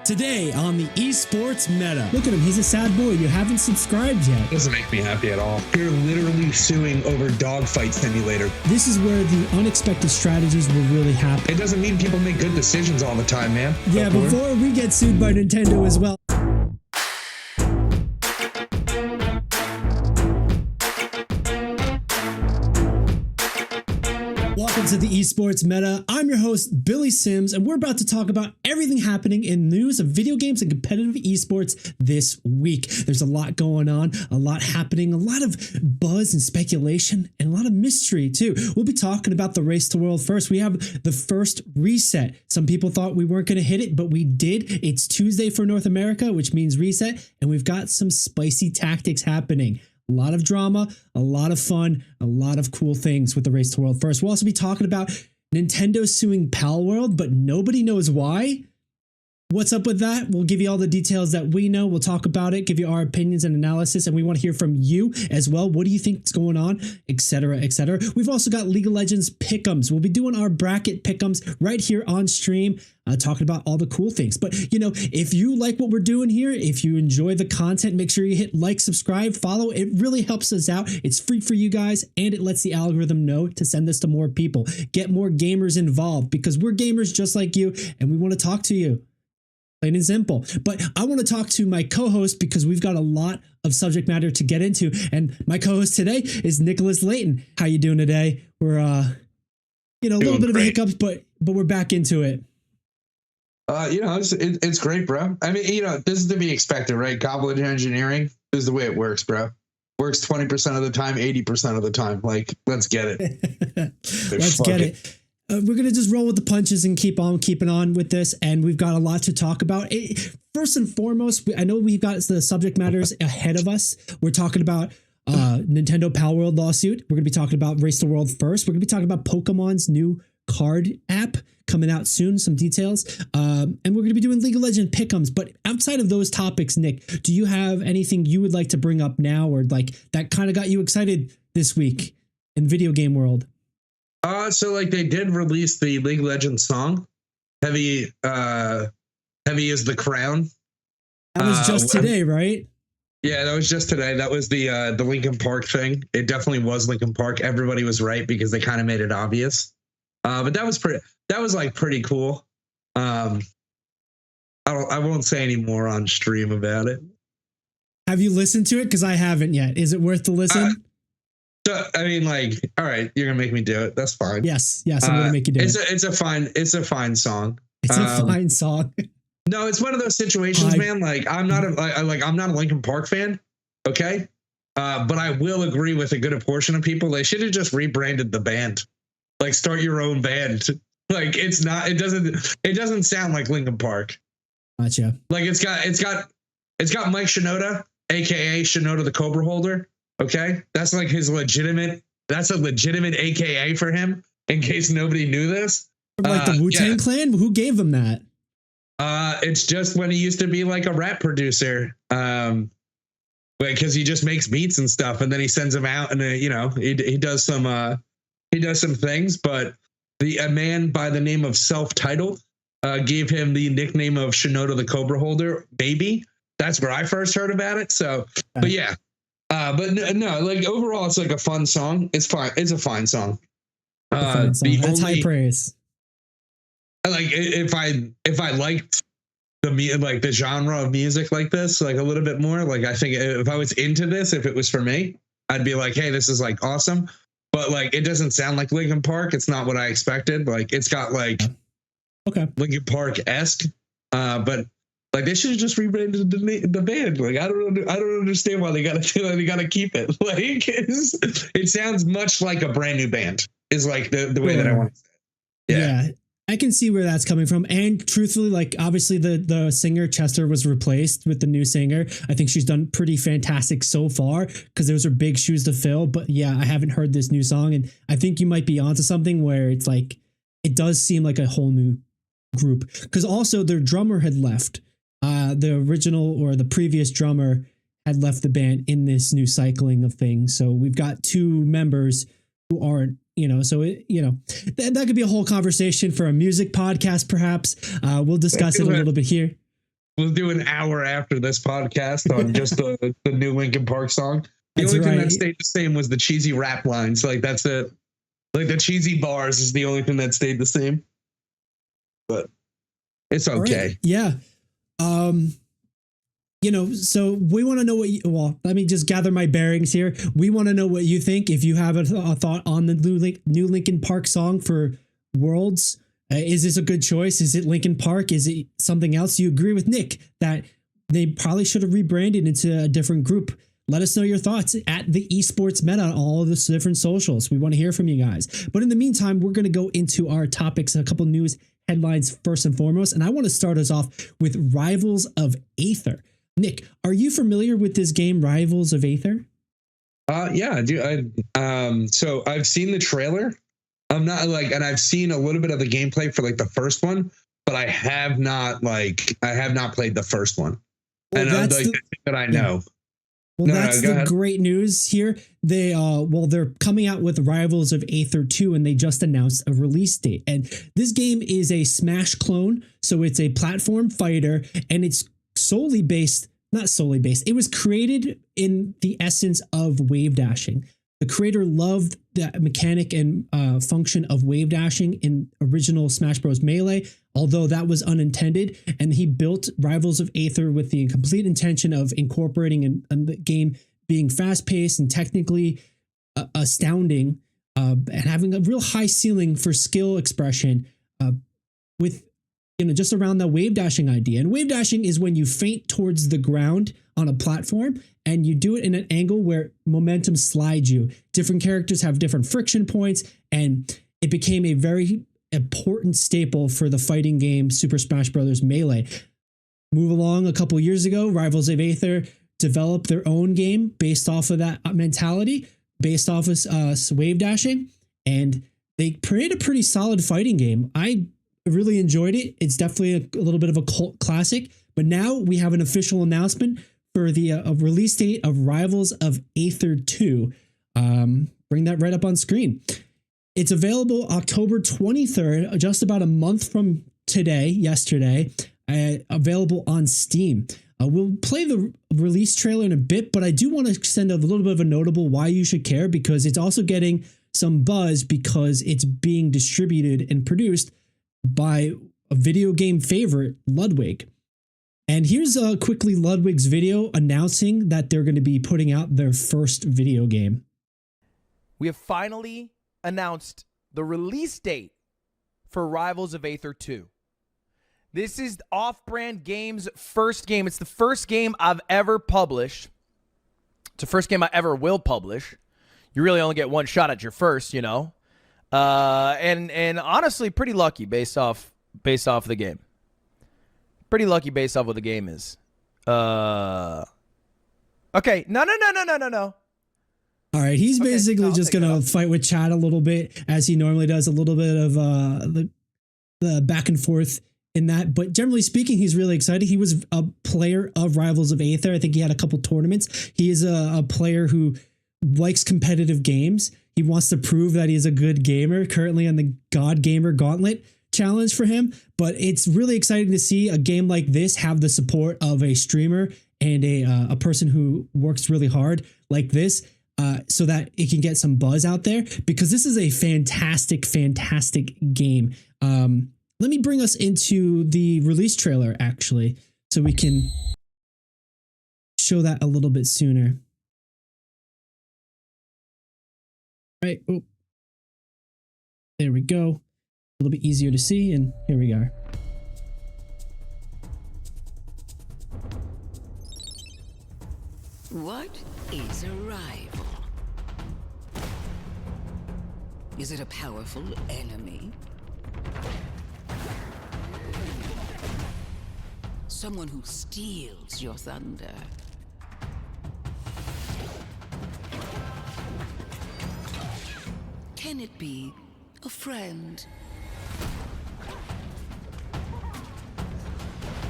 Today on the Esports Meta. Look at him, he's a sad boy. You haven't subscribed yet. Doesn't make me happy at all. You're literally suing over Dogfight Simulator. This is where the unexpected strategies will really happen. It doesn't mean people make good decisions all the time, man. Yeah, before we get sued by Nintendo as well. Welcome to the Esports Meta. I'm your host, Billy Sims, and we're about to talk about everything happening in news of video games and competitive esports this week. There's a lot going on, a lot happening, a lot of buzz and speculation, and a lot of mystery too. We'll be talking about the race to world first. We have the first reset. Some people thought we weren't going to hit it, but we did. It's Tuesday for North America, which means reset, and we've got some spicy tactics happening. A lot of drama, a lot of fun, a lot of cool things with the race to world first. We'll also be talking about Nintendo suing Palworld, but nobody knows why. What's up with that? We'll give you all the details that we know. We'll talk about it, give you our opinions and analysis, and we want to hear from you as well. What do you think is going on, etc., etc. We've also got League of Legends Pickems. We'll be doing our bracket Pickems right here on stream, talking about all the cool things. But, you know, if you like what we're doing here, if you enjoy the content, make sure you hit like, subscribe, follow. It really helps us out. It's free for you guys, and it lets the algorithm know to send this to more people. Get more gamers involved, because we're gamers just like you, and we want to talk to you. Plain and simple. But I want to talk to my co-host because we've got a lot of subject matter to get into. And my co-host today is Nicholas Layton. How you doing today? We're, a little bit of hiccups, but we're back into it. It's great, bro. I mean, this is to be expected, right? Goblet engineering is the way it works, bro. Works 20% of the time, 80% of the time. Like, let's get it. Let's get it. We're going to just roll with the punches and keep on keeping on with this. And we've got a lot to talk about. First and foremost, I know we've got the subject matters ahead of us. We're talking about Nintendo Palworld lawsuit. We're going to be talking about Race to World first. We're going to be talking about Pokemon's new card app coming out soon, some details. And we're going to be doing League of Legends Pickems. But outside of those topics, Nick, do you have anything you would like to bring up now, or like that kind of got you excited this week in video game world? So they did release the League of Legends song, Heavy is the Crown. That was just today, right? Yeah, that was just today. That was the Linkin Park thing. It definitely was Linkin Park. Everybody was right because they kind of made it obvious. But that was pretty cool. I won't say any more on stream about it. Have you listened to it? Because I haven't yet. Is it worth the listen? So, I mean, you're gonna make me do it. That's fine. Yes, I'm gonna make you do it. It's a fine song. It's a fine song. No, it's one of those situations, man. I'm not a Linkin Park fan, okay? But I will agree with a good portion of people. They should have just rebranded the band. Start your own band. It doesn't sound like Linkin Park. Gotcha. It's got Mike Shinoda, aka Shinoda the Cobra Holder. Okay, that's his legitimate. That's a legitimate AKA for him. In case nobody knew this, from the Wu-Tang Clan. Who gave him that? It's just when he used to be a rap producer. Because he just makes beats and stuff, and then he sends them out, and he does some things. But a man by the name of Self-Titled gave him the nickname of Shinoda the Cobra Holder, baby. That's where I first heard about it. So, but yeah. But no, overall, it's a fun song. It's fine. It's a fine song. That's high praise. If I liked the genre of music like this, a little bit more, I think if I was into this, if it was for me, I'd be like, hey, this is awesome. But it doesn't sound like Linkin Park. It's not what I expected. It's got Linkin Park-esque, but they should have just rebranded the band. I don't understand why they gotta keep it. It sounds much like a brand new band. Is the way that I want to say it. Yeah, I can see where that's coming from. And truthfully, obviously the singer Chester was replaced with the new singer. I think she's done pretty fantastic so far, because those are big shoes to fill. But yeah, I haven't heard this new song, and I think you might be onto something where it's it does seem like a whole new group, because also their drummer had left. The original or the previous drummer had left the band in this new cycling of things. So we've got two members who aren't, that could be a whole conversation for a music podcast, perhaps. We'll discuss it a little bit here. we'll do an hour after this podcast on just the new Linkin Park song. The That's only thing right. that stayed the same was the cheesy rap lines. Like that's it. Like the cheesy bars is the only thing that stayed the same. But it's okay. Right. Yeah. You know, so we want to know what you, well, let me just gather my bearings here. We want to know what you think. If you have a thought on the new Linkin Park song for Worlds, is this a good choice? Is it Linkin Park? Is it something else? You agree with Nick that they probably should have rebranded into a different group. Let us know your thoughts at the Esports Meta on all of the different socials. We want to hear from you guys. But in the meantime, we're going to go into our topics and a couple news headlines first and foremost. And I want to start us off with Rivals of Aether. Nick, are you familiar with this game, Rivals of Aether? Yeah, I do. So I've seen the trailer. I'm not like, and I've seen a little bit of the gameplay for like the first one, but I have not played the first one. Well, and that's like the thing that I know. Well, that's the great news here. They're coming out with Rivals of Aether 2, and they just announced a release date. And this game is a Smash clone, so it's a platform fighter, and it's not solely based. It was created in the essence of wave dashing. The creator loved the mechanic and function of wave dashing in original Smash Bros. Melee, although that was unintended. And he built Rivals of Aether with the complete intention of incorporating the game being fast-paced and technically astounding, and having a real high ceiling for skill expression with just around the wave dashing idea. And wave dashing is when you feint towards the ground on a platform and you do it in an angle where momentum slides you. Different characters have different friction points, and it became a very important staple for the fighting game Super Smash Bros. Melee. Move along a couple years ago, Rivals of Aether developed their own game based off of that mentality, based off of wave dashing, and they created a pretty solid fighting game. I really enjoyed it. It's definitely a little bit of a cult classic, but now we have an official announcement for the release date of Rivals of Aether 2. Bring that right up on screen. It's available October 23rd, just about a month from yesterday, available on Steam. We'll play the release trailer in a bit, but I do want to send a little bit of a notable why you should care, because it's also getting some buzz because it's being distributed and produced by a video game favorite, Ludwig. And here's quickly Ludwig's video announcing that they're going to be putting out their first video game. We have finally announced the release date for Rivals of Aether 2. This is Off-Brand Games' first game. It's the first game I've ever published. It's the first game I ever will publish. You really only get one shot at your first, you know. And honestly, pretty lucky based off the game. Pretty lucky based off what the game is. Okay, no. All right, he's basically just gonna fight with chat a little bit as he normally does. A little bit of the back and forth in that, but generally speaking, he's really excited. He was a player of Rivals of Aether. I think he had a couple tournaments. He is a player who likes competitive games. He wants to prove that he's a good gamer, currently on the God Gamer Gauntlet challenge for him. But it's really exciting to see a game like this have the support of a streamer and a person who works really hard like this, so that it can get some buzz out there, because this is a fantastic game. Let me bring us into the release trailer, actually, so we can show that a little bit sooner. Right. Oh, there we go. A little bit easier to see, and here we are. What is a rival? Is it a powerful enemy? Someone who steals your thunder? Can it be a friend?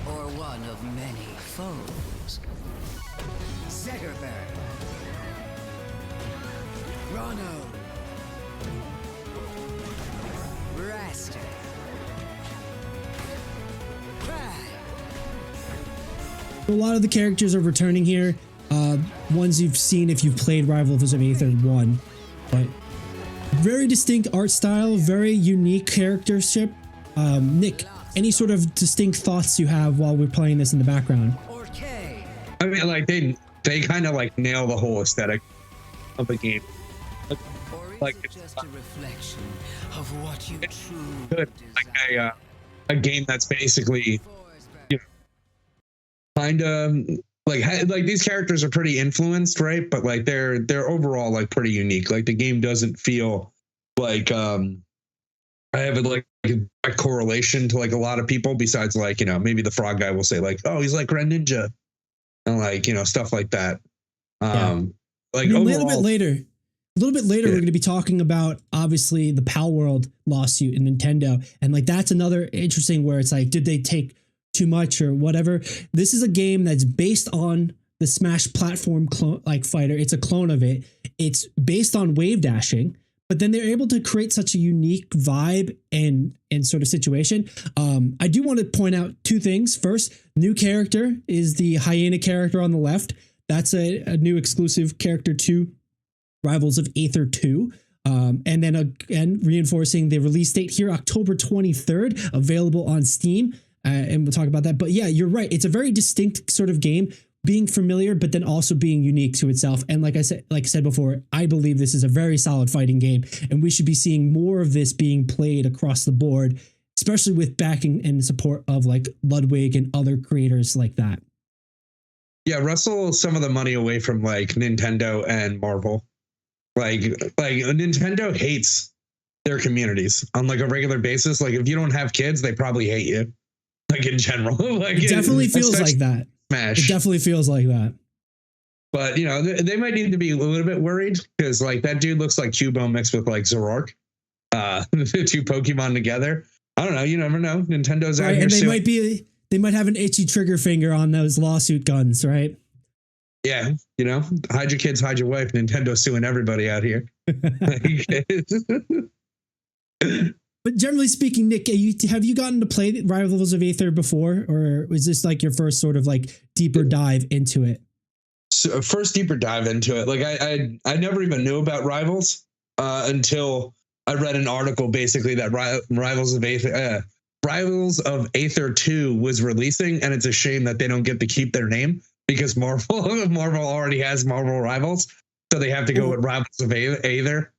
Or one of many foes? Zetterberg, Rono, Raster, Crab, A lot of the characters are returning here. Ones you've seen if you've played Rivals of Aether 1. But very distinct art style, very unique charactership. Nick, any sort of distinct thoughts you have while we're playing this in the background? I mean, like they kind of like nail the whole aesthetic of the game. Like it's just a reflection of what you truly good, like a game that's basically, you know, kind of like these characters are pretty influenced, right? But like they're overall like pretty unique. Like the game doesn't feel like I have a correlation to like a lot of people besides like, you know, maybe the frog guy will say like, oh, he's like Red Ninja and like, you know, stuff like that. Like a overall, little bit later, we're going to be talking about obviously the Palworld lawsuit in Nintendo, and like that's another interesting where it's like, did they take too much or whatever? This is a game that's based on the Smash platform fighter. It's a clone of it. It's based on wave dashing, but then they're able to create such a unique vibe and sort of situation. I do want to point out two things. First, new character is the hyena character on the left. That's a new exclusive character to Rivals of Aether 2. And then again, reinforcing the release date here, October 23rd, available on Steam. And we'll talk about that. But yeah, you're right. It's a very distinct sort of game, being familiar, but then also being unique to itself. And like I said before, I believe this is a very solid fighting game, and we should be seeing more of this being played across the board, especially with backing and support of like Ludwig and other creators like that. Yeah, wrestle some of the money away from like Nintendo and Marvel. Like Nintendo hates their communities on like a regular basis. Like if you don't have kids, they probably hate you. Like in general, like it definitely feels like that. Smash. It definitely feels like that. But you know, they might need to be a little bit worried because like that dude looks like Cubo mixed with like Zoroark. The two Pokemon together. I don't know. You never know. Nintendo's out here. And they might have an itchy trigger finger on those lawsuit guns, right? Yeah, you know, hide your kids, hide your wife. Nintendo's suing everybody out here. But generally speaking, Nick, have you gotten to play Rivals of Aether before, or was this like your first sort of like deeper dive into it? So first deeper dive into it. Like I never even knew about Rivals until I read an article basically that Rivals of Aether 2 was releasing, and it's a shame that they don't get to keep their name because Marvel already has Marvel Rivals, so they have to go with Rivals of Aether.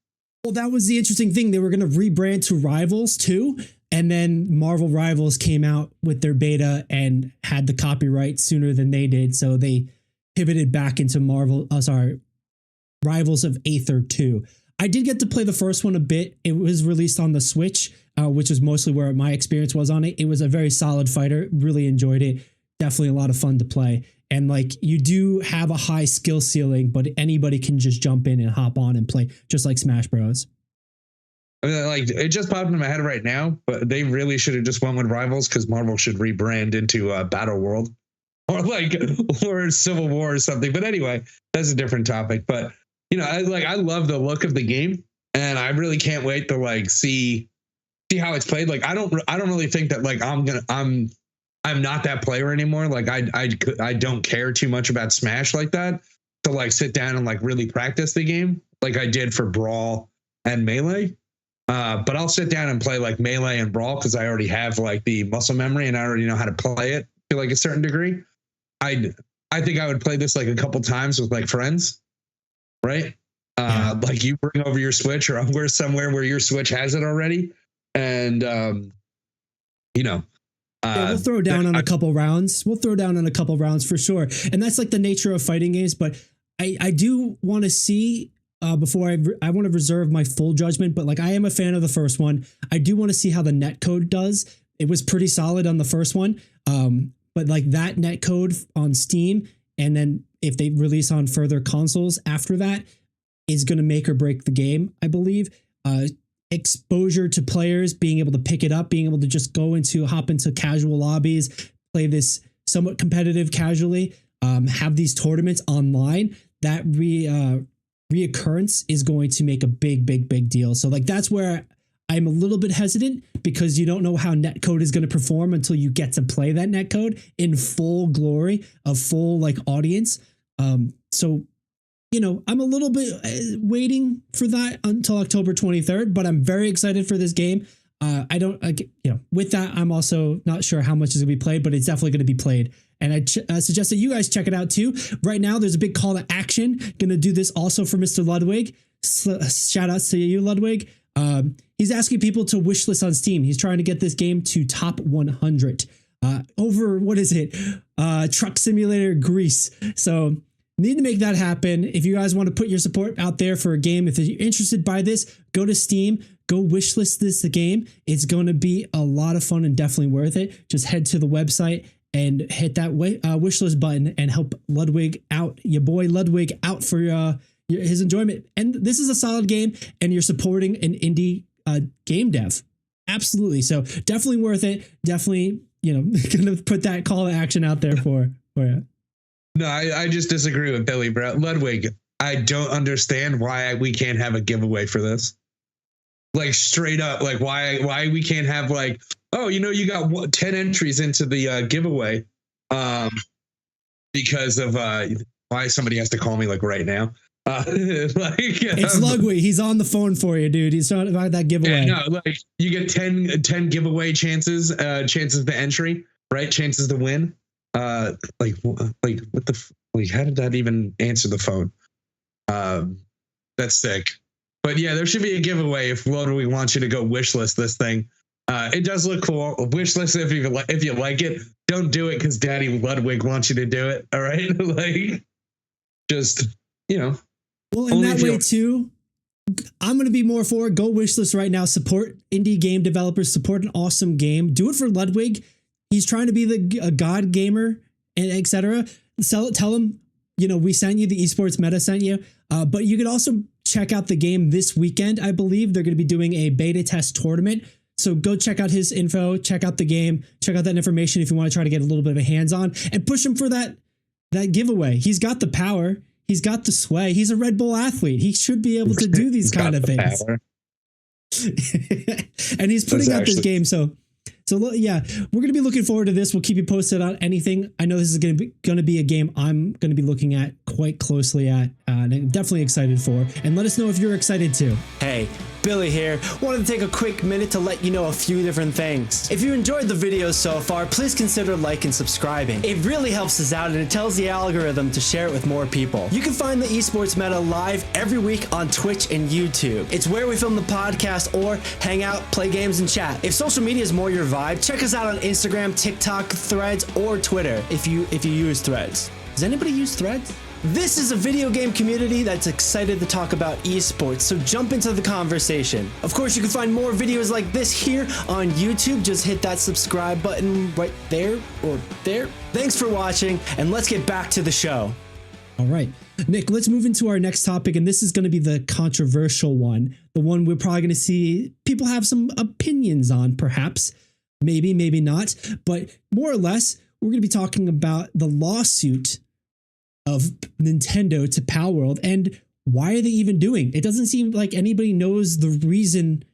Well, that was the interesting thing. They were going to rebrand to Rivals too, and then Marvel Rivals came out with their beta and had the copyright sooner than they did, so they pivoted back into Rivals of Aether 2. I did get to play the first one a bit. It was released on the Switch, which is mostly where my experience was on it. It was a very solid fighter. Really enjoyed it. Definitely a lot of fun to play. And like you do have a high skill ceiling, but anybody can just jump in and hop on and play just like Smash Bros. I mean, like it just popped in my head right now, but they really should have just went with Rivals because Marvel should rebrand into Battle World or Civil War or something. But anyway, that's a different topic. But you know, I love the look of the game, and I really can't wait to like see how it's played. Like I don't really think that like I'm not that player anymore. Like I don't care too much about Smash like that to like sit down and like really practice the game like I did for Brawl and Melee. But I'll sit down and play like Melee and Brawl because I already have like the muscle memory and I already know how to play it to like a certain degree. I think I would play this like a couple times with like friends, right? Like you bring over your Switch or I'll somewhere where your Switch has it already. And, you know, we'll throw down on a couple rounds. We'll throw down on a couple rounds for sure. And that's like the nature of fighting games. But I do want to see before I want to reserve my full judgment. But like I am a fan of the first one. I do want to see how the netcode does. It was pretty solid on the first one. But like that netcode on Steam, and then if they release on further consoles after that, is going to make or break the game, I believe. Exposure to players, being able to pick it up, being able to hop into casual lobbies, play this somewhat competitive casually, have these tournaments online, that reoccurrence is going to make a big deal. So like that's where I'm a little bit hesitant because you don't know how netcode is going to perform until you get to play that netcode in full glory of full like audience. So, you know, I'm a little bit waiting for that until October 23rd, but I'm very excited for this game. With that, I'm also not sure how much is going to be played, but it's definitely going to be played. And I suggest that you guys check it out too. Right now, there's a big call to action. Going to do this also for Mr. Ludwig. Shout outs to you, Ludwig. He's asking people to wishlist on Steam. He's trying to get this game to top 100 over, what is it? Truck Simulator Greece. So need to make that happen. If you guys want to put your support out there for a game, if you're interested by this, go to Steam, go wishlist this the game. It's going to be a lot of fun and definitely worth it. Just head to the website and hit that wishlist button and help Ludwig out, your boy Ludwig out for his enjoyment. And this is a solid game and you're supporting an indie game dev. Absolutely. So definitely worth it. Definitely, gonna put that call to action out there for you. No, I just disagree with Billy, bro. Ludwig, I don't understand why we can't have a giveaway for this. Like straight up, like why we can't have like, oh, you got 10 entries into the giveaway because of why somebody has to call me like right now. It's Ludwig. He's on the phone for you, dude. He's talking about that giveaway. Yeah, no, like you get 10 giveaway chances to entry, right? Chances to win. What how did that even answer the phone? That's sick. But yeah, there should be a giveaway if Ludwig wants you to go wishlist this thing. It does look cool. Wishlist if you like it. Don't do it because Daddy Ludwig wants you to do it. All right, like just Well, in that way too, I'm going to be more for it. Go wishlist right now. Support indie game developers. Support an awesome game. Do it for Ludwig. He's trying to be a god gamer and etc. Tell him, we sent you, the Esports Meta sent you. But you could also check out the game this weekend. I believe they're going to be doing a beta test tournament. So go check out his info, check out the game, check out that information if you want to try to get a little bit of a hands-on and push him for that giveaway. He's got the power. He's got the sway. He's a Red Bull athlete. He should be able to do these kind of things. And he's putting out this game. So yeah, we're going to be looking forward to this. We'll keep you posted on anything. I know this is going to be a game I'm going to be looking at quite closely at, and I'm definitely excited for. And let us know if you're excited too. Hey, Billy here. Wanted to take a quick minute to let you know a few different things. If you enjoyed the video so far, please consider liking and subscribing. It really helps us out and it tells the algorithm to share it with more people. You can find the Esports Meta live every week on Twitch and YouTube. It's where we film the podcast or hang out, play games, and chat. If social media is more your vibe, check us out on Instagram, TikTok, Threads, or Twitter if you use Threads. Does anybody use Threads? This is a video game community that's excited to talk about esports, so jump into the conversation. Of course, you can find more videos like this here on YouTube. Just hit that subscribe button right there or there. Thanks for watching, and let's get back to the show. All right, Nick, let's move into our next topic, and this is going to be the controversial one, the one we're probably going to see people have some opinions on, perhaps, maybe not, but more or less, we're going to be talking about the lawsuit of Nintendo to Palworld and why are they even doing? It doesn't seem like anybody knows the reason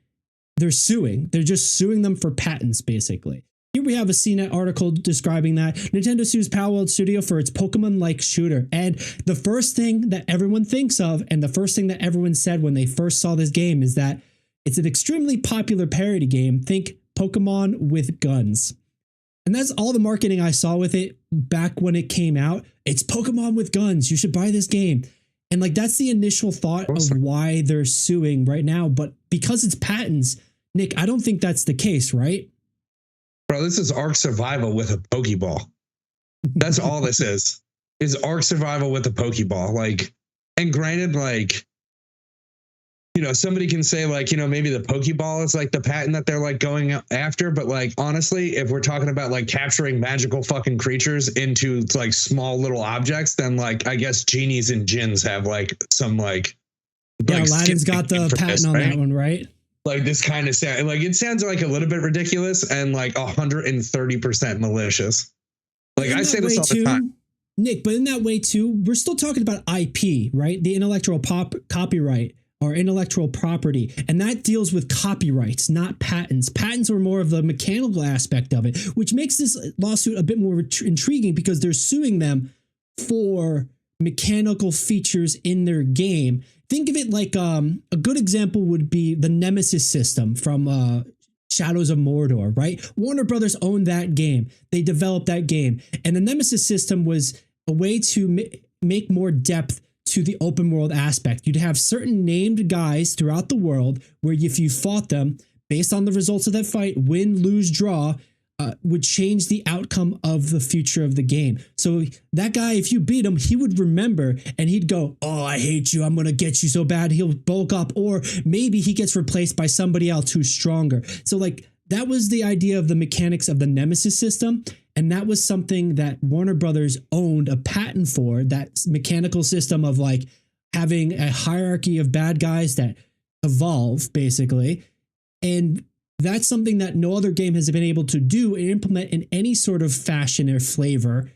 they're suing. They're just suing them for patents, basically. Here we have a CNET article describing that Nintendo sues Palworld Studio for its Pokemon-like shooter. And the first thing that everyone thinks of, and the first thing that everyone said when they first saw this game, is that it's an extremely popular parody game. Think Pokemon with guns. And that's all the marketing I saw with it back when it came out. It's Pokemon with guns. You should buy this game. And like, that's the initial thought of why they're suing right now. But because it's patents, Nick, I don't think that's the case, right? Bro, this is Ark Survival with a Pokeball. That's all this is Ark Survival with a Pokeball. Like, and granted, like, somebody can say like, maybe the Pokeball is like the patent that they're like going after. But like, honestly, if we're talking about like capturing magical fucking creatures into like small little objects, then like, I guess genies and djinns have like some like. Yeah, Aladdin's got the patent on that one, right? Like this kind of sound, like it sounds like a little bit ridiculous and like 130% malicious. Like I say this all the time. Nick, but in that way too, we're still talking about IP, right? The intellectual copyright or intellectual property, and that deals with copyrights, not patents. Patents are more of the mechanical aspect of it, which makes this lawsuit a bit more intriguing because they're suing them for mechanical features in their game. Think of it like a good example would be the Nemesis system from Shadows of Mordor, right? Warner Brothers owned that game. They developed that game. And the Nemesis system was a way to make more depth to the open world aspect. You'd have certain named guys throughout the world where if you fought them, based on the results of that fight, win, lose, draw, would change the outcome of the future of the game. So that guy, if you beat him, he would remember and he'd go, oh, I hate you. I'm going to get you so bad. He'll bulk up, or maybe he gets replaced by somebody else who's stronger. So like that was the idea of the mechanics of the Nemesis system. And that was something that Warner Brothers owned a patent for, that mechanical system of like having a hierarchy of bad guys that evolve basically. And that's something that no other game has been able to do and implement in any sort of fashion or flavor.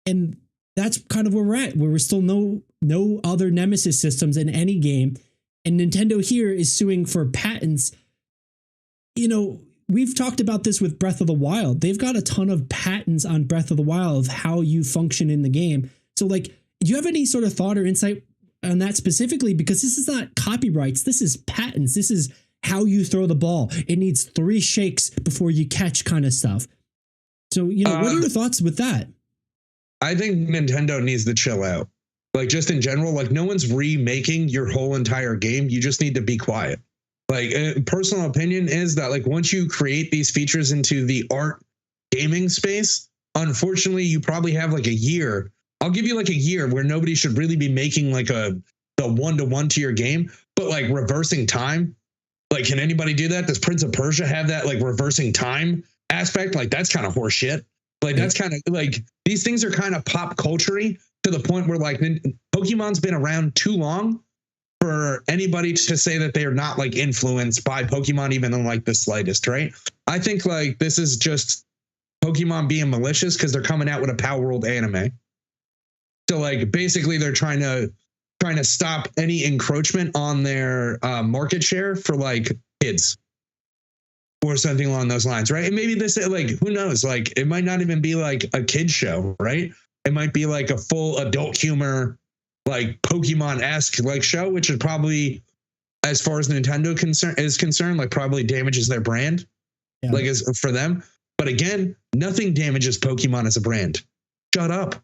And that's kind of where we're at, where we're still no other Nemesis systems in any game. And Nintendo here is suing for patents. You know, we've talked about this with Breath of the Wild. They've got a ton of patents on Breath of the Wild of how you function in the game. So like, do you have any sort of thought or insight on that specifically? Because this is not copyrights. This is patents. This is how you throw the ball. It needs 3 shakes before you catch kind of stuff. So, you know, what are your thoughts with that? I think Nintendo needs to chill out. Like just in general, like no one's remaking your whole entire game. You just need to be quiet. Like personal opinion is that like once you create these features into the art gaming space, unfortunately, you probably have like a year. I'll give you like a year where nobody should really be making like the 1-to-1 to your game, but like reversing time. Like, can anybody do that? Does Prince of Persia have that like reversing time aspect? Like, that's kind of horse shit. Like, that's kind of like these things are kind of pop culture-y to the point where like Pokemon's been around too long for anybody to say that they are not like influenced by Pokemon, even in like the slightest, right? I think like this is just Pokemon being malicious because they're coming out with a Palworld anime. So like basically they're trying to stop any encroachment on their market share for like kids or something along those lines, right? And maybe this, like, who knows? Like, it might not even be like a kid show, right? It might be like a full adult humor, like Pokemon-esque like show, which is probably, as far as Nintendo is concerned, like probably damages their brand, like as for them. But again, nothing damages Pokemon as a brand. Shut up.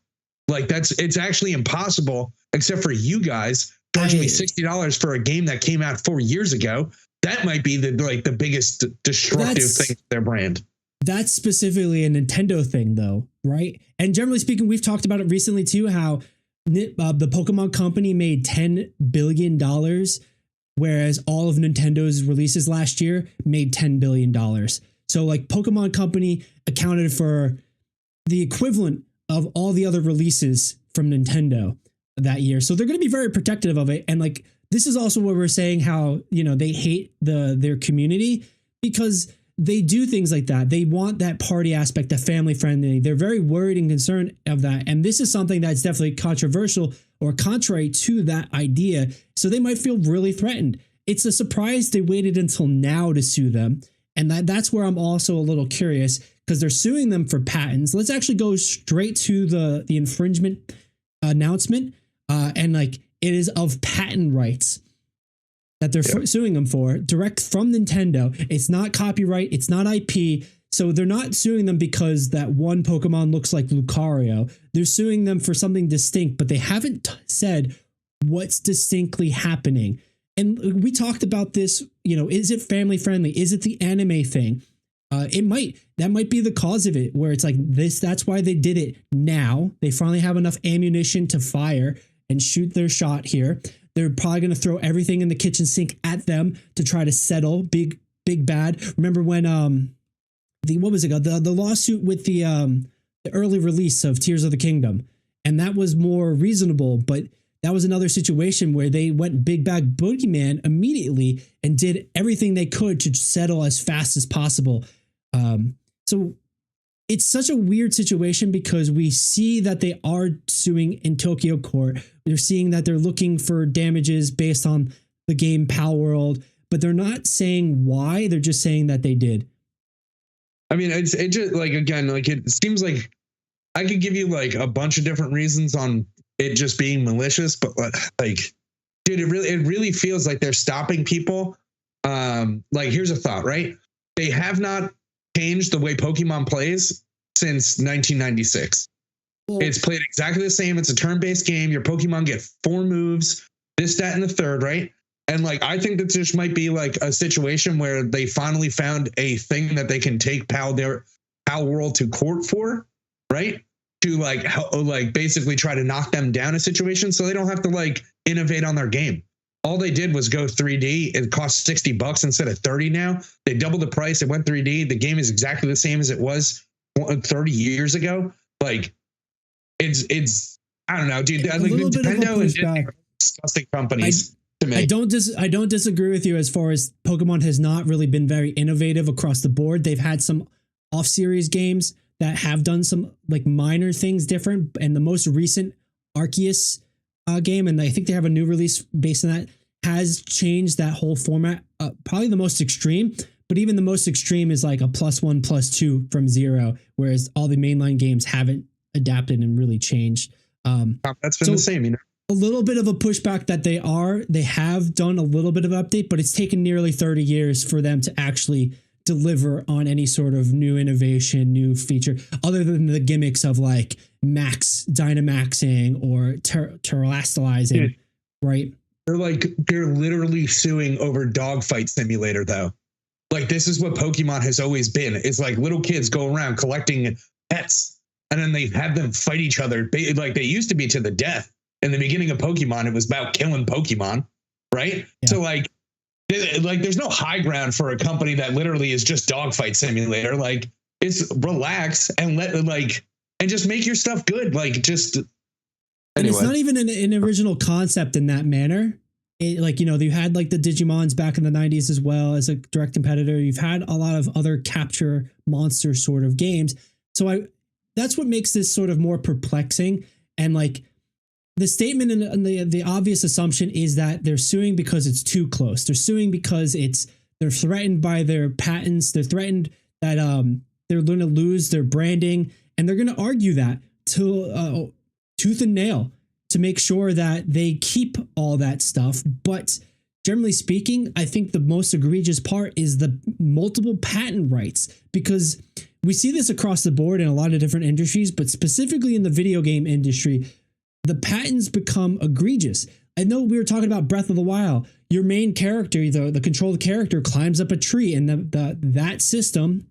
Like it's actually impossible, except for you guys charging me $60 for a game that came out 4 years ago. That might be the biggest destructive thing to their brand. That's specifically a Nintendo thing though, right? And generally speaking, we've talked about it recently too, how the Pokemon company made $10 billion, whereas all of Nintendo's releases last year made $10 billion. So like Pokemon company accounted for the equivalent of all the other releases from Nintendo that year. So they're going to be very protective of it. And like, this is also where we're saying how, you know, they hate their community because they do things like that. They want that party aspect, that family friendly. They're very worried and concerned of that. And this is something that's definitely controversial or contrary to that idea. So they might feel really threatened. It's a surprise they waited until now to sue them. And that's where I'm also a little curious because they're suing them for patents. Let's actually go straight to the infringement announcement. And like it is of patent rights that they're suing them for, direct from Nintendo. It's not copyright. It's not IP. So they're not suing them because that one Pokemon looks like Lucario. They're suing them for something distinct, but they haven't said what's distinctly happening. And we talked about this, you know, is it family friendly? Is it the anime thing? That might be the cause of it, where it's like this, that's why they did it now. They finally have enough ammunition to fire and shoot their shot here. They're probably going to throw everything in the kitchen sink at them to try to settle big bad. Remember when, the lawsuit with the early release of Tears of the Kingdom, and that was more reasonable, but that was another situation where they went big bad boogeyman immediately and did everything they could to settle as fast as possible. So it's such a weird situation because we see that they are suing in Tokyo court. They're seeing that they're looking for damages based on the game Palworld, but they're not saying why. They're just saying that they did. I mean, it just like, again, like it seems like I could give you like a bunch of different reasons on it just being malicious, but like, dude, it really feels like they're stopping people. Like, here's a thought, right? They have not changed the way Pokemon plays since 1996. It's played exactly the same. It's a turn-based game. Your Pokemon get 4 moves, this, that, and the third, right? And like, I think that this might be like a situation where they finally found a thing that they can take Palworld to court for, right? To like basically try to knock them down a situation so they don't have to like innovate on their game. All they did was go 3D. It costs $60 instead of 30 now. They doubled the price. It went 3D. The game is exactly the same as it was 30 years ago. Like, it's I don't know, dude. Like Nintendo and Disney are disgusting companies to me. I don't disagree with you as far as Pokemon has not really been very innovative across the board. They've had some off-series games that have done some like minor things different, and the most recent Arceus game, and I think they have a new release based on that, has changed that whole format. Probably the most extreme, but even the most extreme is like a +1, +2 from 0, whereas all the mainline games haven't adapted and really changed. That's been the same, you know. A little bit of a pushback that they have done a little bit of update, but it's taken nearly 30 years for them to actually deliver on any sort of new innovation, new feature, other than the gimmicks of like Dynamaxing or terrestrializing, right? They're literally suing over Dogfight Simulator, though. Like, this is what Pokemon has always been. It's like little kids go around collecting pets, and then they have them fight each other. Like, they used to be to the death. In the beginning of Pokemon, it was about killing Pokemon, right? Yeah. So like there's no high ground for a company that literally is just Dogfight Simulator. Like, it's relax and and just make your stuff good. Like, just anyway. And it's not even an original concept in that manner. Like, you know, you had like the Digimons back in the 90s as well as a direct competitor. You've had a lot of other capture monster sort of games. So that's what makes this sort of more perplexing. And like, the statement and the obvious assumption is that they're suing because it's too close. They're suing because they're threatened by their patents. They're threatened that they're going to lose their branding, and they're going to argue that to tooth and nail to make sure that they keep all that stuff. But generally speaking, I think the most egregious part is the multiple patent rights, because we see this across the board in a lot of different industries, but specifically in the video game industry, the patents become egregious. I know we were talking about Breath of the Wild. Your main character, the controlled character, climbs up a tree, and that system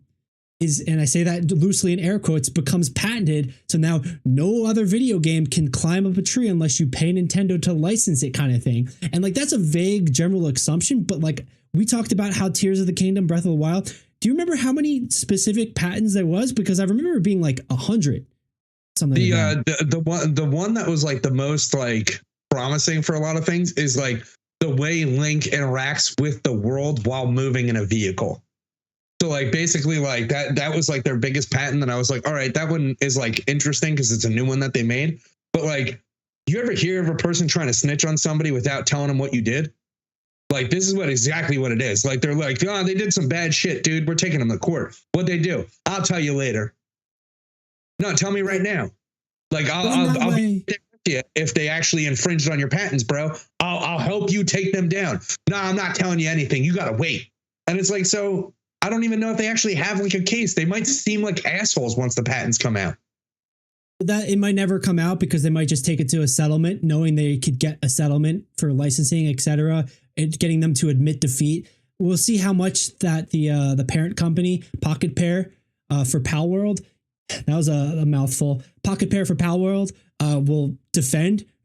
is, and I say that loosely in air quotes, becomes patented. So now no other video game can climb up a tree unless you pay Nintendo to license it, kind of thing. And like, that's a vague general assumption, but like, we talked about how Tears of the Kingdom, Breath of the Wild. Do you remember how many specific patents there was? Because I remember it being like 100. The one that was like the most like promising for a lot of things is like the way Link interacts with the world while moving in a vehicle. So like, basically like that was like their biggest patent. And I was like, all right, that one is like interesting because it's a new one that they made. But like, you ever hear of a person trying to snitch on somebody without telling them what you did? Like, this is exactly what it is. Like, they're like, oh, they did some bad shit, dude. We're taking them to court. What'd they do? I'll tell you later. No, tell me right now. Like, I'll be there with you if they actually infringed on your patents, bro. I'll help you take them down. No, I'm not telling you anything. You gotta wait. And it's like, so I don't even know if they actually have like a case. They might seem like assholes once the patents come out. That it might never come out because they might just take it to a settlement, knowing they could get a settlement for licensing, etc., and getting them to admit defeat. We'll see how much that the parent company, Pocket Pair, for Palworld. That was a mouthful. Pocket Pair for Palworld will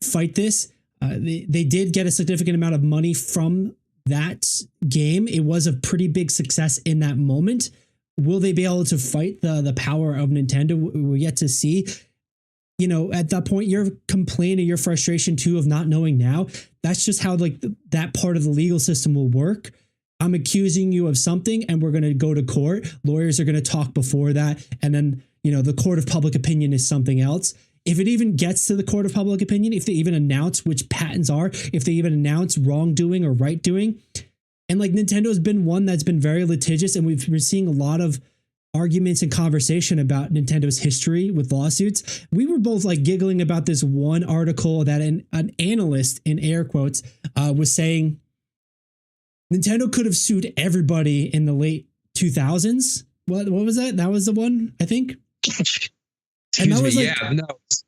fight this. They did get a significant amount of money from that game. It was a pretty big success in that moment. Will they be able to fight the power of Nintendo? We're yet to see. You know, at that point, your complaint and your frustration too of not knowing now, that's just how like that part of the legal system will work. I'm accusing you of something and we're going to go to court. Lawyers are going to talk before that. And then, the court of public opinion is something else. If it even gets to the court of public opinion, if they even announce which patents are, if they even announce wrongdoing or right doing, and like Nintendo has been one that's been very litigious, and we've been seeing a lot of arguments and conversation about Nintendo's history with lawsuits. We were both like giggling about this one article that an analyst, in air quotes, was saying Nintendo could have sued everybody in the late 2000s. What was that? That was the one, I think. And that was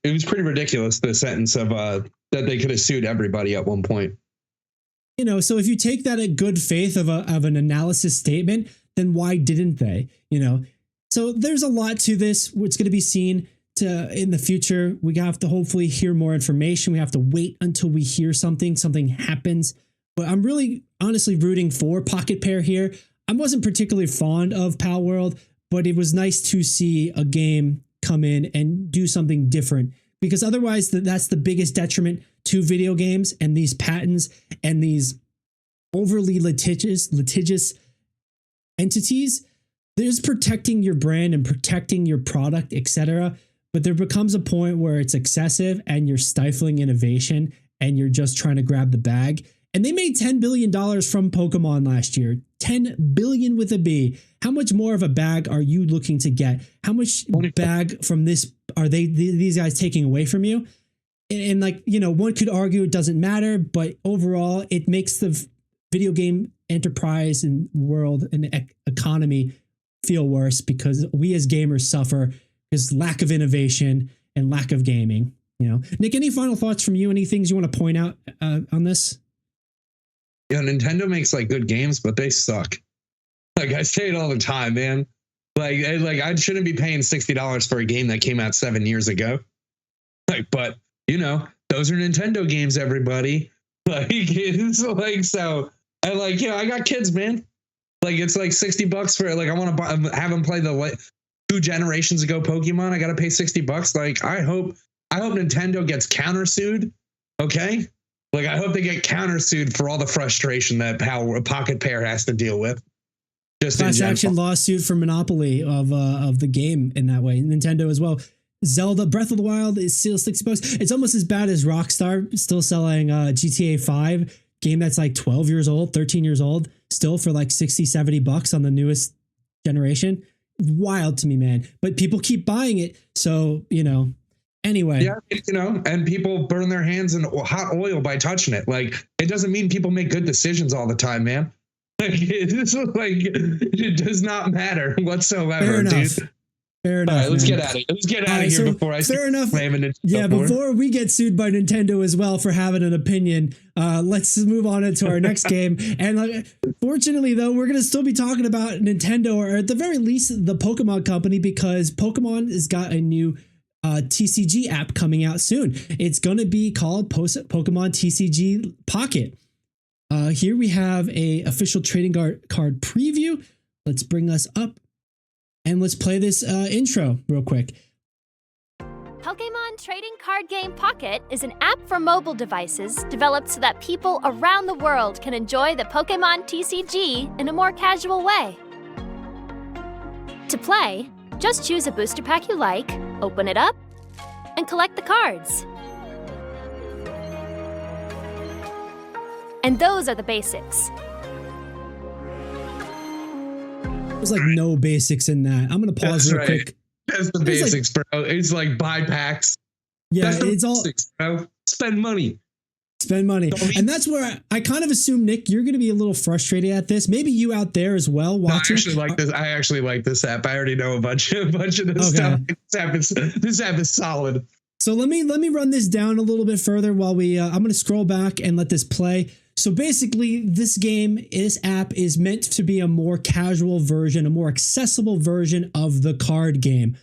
it was pretty ridiculous, the sentence of that they could have sued everybody at one point. So if you take that at good faith of an analysis statement, then why didn't they? So there's a lot to this. What's going to be seen in the future. We have to hopefully hear more information. We have to wait until we hear something happens. But I'm really honestly rooting for Pocket Pair here. I wasn't particularly fond of Palworld, but it was nice to see a game come in and do something different, because otherwise that's the biggest detriment to video games and these patents and these overly litigious entities. There's protecting your brand and protecting your product, etc. But there becomes a point where it's excessive and you're stifling innovation and you're just trying to grab the bag. And they made $10 billion from Pokemon last year. 10 billion with a B. How much more of a bag are you looking to get? How much bag from this are these guys taking away from you? And one could argue it doesn't matter, but overall it makes the video game enterprise and world and economy feel worse, because we as gamers suffer because lack of innovation and lack of gaming. Nick, any final thoughts from you? Any things you want to point out on this? Nintendo makes good games, but they suck. I say it all the time, man. I shouldn't be paying $60 for a game that came out 7 years ago. But those are Nintendo games, everybody. It's so. I got kids, man. It's $60 for I want to have them play the 2 generations ago Pokemon. I got to pay $60. I hope Nintendo gets countersued. Okay. I hope they get countersued for all the frustration that Pocket Pair has to deal with. Just class action lawsuit for monopoly of the game in that way. Nintendo as well. Zelda Breath of the Wild is still $60. It's almost as bad as Rockstar still selling GTA 5, game that's 12 years old, 13 years old, still for $60-$70 on the newest generation. Wild to me, man. But people keep buying it. So, anyway. Yeah, and people burn their hands in hot oil by touching it. It doesn't mean people make good decisions all the time, man. It does not matter whatsoever, Fair enough. dude. Fair enough. All right, let's get out of it. Let's get out of here before I fair enough. Yeah, before we get sued by Nintendo as well for having an opinion, let's move on into our next game. And fortunately, though, we're going to still be talking about Nintendo, or at the very least, the Pokemon Company, because Pokemon has got a new TCG app coming out soon. It's going to be called Pokemon TCG Pocket. Here we have a official trading card preview. Let's bring us up and let's play this intro real quick. Pokemon Trading Card Game Pocket is an app for mobile devices developed so that people around the world can enjoy the Pokemon TCG in a more casual way. To play, just choose a booster pack you like, open it up, and collect the cards. And those are the basics. There's no basics in that. I'm going to pause real quick. That's the basics, bro. It's buy packs. Yeah, it's all basics, bro. Spend money. And that's where I kind of assume, Nick, you're going to be a little frustrated at this. Maybe you out there as well watching. I actually like this app. I already know a bunch of this stuff. This app is solid. So let me run this down a little bit further while I'm going to scroll back and let this play. So basically, this app is meant to be a more casual version, a more accessible version of the card game.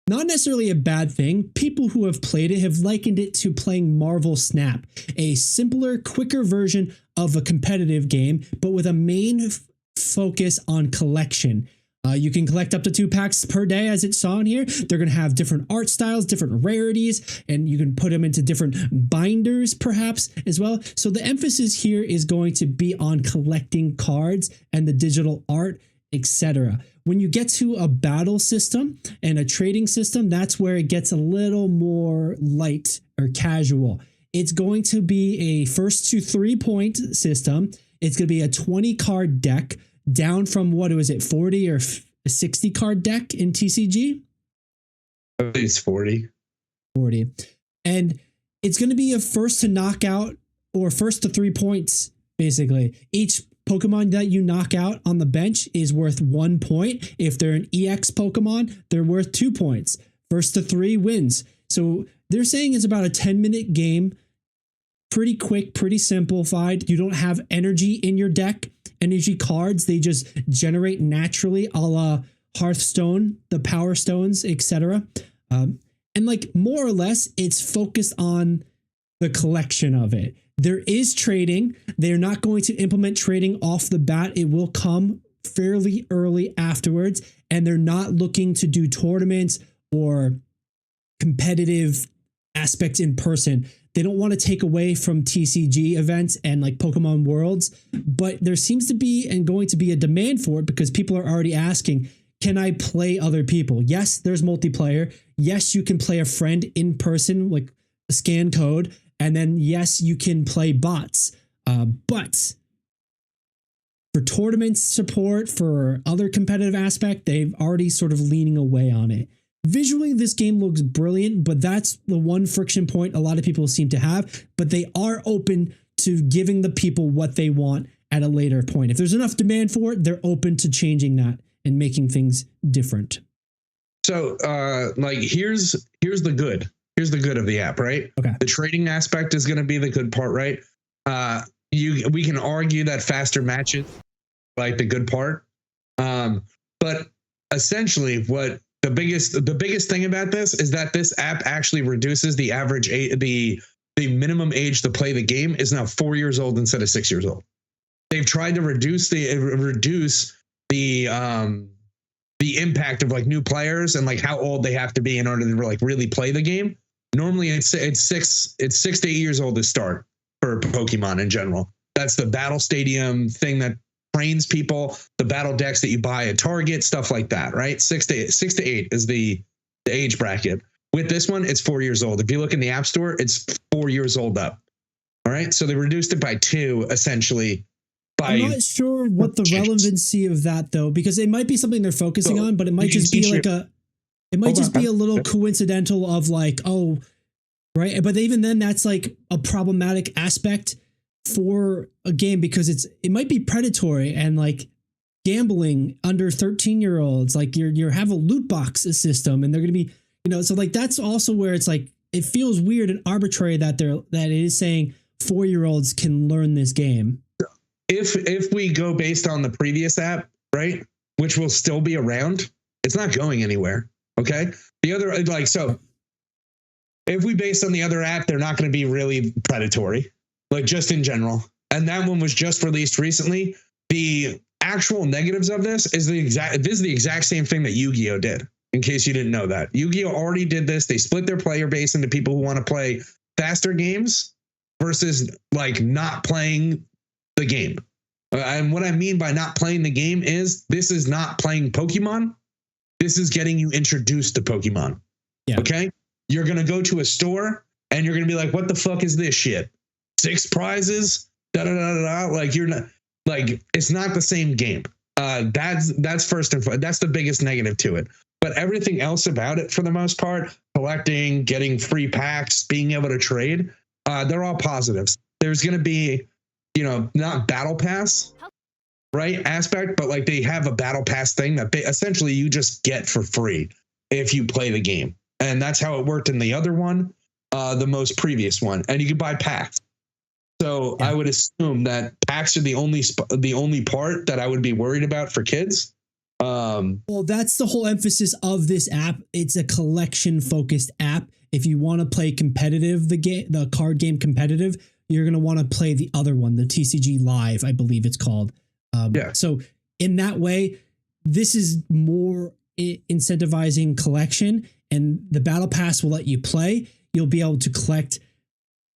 Not necessarily a bad thing. People who have played it have likened it to playing Marvel Snap, a simpler, quicker version of a competitive game, but with a main focus on collection. You can collect up to 2 packs per day, as it's on here. They're going to have different art styles, different rarities, and you can put them into different binders, perhaps, as well. So the emphasis here is going to be on collecting cards and the digital art etc. When you get to a battle system and a trading system, that's where it gets a little more light or casual. It's going to be a first to 3 point system. It's going to be a 20 card deck down from what was it, 40 or 60 card deck in TCG? At least 40. 40. And it's going to be a first to knockout or first to 3 points, basically. Each Pokemon that you knock out on the bench is worth 1 point. If they're an EX Pokemon, they're worth 2 points. First to 3 wins. So they're saying it's about a 10-minute game. Pretty quick, pretty simplified. You don't have energy in your deck. Energy cards, they just generate naturally, a la Hearthstone, the Power Stones, etc. And like more or less, it's focused on the collection of it. There is trading. They're not going to implement trading off the bat. It will come fairly early afterwards. And they're not looking to do tournaments or competitive aspects in person. They don't want to take away from TCG events and like Pokemon Worlds, but there seems to be and going to be a demand for it because people are already asking, can I play other people? Yes, there's multiplayer. Yes, you can play a friend in person, like a scan code. And then, yes, you can play bots. But for tournament support, for other competitive aspect, they've already sort of leaning away on it. Visually, this game looks brilliant, but that's the one friction point a lot of people seem to have. But they are open to giving the people what they want at a later point. If there's enough demand for it, they're open to changing that and making things different. So, like, here's the good. Here's the good of the app, right? Okay. The trading aspect is going to be the good part, right? We can argue that faster matches, like the good part. But essentially, what the biggest thing about this is that this app actually reduces the average age, the minimum age to play the game is now 4 years old instead of 6 years old. They've tried to reduce the impact of like new players and like how old they have to be in order to like really play the game. Normally it's 6 to 8 years old to start for Pokemon in general. That's the battle stadium thing that trains people, the battle decks that you buy at Target, stuff like that, right? 6 to 8 is the age bracket. With this one, it's 4 years old. If you look in the App Store, it's 4 years old up. All right. So they reduced it by 2 essentially. I'm not sure what the relevancy of that though, because it might be something they're focusing on, but it might just be like a little coincidental of like, oh, right. But even then that's like a problematic aspect for a game because it might be predatory and like gambling under 13-year-olds. Like you have a loot box system and they're going to be, so like that's also where it's like, it feels weird and arbitrary that it is saying 4-year-olds can learn this game. If we go based on the previous app, right, which will still be around, it's not going anywhere. Okay. The other, like, so if we based on the other app, they're not going to be really predatory, like just in general. And that one was just released recently. The actual negatives of this is the exact same thing that Yu-Gi-Oh did. In case you didn't know that, Yu-Gi-Oh already did this. They split their player base into people who want to play faster games versus like not playing the game. And what I mean by not playing the game is this is not playing Pokemon. This is getting you introduced to Pokemon. Yeah. Okay. You're going to go to a store and you're going to be like, what the fuck is this shit? 6 prizes? Da, da, da, da, da. Like you're not like, it's not the same game. That's first and foremost. That's the biggest negative to it. But everything else about it, for the most part, collecting, getting free packs, being able to trade, they're all positives. There's going to be, not battle pass, right, aspect, but like they have a battle pass thing that essentially you just get for free if you play the game. And that's how it worked in the other one, the most previous one. And you can buy packs. So yeah. I would assume that packs are the only part that I would be worried about for kids. Well, that's the whole emphasis of this app. It's a collection focused app. If you want to play competitive, the card game competitive, you're going to want to play the other one, the TCG Live, I believe it's called. So in that way, this is more incentivizing collection, and the battle pass will let you play. You'll be able to collect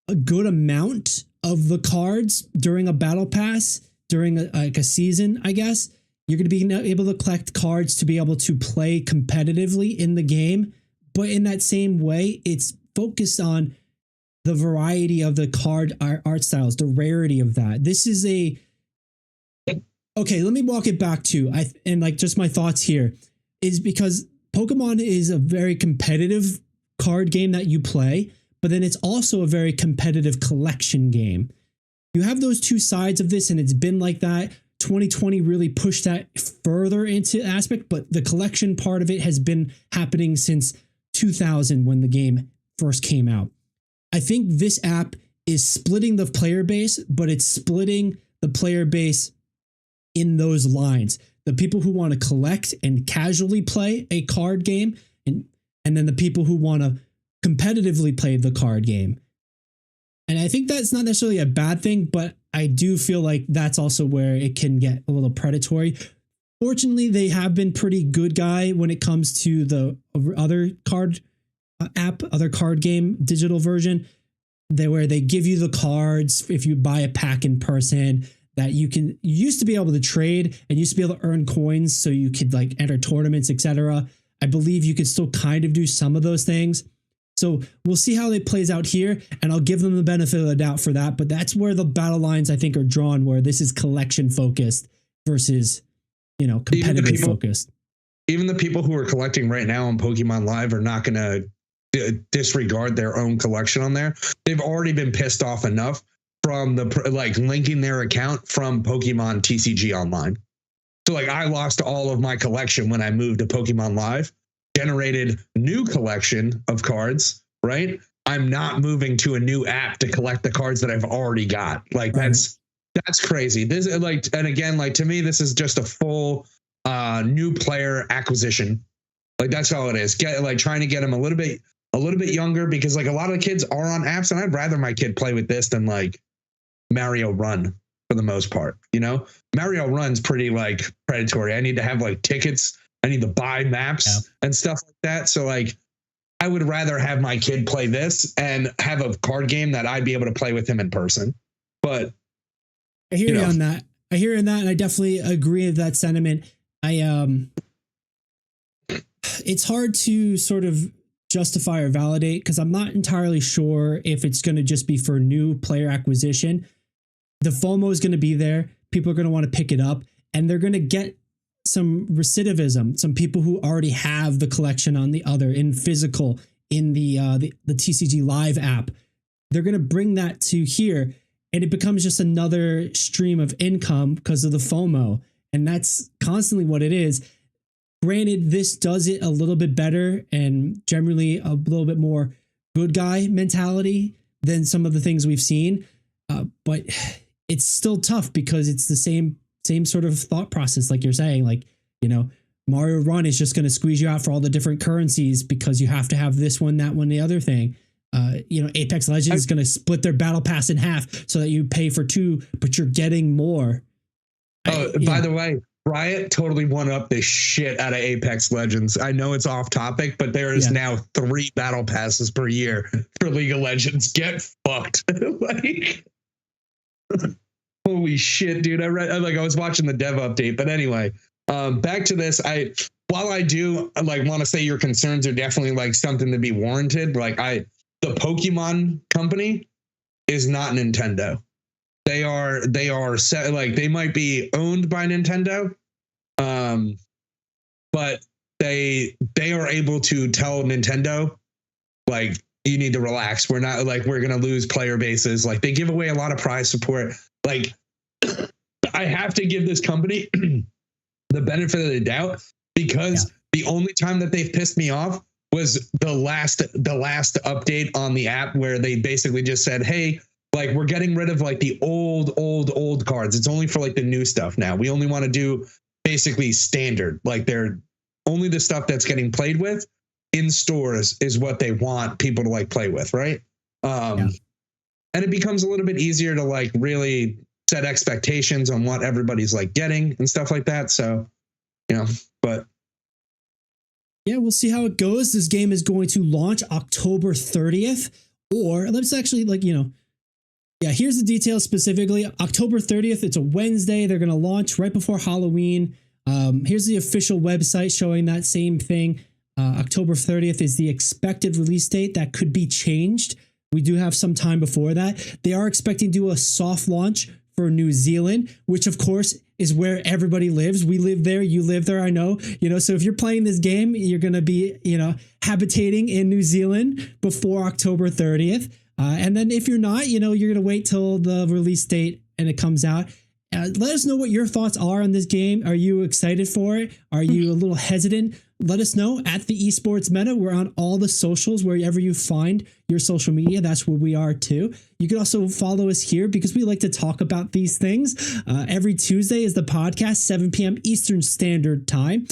a good amount of the cards during a battle pass, during a season, I guess. You're going to be able to collect cards to be able to play competitively in the game. But in that same way, it's focused on the variety of the card art styles, the rarity of that. This is okay, let me walk it back to, and like just my thoughts here is because Pokemon is a very competitive card game that you play, but then it's also a very competitive collection game. You have those two sides of this, and it's been like that. 2020 really pushed that further into aspect, but the collection part of it has been happening since 2000 when the game first came out. I think this app is splitting the player base, but it's splitting the player base in those lines. The people who want to collect and casually play a card game, and then the people who want to competitively play the card game. And I think that's not necessarily a bad thing, but I do feel like that's also where it can get a little predatory. Fortunately, they have been pretty good guy when it comes to the other card app, other card game digital version, where they give you the cards if you buy a pack in person that you used to be able to trade and used to be able to earn coins so you could like enter tournaments, etc. I believe you could still kind of do some of those things. So we'll see how it plays out here, and I'll give them the benefit of the doubt for that. But that's where the battle lines, I think, are drawn, where this is collection focused versus, competitive focused. Even the people who are collecting right now on Pokemon Live are not going to disregard their own collection on there. They've already been pissed off enough from linking their account from Pokemon TCG Online. So I lost all of my collection when I moved to Pokemon Live. Generated new collection of cards, right? I'm not moving to a new app to collect the cards that I've already got. That's crazy. This and again, to me, this is just a full new player acquisition. That's all it is. Trying to get them a little bit younger, because a lot of the kids are on apps, and I'd rather my kid play with this than Mario Run for the most part. Mario Run's pretty predatory. I need to have tickets. I need to buy maps and stuff like that. So I would rather have my kid play this and have a card game that I'd be able to play with him in person. But I hear you on that. I hear you on that, and I definitely agree with that sentiment. It's hard to sort of justify or validate, because I'm not entirely sure if it's going to just be for new player acquisition. The FOMO is going to be there. People are going to want to pick it up, and they're going to get some recidivism, some people who already have the collection on the other in physical, in the TCG Live app. They're going to bring that to here, and it becomes just another stream of income because of the FOMO. And that's constantly what it is. Granted, this does it a little bit better and generally a little bit more good guy mentality than some of the things we've seen. But it's still tough because it's the same sort of thought process, like you're saying, Mario Run is just going to squeeze you out for all the different currencies because you have to have this one, that one, the other thing. Apex Legends is going to split their battle pass in half so that you pay for 2, but you're getting more. By the way, Riot totally won up the shit out of Apex Legends. I know it's off topic, but there is now 3 battle passes per year for League of Legends. Get fucked. Holy shit, dude. I was watching the dev update, but anyway, back to this. While I do want to say your concerns are definitely something to be warranted, the Pokemon company is not Nintendo. They are set, they might be owned by Nintendo, but they are able to tell Nintendo, you need to relax. We're not we're going to lose player bases. They give away a lot of prize support. I have to give this company the benefit of the doubt, because the only time that they've pissed me off was the last update on the app, where they basically just said, hey, we're getting rid of the old cards. It's only for the new stuff now. We only want to do basically standard. They're only the stuff that's getting played with in stores is what they want people to play with, right? And it becomes a little bit easier to really set expectations on what everybody's getting and stuff like that. So, but yeah, we'll see how it goes. This game is going to launch October 30th, or let's actually here's the details specifically. October 30th, it's a Wednesday. They're going to launch right before Halloween. Here's the official website showing that same thing. October 30th is the expected release date. That could be changed. We do have some time before that. They are expecting to do a soft launch for New Zealand, which of course is where everybody lives. We live there. You live there. I know, so if you're playing this game, you're going to be, habitating in New Zealand before October 30th. And then if you're not, you're going to wait till the release date and it comes out. Let us know what your thoughts are on this game. Are you excited for it? Are you a little hesitant? Let us know at the Esports Meta. We're on all the socials, wherever you find your social media. That's where we are too. You can also follow us here because we like to talk about these things. Every Tuesday is the podcast, 7 p.m. Eastern Standard Time.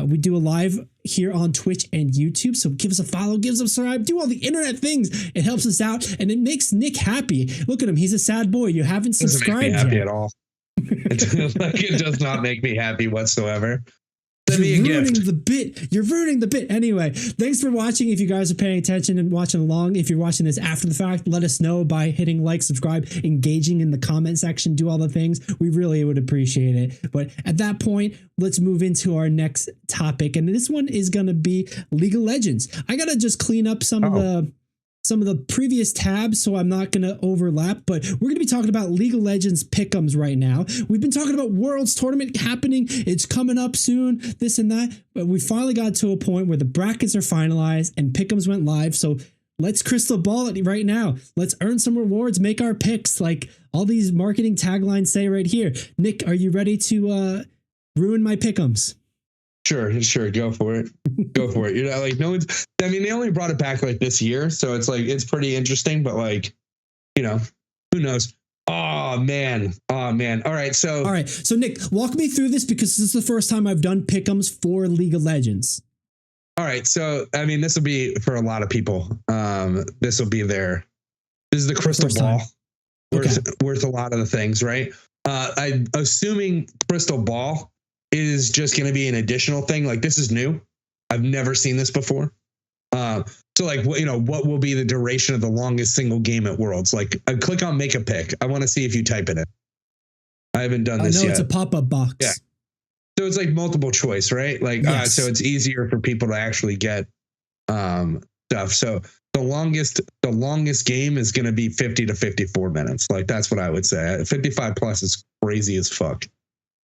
We do a live here on Twitch and YouTube. So give us a follow, give us a subscribe, do all the internet things. It helps us out and it makes Nick happy. Look at him. He's a sad boy. You haven't subscribed doesn't make me happy yet. at all. It does not make me happy whatsoever. You're ruining the bit. You're ruining the bit. Anyway, thanks for watching. If you guys are paying attention and watching along, if you're watching this after the fact, let us know by hitting like, subscribe, engaging in the comment section, do all the things. We really would appreciate it. But at that point, let's move into our next topic. And this one is going to be League of Legends. I got to just clean up some of the previous tabs, so I'm not going to overlap, but we're going to be talking about League of Legends Pickems right now. We've been talking about Worlds Tournament happening. It's coming up soon, this and that, but we finally got to a point where the brackets are finalized and Pickems went live. So let's crystal ball it right now. Let's earn some rewards, make our picks like all these marketing taglines say right here. Nick, are you ready to ruin my Pickems? Sure. Go for it. No one's, they only brought it back like this year. So it's like, it's pretty interesting, but who knows? Oh man. All right. So Nick, walk me through this because this is the first time I've done Pickems for League of Legends. All right. So, this will be for a lot of people. This will be this is the crystal ball worth a lot of the things, right? I'm assuming crystal ball is just going to be an additional thing. Like this is new. I've never seen this before. So what will be the duration of the longest single game at Worlds? Like I click on make a pick. I want to see if you type in it. I haven't done this yet. It's a pop-up box. Yeah. So it's like multiple choice, right? Like, yes. So it's easier for people to actually get, stuff. So the longest game is going to be 50 to 54 minutes. Like that's what I would say. 55 plus is crazy as fuck.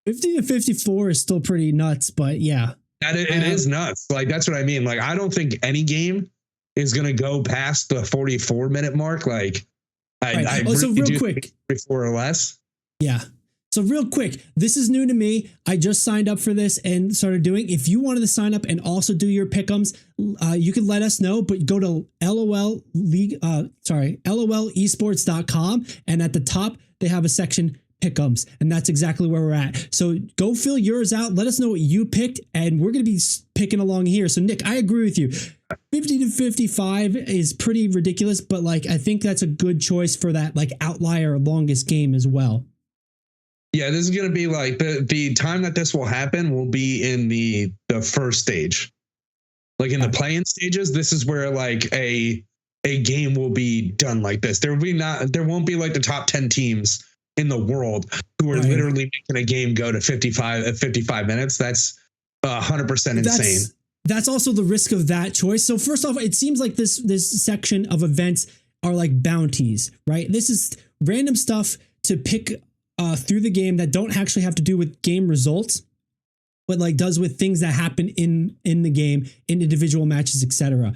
50 to 54 is still pretty nuts, but yeah. It is nuts. Like, that's what I mean. Like, I don't think any game is going to go past the 44-minute mark. Like, I so really real quick. 44 or less. Yeah. So real quick, this is new to me. I just signed up for this and started doing. If you wanted to sign up and also do your Pickems, you can let us know, but go to lolesports.com. And at the top, they have a section Pickems, and that's exactly where we're at. So go fill yours out. Let us know what you picked, and we're going to be picking along here. So Nick, I agree with you. 50 to 55 is pretty ridiculous, but I think that's a good choice for that outlier longest game as well. Yeah, this is going to be the time that this will happen will be in the first stage. Like in the play-in stages, this is where a game will be done like this. There won't be the top 10 teams in the world who are literally making a game go to 55 minutes. That's 100% insane. That's also the risk of that choice. So first off, it seems like this section of events are like bounties, right? This is random stuff to pick through the game that don't actually have to do with game results, but does with things that happen in the game, in individual matches, etc.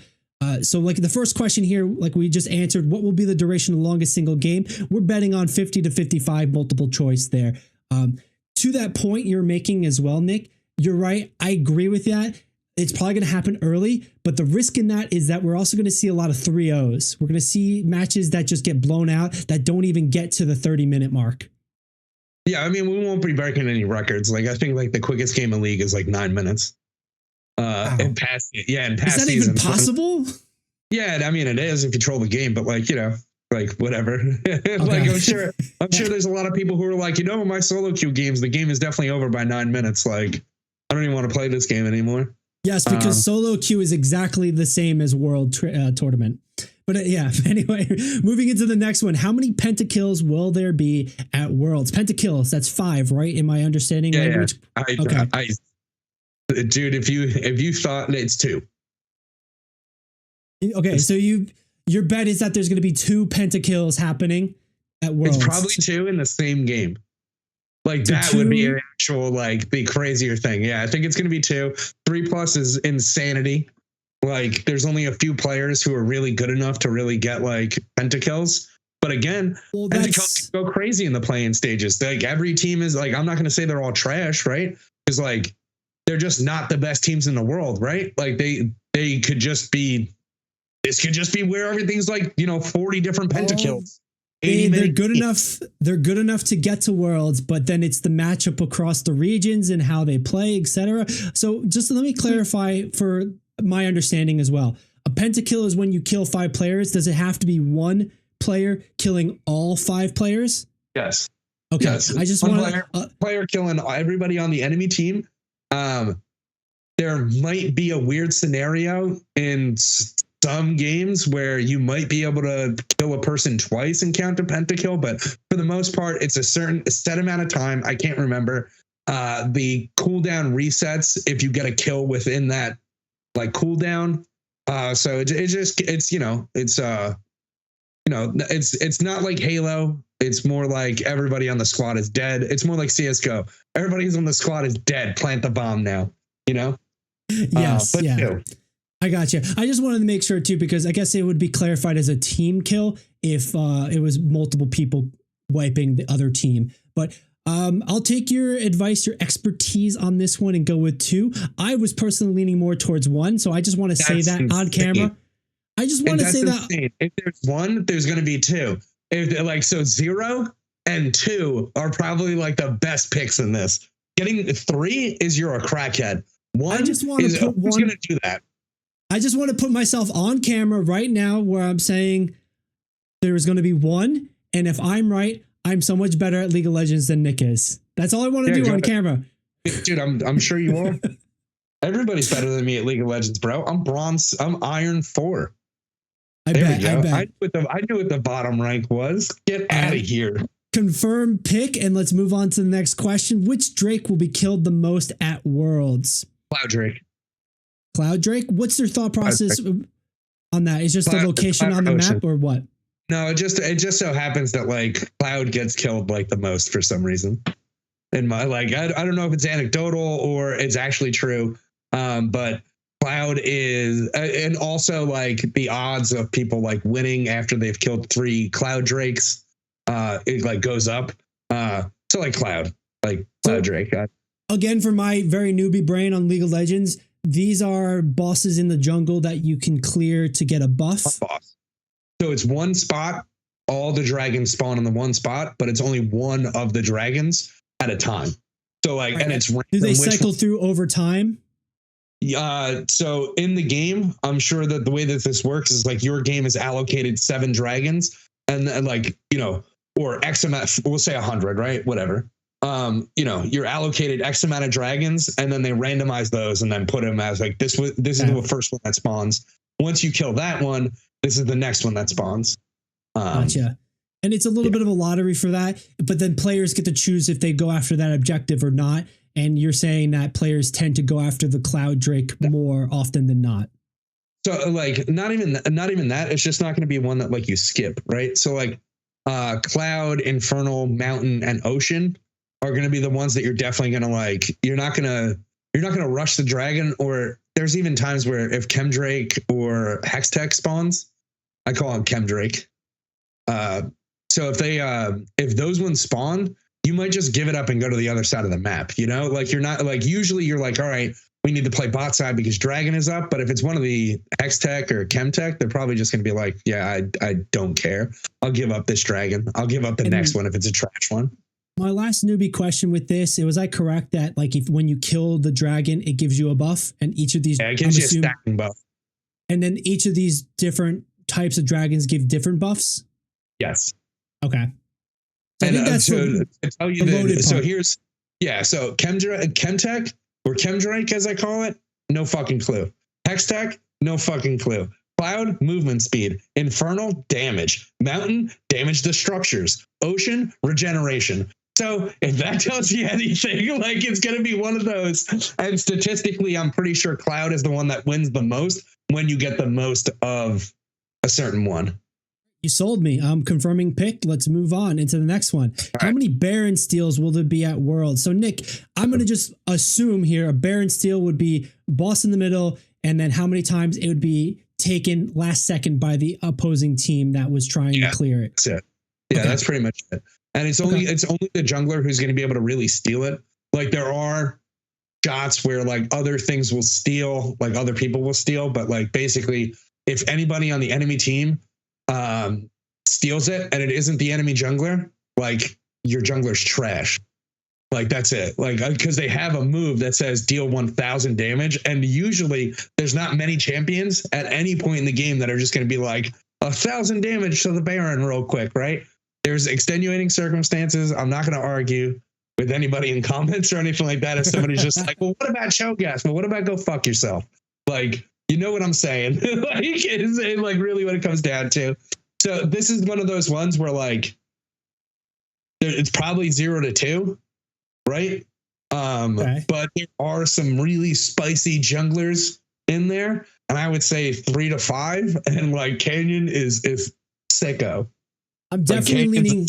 So the first question here, we just answered, what will be the duration of the longest single game? We're betting on 50 to 55 multiple choice there. To that point you're making as well, Nick, you're right. I agree with that. It's probably going to happen early, but the risk in that is that we're also going to see a lot of 3-0s. We're going to see matches that just get blown out that don't even get to the 30-minute mark. Yeah, we won't be breaking any records. I think the quickest game in League is 9 minutes. And past is that even possible? Yeah, it is if you troll the game, but whatever. Okay. I'm sure there's a lot of people who are my solo queue games, the game is definitely over by 9 minutes. I don't even want to play this game anymore. Yes, because solo queue is exactly the same as World Tournament. But yeah, anyway, moving into the next one. How many pentakills will there be at Worlds? Pentakills, that's 5, right? In my understanding language? Yeah. Dude, if you thought it's 2. Okay, so your bet is that there's going to be 2 pentakills happening at Worlds. It's probably 2 in the same game. Like so that would be an actual like the crazier thing. Yeah, I think it's going to be 2. 3+ is insanity. Like there's only a few players who are really good enough to really get like pentakills. But again, pentakills go crazy in the play-in stages. Like every team is like, I'm not going to say they're all trash, right? Because like they're just not the best teams in the world, right? Like they could just be. This could just be where everything's like 40 different pentakills. They're good enough. They're good enough to get to Worlds, but then it's the matchup across the regions and how they play, etc. So just let me clarify for my understanding as well. A pentakill is when you kill 5 players. Does it have to be one player killing all 5 players? Yes. Okay. Yes. I just want player killing everybody on the enemy team. There might be a weird scenario in some games where you might be able to kill a person twice and count a pentakill, but for the most part, it's a set amount of time. I can't remember. The cooldown resets if you get a kill within that like cooldown. So it's not like Halo. It's more like everybody on the squad is dead. It's more like CS:GO. Everybody who's on the squad is dead. Plant the bomb now. Yes. But yeah. I got you. I just wanted to make sure too, because I guess it would be clarified as a team kill if it was multiple people wiping the other team. But I'll take your advice, your expertise on this one and go with 2. I was personally leaning more towards 1. So I just want to say that insane. On camera. I just want to say insane. If there's 1, there's going to be 2. If so 0 and 2 are probably like the best picks in this. Getting 3 is you're a crackhead. 1 is who's going to do that? I just want to put myself on camera right now where I'm saying there's going to be 1. And if I'm right, I'm so much better at League of Legends than Nick is. That's all I want to do on camera. Dude, I'm sure you are. Everybody's better than me at League of Legends, bro. I'm bronze. I'm iron 4. I bet. I knew what the bottom rank was. Get out of here. Confirm pick, and let's move on to the next question. Which Drake will be killed the most at Worlds? Cloud Drake. Cloud Drake? What's their thought process on that? Is just the location on the map or what? No, it just so happens that like Cloud gets killed like the most for some reason. In my I don't know if it's anecdotal or it's actually true. But Cloud is, and also like the odds of people like winning after they've killed 3 Cloud Drakes, it like goes up. So like Cloud Drake. Again, for my very newbie brain on League of Legends, these are bosses in the jungle that you can clear to get a buff. So it's one spot. All the dragons spawn in the one spot, but it's only one of the dragons at a time. So like, right. And it's do they cycle through over time? So in the game, I'm sure that the way that this works is like your game is allocated 7 dragons, and then like or X amount. We'll say 100, right? Whatever. You're allocated X amount of dragons, and then they randomize those and then put them as like this is the first one that spawns. Once you kill that one, this is the next one that spawns. Gotcha. And it's a little bit of a lottery for that, but then players get to choose if they go after that objective or not. And you're saying that players tend to go after the Cloud Drake more often than not. So like not even that. It's just not going to be one that like you skip, right? So like Cloud, Infernal, Mountain, and Ocean are going to be the ones that you're definitely going to like. You're not going to rush the dragon. Or there's even times where if Chemdrake or Hextech spawns, I call him Chemdrake. So if those ones spawn, you might just give it up and go to the other side of the map. Like you're not like, usually you're like, all right, we need to play bot side because dragon is up. But if it's one of the Hextech or Chemtech, they're probably just going to be like, yeah, I don't care. I'll give up this dragon. I'll give up the next one if it's a trash one. My last newbie question with this, was I correct that like when you kill the dragon, it gives you a buff, and each of these, it gives you a stacking buff. And then each of these different types of dragons give different buffs? Yes. Okay. So I think that's to tell you that. So here's, so Chemtech or Chemdrake, as I call it, no fucking clue. Hextech, no fucking clue. Cloud, movement speed. Infernal, damage. Mountain, damage to structures. Ocean, regeneration. So if that tells you anything, like it's going to be one of those. And statistically, I'm pretty sure Cloud is the one that wins the most when you get the most of a certain one. You sold me. I'm confirming pick. Let's move on into the next one. How many Baron steals will there be at Worlds? So Nick, I'm going to just assume here a Baron steal would be boss in the middle, and then how many times it would be taken last second by the opposing team that was trying to clear it. That's it. Yeah, that's pretty much it. And it's only the jungler who's going to be able to really steal it. Like there are shots where like other things will steal, like other people will steal, but like basically if anybody on the enemy team steals it and it isn't the enemy jungler, like your jungler's trash. Like that's it. Like because they have a move that says deal 1,000 damage, and usually there's not many champions at any point in the game that are just going to be like 1,000 damage to the Baron real quick, right? There's extenuating circumstances. I'm not going to argue with anybody in comments or anything like that. If somebody's just like, well, what about Cho'Gath? Well, what about go fuck yourself? Like, you know what I'm saying? Like, it's like really what it comes down to. So this is one of those ones where like, it's probably 0 to 2, right? But there are some really spicy junglers in there. And I would say 3 to 5. And like Canyon is sicko. I'm definitely leaning,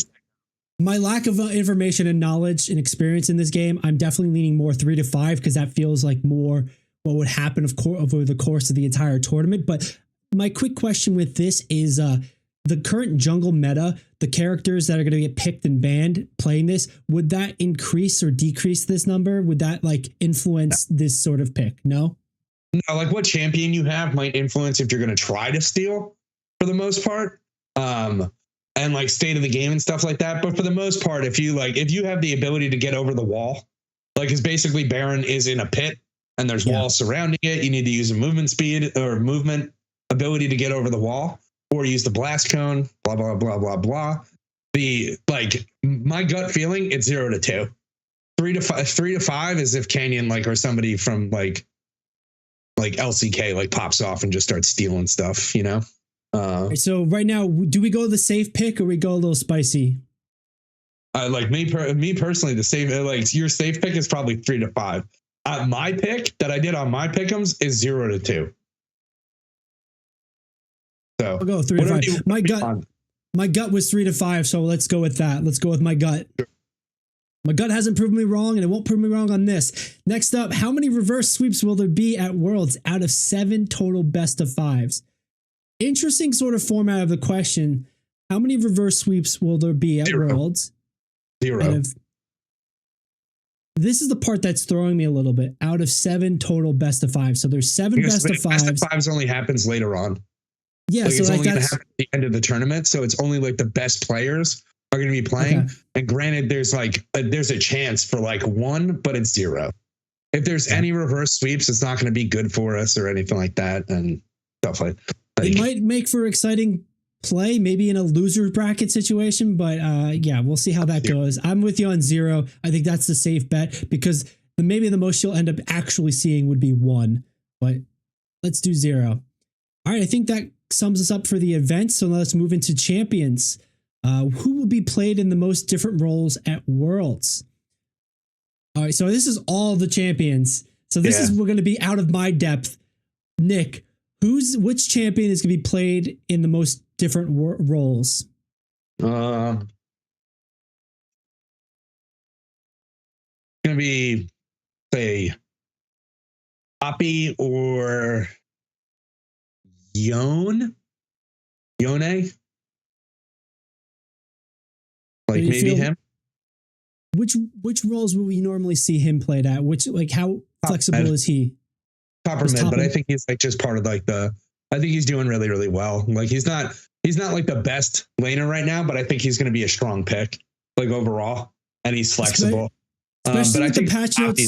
my lack of information and knowledge and experience in this game, I'm definitely leaning more 3 to 5 because that feels like more what would happen over the course of the entire tournament. But my quick question with this is the current jungle meta, the characters that are going to get picked and banned playing this, would that increase or decrease this number? Would that like influence this sort of pick? No? No, like what champion you have might influence if you're going to try to steal for the most part. And like state of the game and stuff like that. But for the most part, if you have the ability to get over the wall, like it's basically Baron is in a pit and there's walls surrounding it. You need to use a movement speed or movement ability to get over the wall, or use the blast cone, blah, blah, blah, blah, blah. My gut feeling, it's 0 to 2. 3 to 5 is if Canyon or somebody from like LCK pops off and just starts stealing stuff, you know? So right now, do we go the safe pick or we go a little spicy? Me personally, the safe your safe pick is probably 3 to 5. My pick that I did on my Pickems is 0 to 2. So I'll go 3 to 5. My gut was 3 to 5, so let's go with that. Let's go with my gut. Sure. My gut hasn't proven me wrong, and it won't prove me wrong on this. Next up, how many reverse sweeps will there be at Worlds out of 7 total best of 5s? Interesting sort of format of the question. How many reverse sweeps will there be at 0. Worlds? 0. This is the part that's throwing me a little bit. Out of 7 total best of 5. So there's 7 best of 5s. Best of 5s only happens later on. Yeah, so it's only going to that's happen at the end of the tournament. So it's only the best players are going to be playing. Okay. And granted, there's there's a chance for 1, but it's 0. If there's any reverse sweeps, it's not going to be good for us or anything like that and stuff like that. It might make for exciting play, maybe in a loser bracket situation, but yeah, we'll see how that goes. I'm with you on 0. I think that's the safe bet because maybe the most you'll end up actually seeing would be 1, but let's do 0. All right, I think that sums us up for the event. So let's move into champions. Who will be played in the most different roles at Worlds? All right, so this is all the champions. So this is we're going to be out of my depth. Nick, which champion is going to be played in the most different roles? Going to be, say, Poppy or Yone? Maybe him? Which roles will we normally see him played at? How flexible is he? Top or mid, but I think he's just part of I think he's doing really, really well. He's not the best laner right now, but I think he's going to be a strong pick, overall, and he's flexible. Especially with the patch notes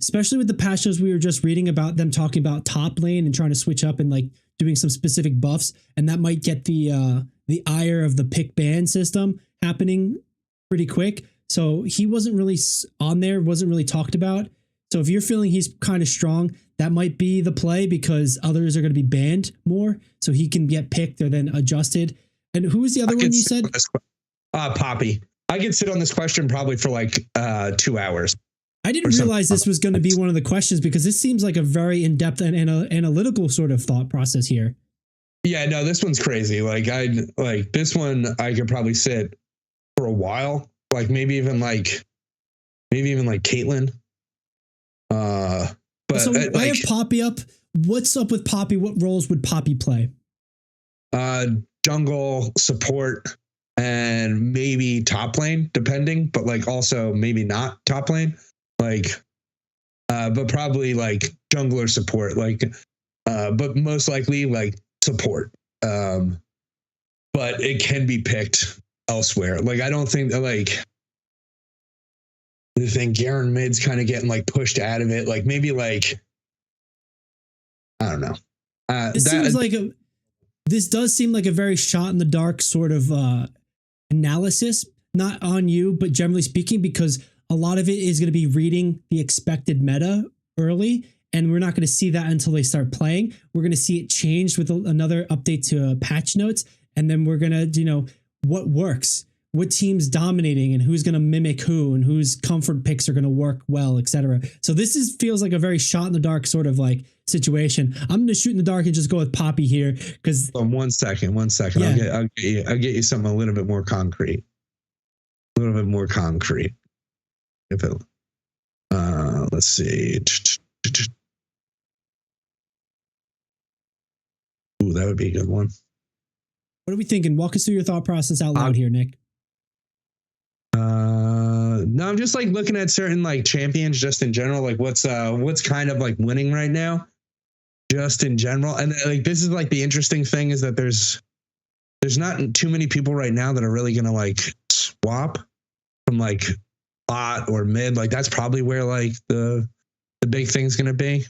especially with the patch notes we were just reading about them talking about top lane and trying to switch up and doing some specific buffs, and that might get the ire of the pick ban system happening pretty quick. So he wasn't really on there, wasn't really talked about. So if you're feeling he's kind of strong, that might be the play because others are going to be banned more, so he can get picked or then adjusted. And who was the other one you said? Poppy. I could sit on this question probably for like 2 hours. I didn't realize this was going to be one of the questions because this seems like a very in-depth and analytical sort of thought process here. Yeah, no, this one's crazy. Like this one, I could probably sit for a while. Like maybe even like Caitlyn. But so I have Poppy up. What's up with Poppy? What roles would Poppy play? Jungle, support, and maybe top lane, depending. But like also maybe not top lane. Like, but probably like jungler support. Like, but most likely like support. But it can be picked elsewhere. Like I don't think that like. I think Garen mid's kind of getting like pushed out of it. Like maybe like I don't know. This does seem like a very shot in the dark sort of analysis, not on you, but generally speaking, because a lot of it is going to be reading the expected meta early, and we're not going to see that until they start playing. We're going to see it changed with another update to patch notes, and then we're going to, what works, what team's dominating, and who's going to mimic who, and whose comfort picks are going to work well, etc. So this feels like a very shot in the dark sort of like situation. I'm going to shoot in the dark and just go with Poppy here because. 1 second. Yeah. I'll get you something a little bit more concrete. If it, let's see. Ooh, that would be a good one. What are we thinking? Walk us through your thought process out loud here, Nick. No, I'm just like looking at certain like champions just in general, like what's kind of like winning right now, just in general. And like this is like the interesting thing is that there's not too many people right now that are really gonna like swap from like bot or mid. Like that's probably where like the big thing's gonna be.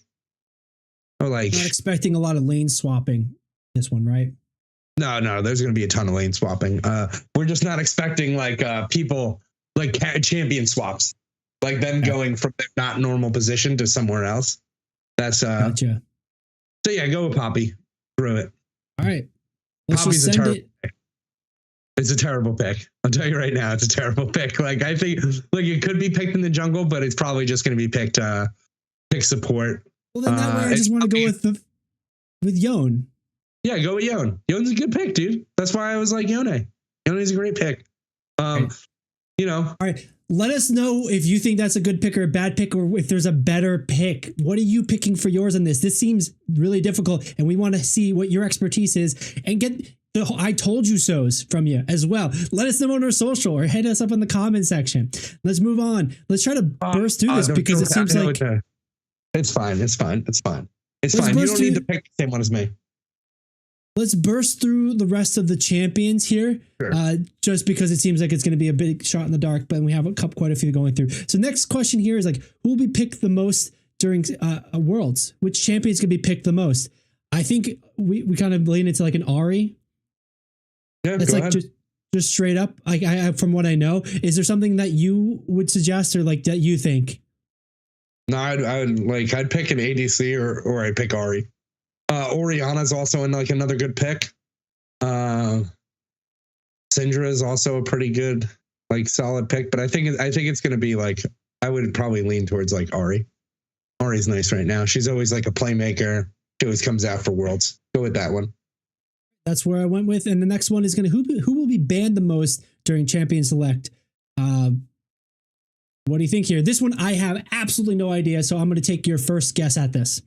Or like not expecting a lot of lane swapping this one, right? No, there's going to be a ton of lane swapping. We're just not expecting like people like champion swaps, like them going from their not normal position to somewhere else. That's gotcha. So yeah, go with Poppy. Screw it. All right. Poppy's a terrible pick. It's a terrible pick. I'll tell you right now, it's a terrible pick. Like I think like it could be picked in the jungle, but it's probably just going to be pick support. Well, then that way I just want to go with Yone. Yeah, go with Yone. Yone's a good pick, dude. That's why I was like Yone. Yone's a great pick. All right. Let us know if you think that's a good pick or a bad pick, or if there's a better pick. What are you picking for yours on this? This seems really difficult, and we want to see what your expertise is and get the I told you so's from you as well. Let us know on our social or hit us up in the comment section. Let's move on. Let's try to burst through this because it seems like it's fine. It's fine. You don't need to pick the same one as me. Let's burst through the rest of the champions here, sure. Just because it seems like it's going to be a big shot in the dark, but we have quite a few going through. So next question here is like, who will be picked the most during Worlds? Which champions can be picked the most? I think we kind of lean into like an Ahri. Yeah, that's go like ahead. just straight up. Like I from what I know, is there something that you would suggest or like that you think? No, I'd pick an ADC or I'd pick Ahri. Oriana's also like another good pick. Syndra is also a pretty good, like solid pick, but I think it's going to be like, I would probably lean towards like Ahri. Ahri's nice right now. She's always like a playmaker. She always comes out for Worlds. Go with that one. That's where I went with. And the next one is going to, who will be banned the most during Champion Select? What do you think here? This one, I have absolutely no idea. So I'm going to take your first guess at this.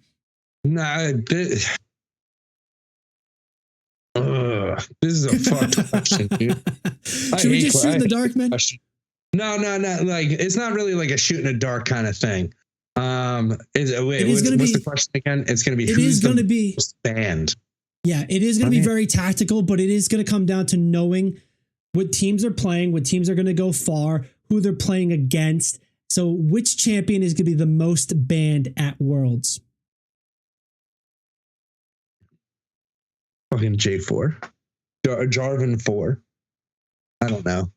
Nah, this is a fucked question, dude. Should we just shoot in the dark, man? No. Like, it's not really like a shoot in the dark kind of thing. What's the question again? It's going to be who's going to be banned. Yeah, it is going to be very tactical, but it is going to come down to knowing what teams are playing, what teams are going to go far, who they're playing against. So which champion is going to be the most banned at Worlds? Fucking J4. Jarvan 4. I don't know.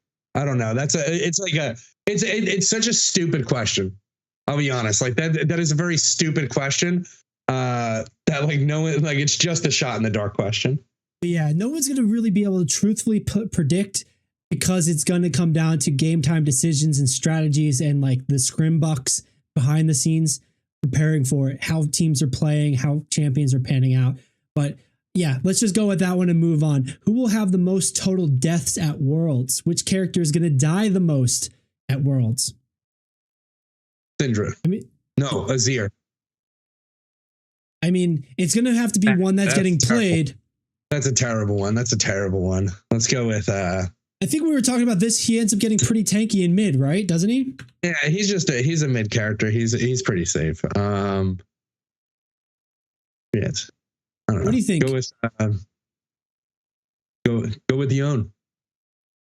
It's such a stupid question. I'll be honest. Like that is a very stupid question. That like no one, like it's just a shot in the dark question. But yeah, no one's going to really be able to truthfully predict, because it's going to come down to game time decisions and strategies and like the scrim bucks behind the scenes preparing for it, how teams are playing, how champions are panning out. But yeah, let's just go with that one and move on. Who will have the most total deaths at Worlds? Which character is going to die the most at Worlds? Syndra. No, Azir. I mean, it's going to have to be one that's getting played. That's a terrible one. That's a terrible one. Let's go with I think we were talking about this. He ends up getting pretty tanky in mid, right? Doesn't he? Yeah, he's a mid character. He's pretty safe. Yes. I don't know. What do you think? Go with Yon.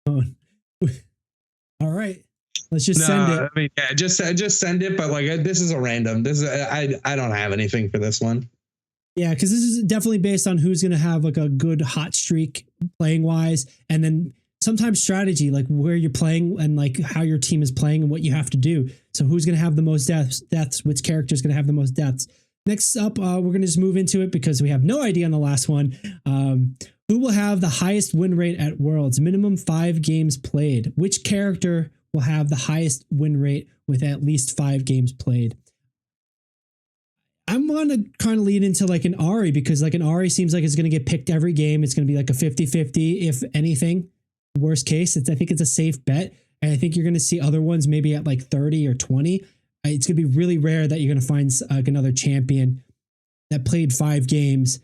Oh. All right. Let's just send it. I mean, yeah, just send it. But like, this is a random. I don't have anything for this one. Yeah, because this is definitely based on who's going to have like a good hot streak playing wise, and then sometimes strategy, like where you're playing and like how your team is playing and what you have to do. So who's going to have the most deaths? Which character is going to have the most deaths? Next up, we're going to just move into it because we have no idea on the last one. Who will have the highest win rate at Worlds? Minimum 5 games played. Which character will have the highest win rate with at least 5 games played? I'm going to kind of lead into like an Ari, because like an Ari seems like it's going to get picked every game. It's going to be like a 50-50, if anything. Worst case, I think it's a safe bet. And I think you're going to see other ones maybe at like 30 or 20. It's going to be really rare that you're going to find like another champion that played 5 games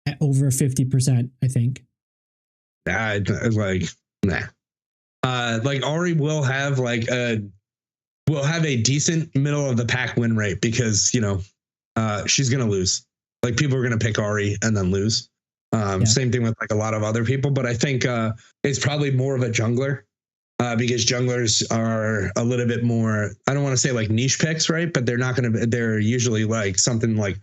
at over 50%, I think. Like, nah. Like Ari will have a decent middle of the pack win rate, because, you know, she's going to lose. Like, people are going to pick Ari and then lose. Same thing with like a lot of other people, but I think it's probably more of a jungler, because junglers are a little bit more, I don't want to say like niche picks, right? But they're usually like something like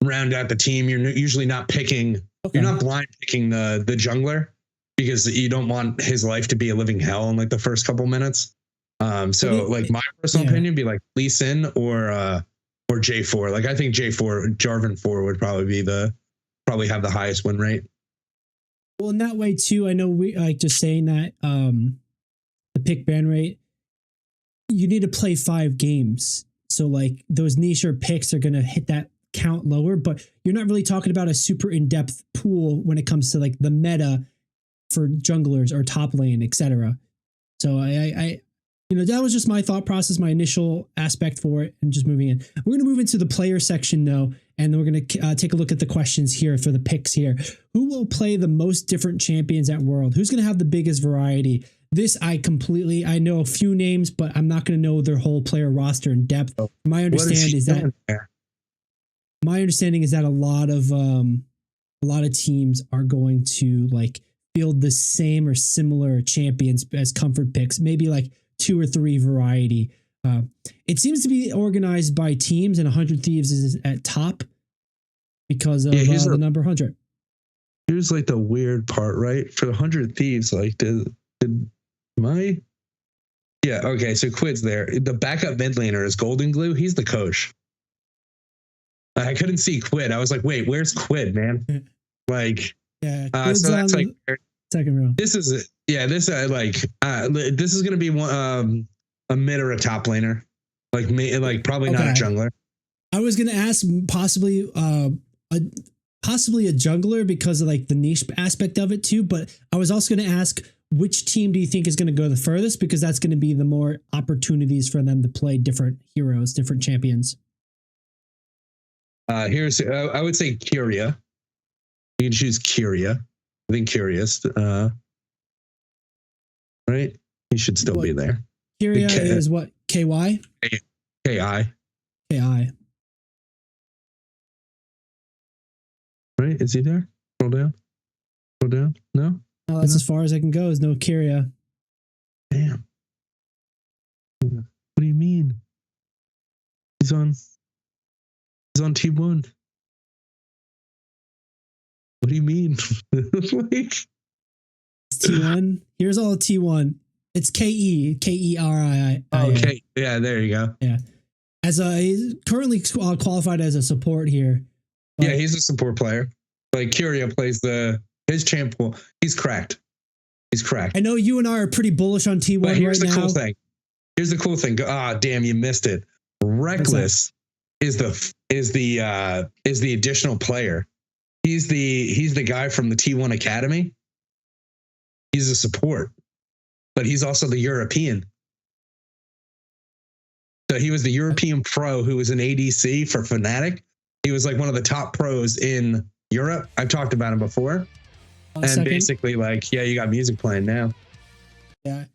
round out the team. You're usually not picking, you're not blind picking the jungler, because you don't want his life to be a living hell in like the first couple minutes. So like my personal opinion would be like Lee Sin or J4. Like, I think J4, Jarvan 4 would probably have the highest win rate. Well, in that way too, I know we like just saying that the pick ban rate, you need to play 5 games. So like those niche picks are going to hit that count lower, but you're not really talking about a super in-depth pool when it comes to like the meta for junglers or top lane, etc. So I that was just my thought process, my initial aspect for it, and just moving in. We're going to move into the player section though, and then we're going to take a look at the questions here for the picks here. Who will play the most different champions at World? Who's going to have the biggest variety? This I know a few names, but I'm not going to know their whole player roster in depth. My understanding is that a lot of teams are going to like field the same or similar champions as comfort picks, maybe like 2 or 3 variety. It seems to be organized by teams, and 100 Thieves is at top because of the number 100. Here's like the weird part, right? For the 100 Thieves, like so Quid's there. The backup mid laner is Golden Glue. He's the coach. I couldn't see Quid. I was like, wait, where's Quid, man? Like, so that's like second row. This is it. Yeah, this this is gonna be one a mid or a top laner, like probably not a jungler. I was gonna ask possibly a jungler because of like the niche aspect of it too, but I was also gonna ask, which team do you think is gonna go the furthest, because that's gonna be the more opportunities for them to play different heroes, different champions. Here's I would say Kyria. You can choose Kyria. I think Curious, right? He should still be there. Kyria is what? KY? KI. KI. Right? Is he there? Scroll down. Scroll down. No? Oh, that's as far as I can go. Is no Kyria. Damn. What do you mean? He's on T1. What do you mean? Like, T1. Here's all T1. It's KERII. Okay. Yeah, there you go. Yeah. he's currently qualified as a support here. But Yeah, he's a support player. Like Kyria plays his champ pool. He's cracked. He's cracked. I know you and I are pretty bullish on T1 But here's right the now. cool thing. Here's the cool thing. Ah, damn, you missed it. Reckless is the additional player. He's the guy from the T1 Academy. He's a support, but he's also the European. So he was the European pro who was an ADC for Fnatic. He was like one of the top pros in Europe. I've talked about him before. And basically, like, yeah, you got music playing now. Yeah.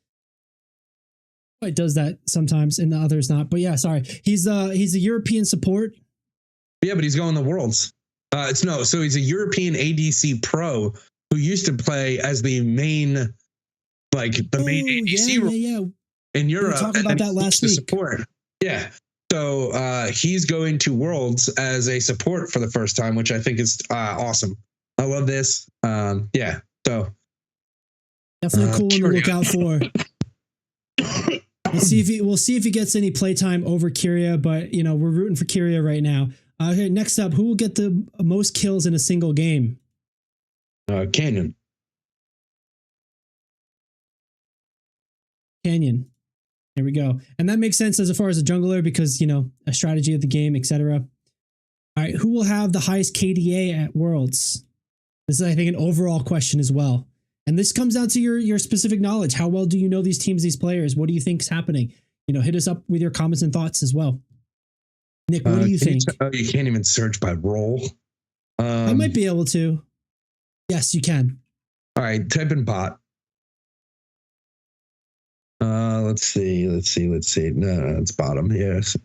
It does that sometimes and the others not. But yeah, sorry. He's a European support. Yeah, but he's going to Worlds. So he's a European ADC pro who used to play as the main, main ADC in Europe. We were talking about that last week. Support. Yeah. So he's going to Worlds as a support for the first time, which I think is awesome. I love this. Yeah. So definitely cool one to look out for. We'll see if he gets any playtime over Kyria, but we're rooting for Kyria right now. Okay, next up, who will get the most kills in a single game? Canyon. There we go. And that makes sense as far as a jungler because, a strategy of the game, etc. All right, who will have the highest KDA at Worlds? This is, I think, an overall question as well. And this comes down to your specific knowledge. How well do you know these teams, these players? What do you think is happening? Hit us up with your comments and thoughts as well. Nick, what do you think? You can't even search by role. I might be able to. Yes, you can. All right, type in bot. Let's see. No, it's bottom. Yes.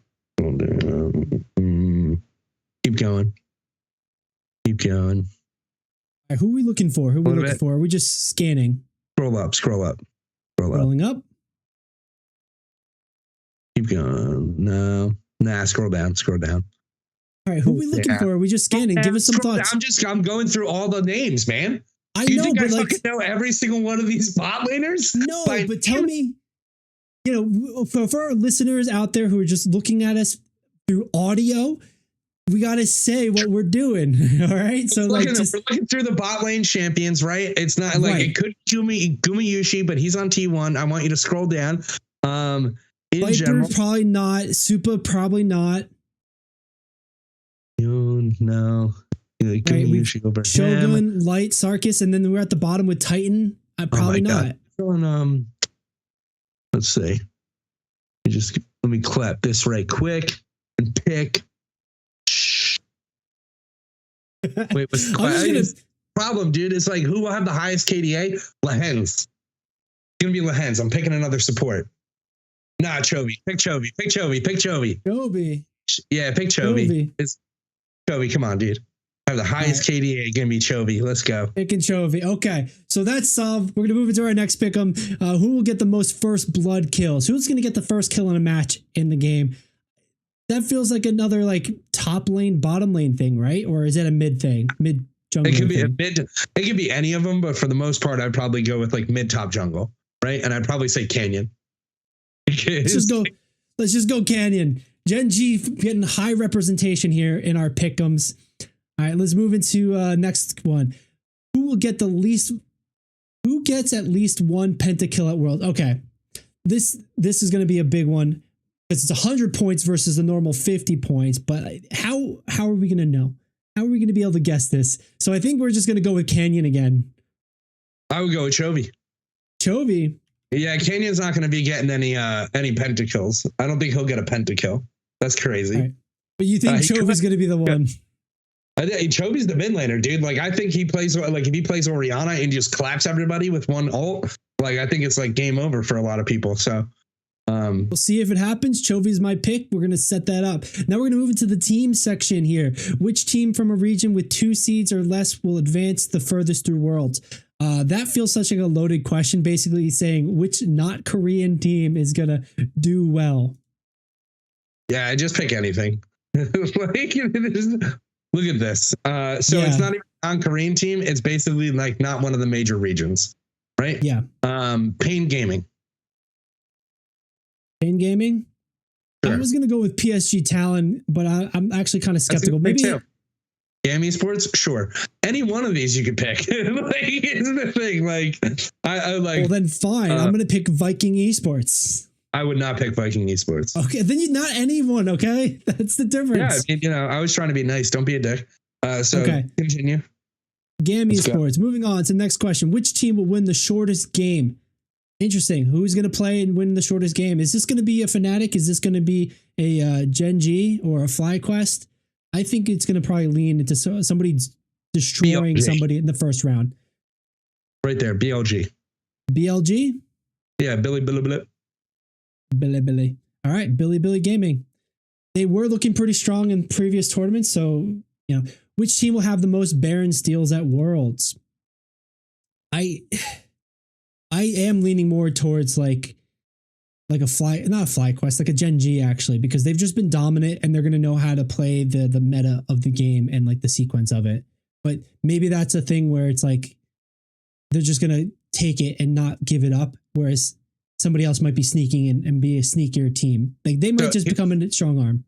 Keep going. All right, who are we looking for? Are we just scanning? Scroll up. Scrolling up. Keep going. No. Nah, scroll down. All right, who are we looking for? Are we just scanning? Give us some thoughts. I'm going through all the names, man. I Do you know, think but I fucking know every single one of these bot laners? No, but tell me, for our listeners out there who are just looking at us through audio, we got to say what we're doing. All right. So we're looking through the bot lane champions, right? It's not like it could Gumi Yushi, but he's on T1. I want you to scroll down. In Viper, general, probably not. Supa, probably not. No. Right, Yushi over Shogun, Light, Sarkis, and then we're at the bottom with Titan. Probably not. Let's see. Let me clap this right quick and pick. Wait, what's the problem, dude? It's like, who will have the highest KDA? Lehens. It's gonna be Lehens. I'm picking another support. Nah, Chovy. Pick Chovy. Chovy. Yeah, pick Chovy. It's Chovy. Come on, dude. Have the highest KDA. Gonna be Chovy. Let's go. Picking Chovy. Okay, so that's solved. We're gonna move into our next pick'em. Who will get the most first blood kills? Who's gonna get the first kill in a match in the game? That feels like another top lane, bottom lane thing, right? Or is it a mid thing? Mid jungle. It could be a mid. It could be any of them, but for the most part, I'd probably go with mid top jungle, right? And I'd probably say Canyon. Let's just go Canyon. Gen G getting high representation here in our pick'ems. All right, let's move into next one. Who gets at least one pentakill at World? Okay, this is going to be a big one because it's 100 points versus the normal 50 points. But how are we going to know? How are we going to be able to guess this? So I think we're just going to go with Canyon again. I would go with Chovy. Chovy. Yeah, Canyon's not going to be getting any pentakills. I don't think he'll get a pentakill. That's crazy. Right. But you think Chovy's going to be the one? I think Chovy's the mid laner, dude. I think he plays if he plays Orianna and just claps everybody with one ult. I think it's game over for a lot of people. So we'll see if it happens. Chovy's my pick. We're going to set that up. Now we're going to move into the team section here. Which team from a region with 2 seeds or less will advance the furthest through Worlds? That feels such a loaded question, basically saying which not Korean team is going to do well. Yeah, I just pick anything. Look at this. It's not even a non-Korean team. It's basically not one of the major regions, right? Yeah. Pain Gaming. Pain Gaming? Sure. I was gonna go with PSG Talon, but I'm actually kind of skeptical. Maybe Gam Esports, sure. Any one of these you could pick. Like, is the thing. Like, I like. Well, then fine. I'm gonna pick Viking Esports. I would not pick Viking Esports. Okay, then you not anyone. Okay, that's the difference. Yeah, I mean, I was trying to be nice. Don't be a dick. So okay. Continue. Gam Esports. Moving on to the next question. Which team will win the shortest game? Interesting. Who's going to play and win the shortest game? Is this going to be a Fnatic? Is this going to be a Gen G or a FlyQuest? I think it's going to probably lean into somebody destroying somebody in the first round. Right there, BLG. BLG? Yeah, Billy. Billy. All right, Billy Gaming. They were looking pretty strong in previous tournaments, so, which team will have the most Baron steals at Worlds? I am leaning more towards like not a FlyQuest, like a Gen G actually, because they've just been dominant and they're going to know how to play the meta of the game and like the sequence of it. But maybe that's a thing where it's like they're just going to take it and not give it up, whereas somebody else might be sneaking in and be a sneakier team. Like they might just become a strong arm.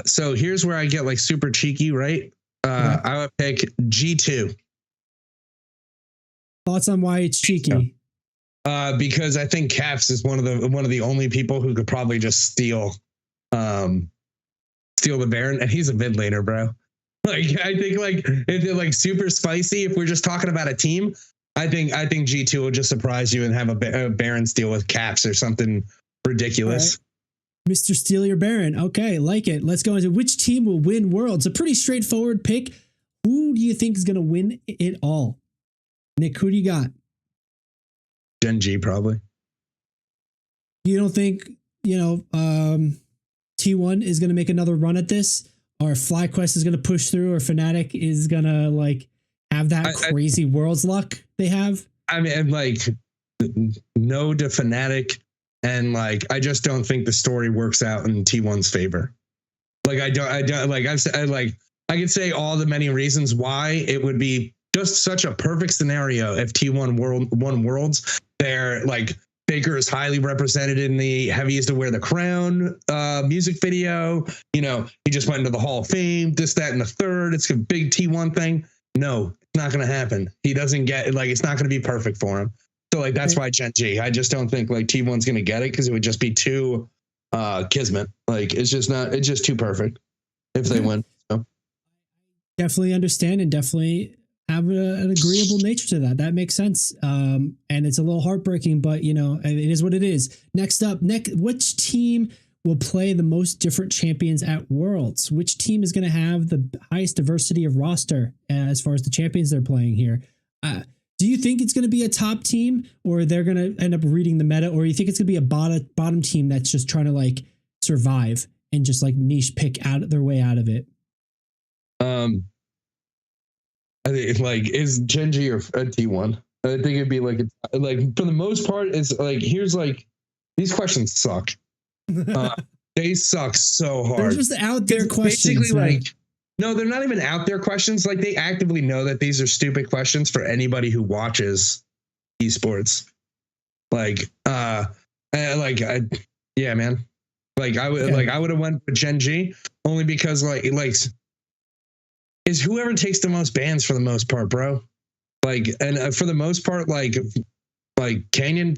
So here's where I get like super cheeky, right? I would pick G2. Thoughts on why it's cheeky? Because I think Caps is one of the only people who could probably just steal the Baron, and he's a mid laner, bro. Like I think like if they're like super spicy, if we're just talking about a team, I think G2 will just surprise you and have a Baron steal with Caps or something ridiculous. Right. Mr. Steal Your Baron. Okay, like it. Let's go into which team will win Worlds. A pretty straightforward pick. Who do you think is going to win it all? Nick, who do you got? Gen G, probably. You don't think, T1 is going to make another run at this? Or FlyQuest is going to push through? Or Fnatic is going to, like, have that crazy Worlds luck they have? I mean, like, no to Fnatic. And, like, I just don't think the story works out in T1's favor. Like, I don't, like, I could say all the many reasons why it would be just such a perfect scenario if T1 won Worlds. They're like Faker is highly represented in the Heaviest to Wear the Crown music video. He just went into the Hall of Fame, this, that, and the third. It's a big T1 thing. No, it's not going to happen. He doesn't get like, it's not going to be perfect for him. So like, that's why Gen G. I just don't think like T1's going to get it because it would just be too kismet. Like it's just too perfect if they win. So. Definitely understand and definitely have an agreeable nature to that. That makes sense. And it's a little heartbreaking, but it is what it is. Next up, which team will play the most different champions at Worlds? Which team is going to have the highest diversity of roster as far as the champions they're playing here? Do you think it's going to be a top team, or they're going to end up reading the meta, or you think it's going to be a bottom team that's just trying to like survive and just like niche pick out their way out of it? I think like is Gen G or a T1. I think it'd be like for the most part, it's like here's like these questions suck. They suck so hard. They're just out there questions. Basically, like no, they're not even out there questions. Like they actively know that these are stupid questions for anybody who watches esports. Yeah, man. Like I would have went with Gen G only because like is whoever takes the most bans for the most part, bro. Like, and for the most part, like Canyon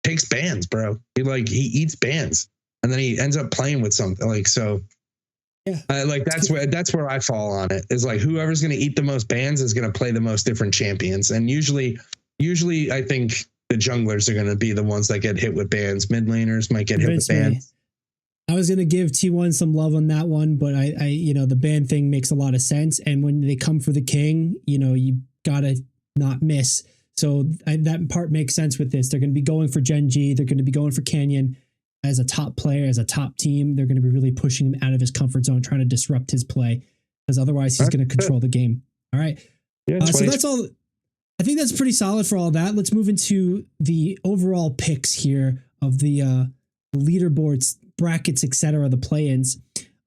takes bans, bro. He eats bans, and then he ends up playing with something. Like, so, yeah. That's where I fall on it. Is like whoever's going to eat the most bans is going to play the most different champions, and usually, I think the junglers are going to be the ones that get hit with bans. Mid laners might get hit with bans. I was going to give T1 some love on that one, but I the ban thing makes a lot of sense. And when they come for the king, you got to not miss. So that part makes sense with this. They're going to be going for Gen G. They're going to be going for Canyon as a top player, as a top team. They're going to be really pushing him out of his comfort zone, trying to disrupt his play, because otherwise he's going to control the game. All right. Yeah, so that's all. I think that's pretty solid for all that. Let's move into the overall picks here of the leaderboards, brackets, etc., the play-ins.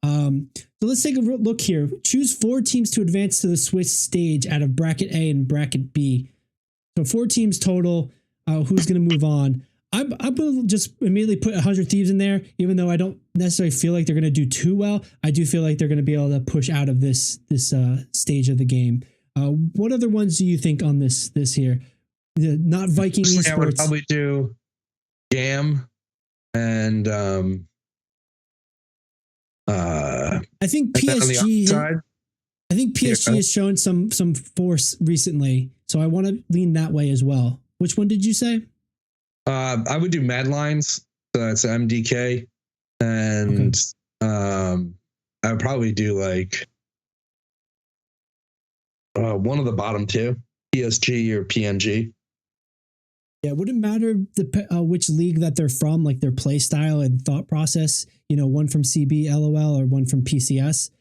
So let's take a look here. Choose 4 teams to advance to the Swiss stage out of bracket A and bracket B. So 4 teams total. Who's going to move on? I will just immediately put 100 Thieves in there, even though I don't necessarily feel like they're going to do too well. I do feel like they're going to be able to push out of this stage of the game. What other ones do you think on this here? Not Viking Esports. I would probably do Gam and I think PSG. I think PSG has shown some force recently, so I want to lean that way as well. Which one did you say? I would do Mad Lions. So that's MDK, and I would probably do like one of the bottom two, PSG or PNG. Yeah, would it matter which league that they're from, like their play style and thought process? You know, one from CB LOL or one from PCS.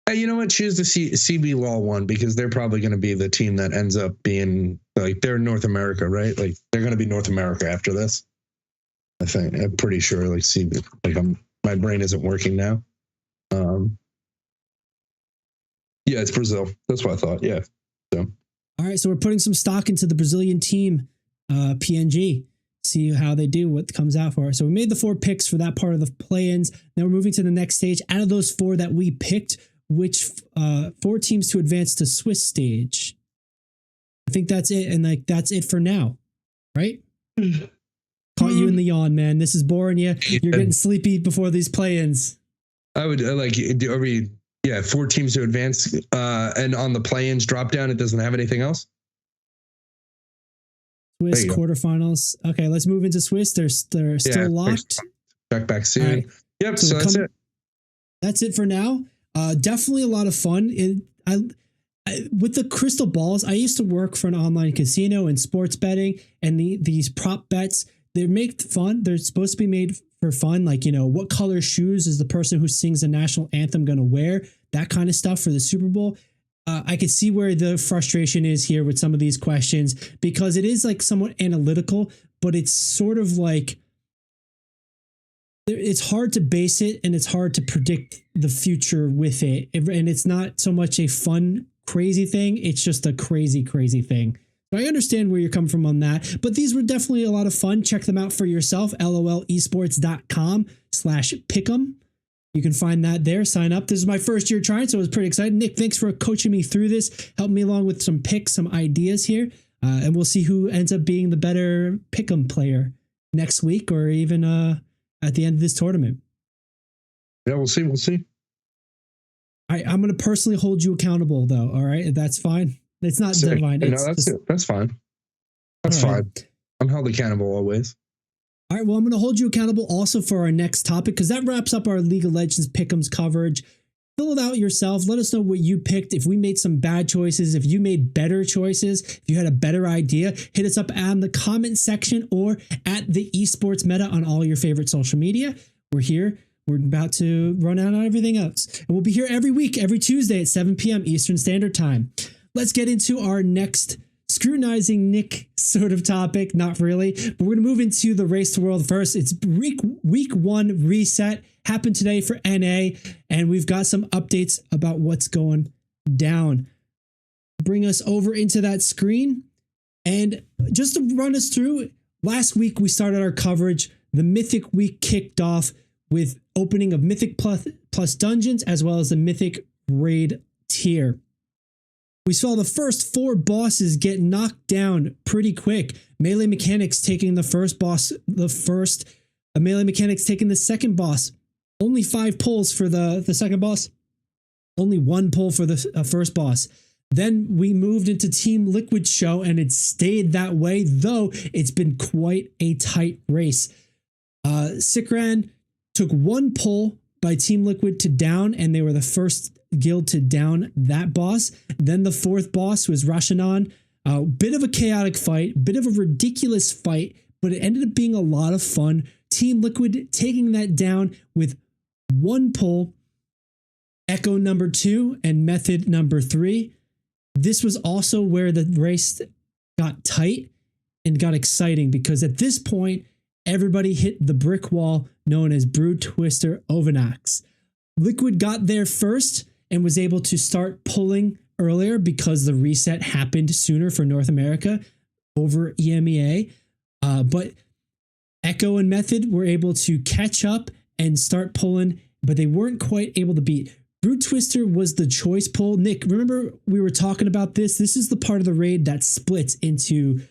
Hey, you know what? Choose the CB LOL one, because they're probably going to be the team that ends up being like, they're North America, right? Like they're going to be North America after this. I think I'm pretty sure. Like CB, like my brain isn't working now. Yeah, it's Brazil. That's what I thought. Yeah. So. All right, so we're putting some stock into the Brazilian team, PNG. See how they do, what comes out for us. So we made the 4 picks for that part of the play-ins. Now we're moving to the next stage. Out of those 4 that we picked, which 4 teams to advance to Swiss stage? I think that's it, and like that's it for now, right? Caught you in the yawn, man. This is boring you. You're getting sleepy before these play-ins. I would like are we? Yeah, 4 teams to advance, and on the play-ins drop down, it doesn't have anything else. Swiss quarterfinals. Okay, let's move into Swiss. They're still locked. Check back soon. Right. Yep. So that's it. That's it for now. Definitely a lot of fun. With the crystal balls, I used to work for an online casino and sports betting, and these prop bets, they make fun. They're supposed to be made for fun. Like, you know, what color shoes is the person who sings the national anthem going to wear? That kind of stuff for the Super Bowl. I could see where the frustration is here with some of these questions, because it is like somewhat analytical, but it's sort of like, it's hard to base it and it's hard to predict the future with it. And it's not so much a fun, crazy thing. It's just a crazy, crazy thing. So I understand where you're coming from on that, but these were definitely a lot of fun. Check them out for yourself. lolesports.com/pick'em. You can find that there. Sign up. This is my first year trying, so I was pretty excited. Nick, thanks for coaching me through this, helping me along with some picks, some ideas here. And we'll see who ends up being the better pick'em player next week, or even at the end of this tournament. Yeah, we'll see. We'll see. I'm going to personally hold you accountable, though. All right, that's fine. It's not divine. No, that's it. That's fine. That's fine. I'm held accountable always. All right, well, I'm going to hold you accountable also for our next topic, because that wraps up our League of Legends Pick'ems coverage. Fill it out yourself. Let us know what you picked. If we made some bad choices, if you made better choices, if you had a better idea, hit us up in the comment section or at the Esports Meta on all your favorite social media. We're here. We're about to run out on everything else. And we'll be here every week, every Tuesday at 7 p.m. Eastern Standard Time. Let's get into our next scrutinizing Nick sort of topic. Not really, but we're going to move into the Race to World first. It's week 1 reset happened today for NA, and we've got some updates about what's going down. Bring us over into that screen. And just to run us through, last week we started our coverage. The Mythic Week kicked off with opening of Mythic Plus Dungeons, as well as the Mythic Raid tier. We saw the first 4 bosses get knocked down pretty quick. Melee Mechanics taking the first boss, Melee Mechanics taking the second boss. Only 5 pulls for the second boss. Only 1 pull for the first boss. Then we moved into Team Liquid's show, and it stayed that way, though it's been quite a tight race. Sikran took 1 pull by Team Liquid to down, and they were the first guild to down that boss. Then the 4th boss was Rashanan. Bit of a chaotic fight, bit of a ridiculous fight, but it ended up being a lot of fun. Team Liquid taking that down with 1 pull, Echo number 2 and Method number 3. This was also where the race got tight and got exciting, because at this point, everybody hit the brick wall known as Brood Twister Ovanax. Liquid got there first and was able to start pulling earlier because the reset happened sooner for North America over EMEA. But Echo and Method were able to catch up and start pulling, but they weren't quite able to beat. Brood Twister was the choice pull. Nick, remember we were talking about this? This is the part of the raid that splits into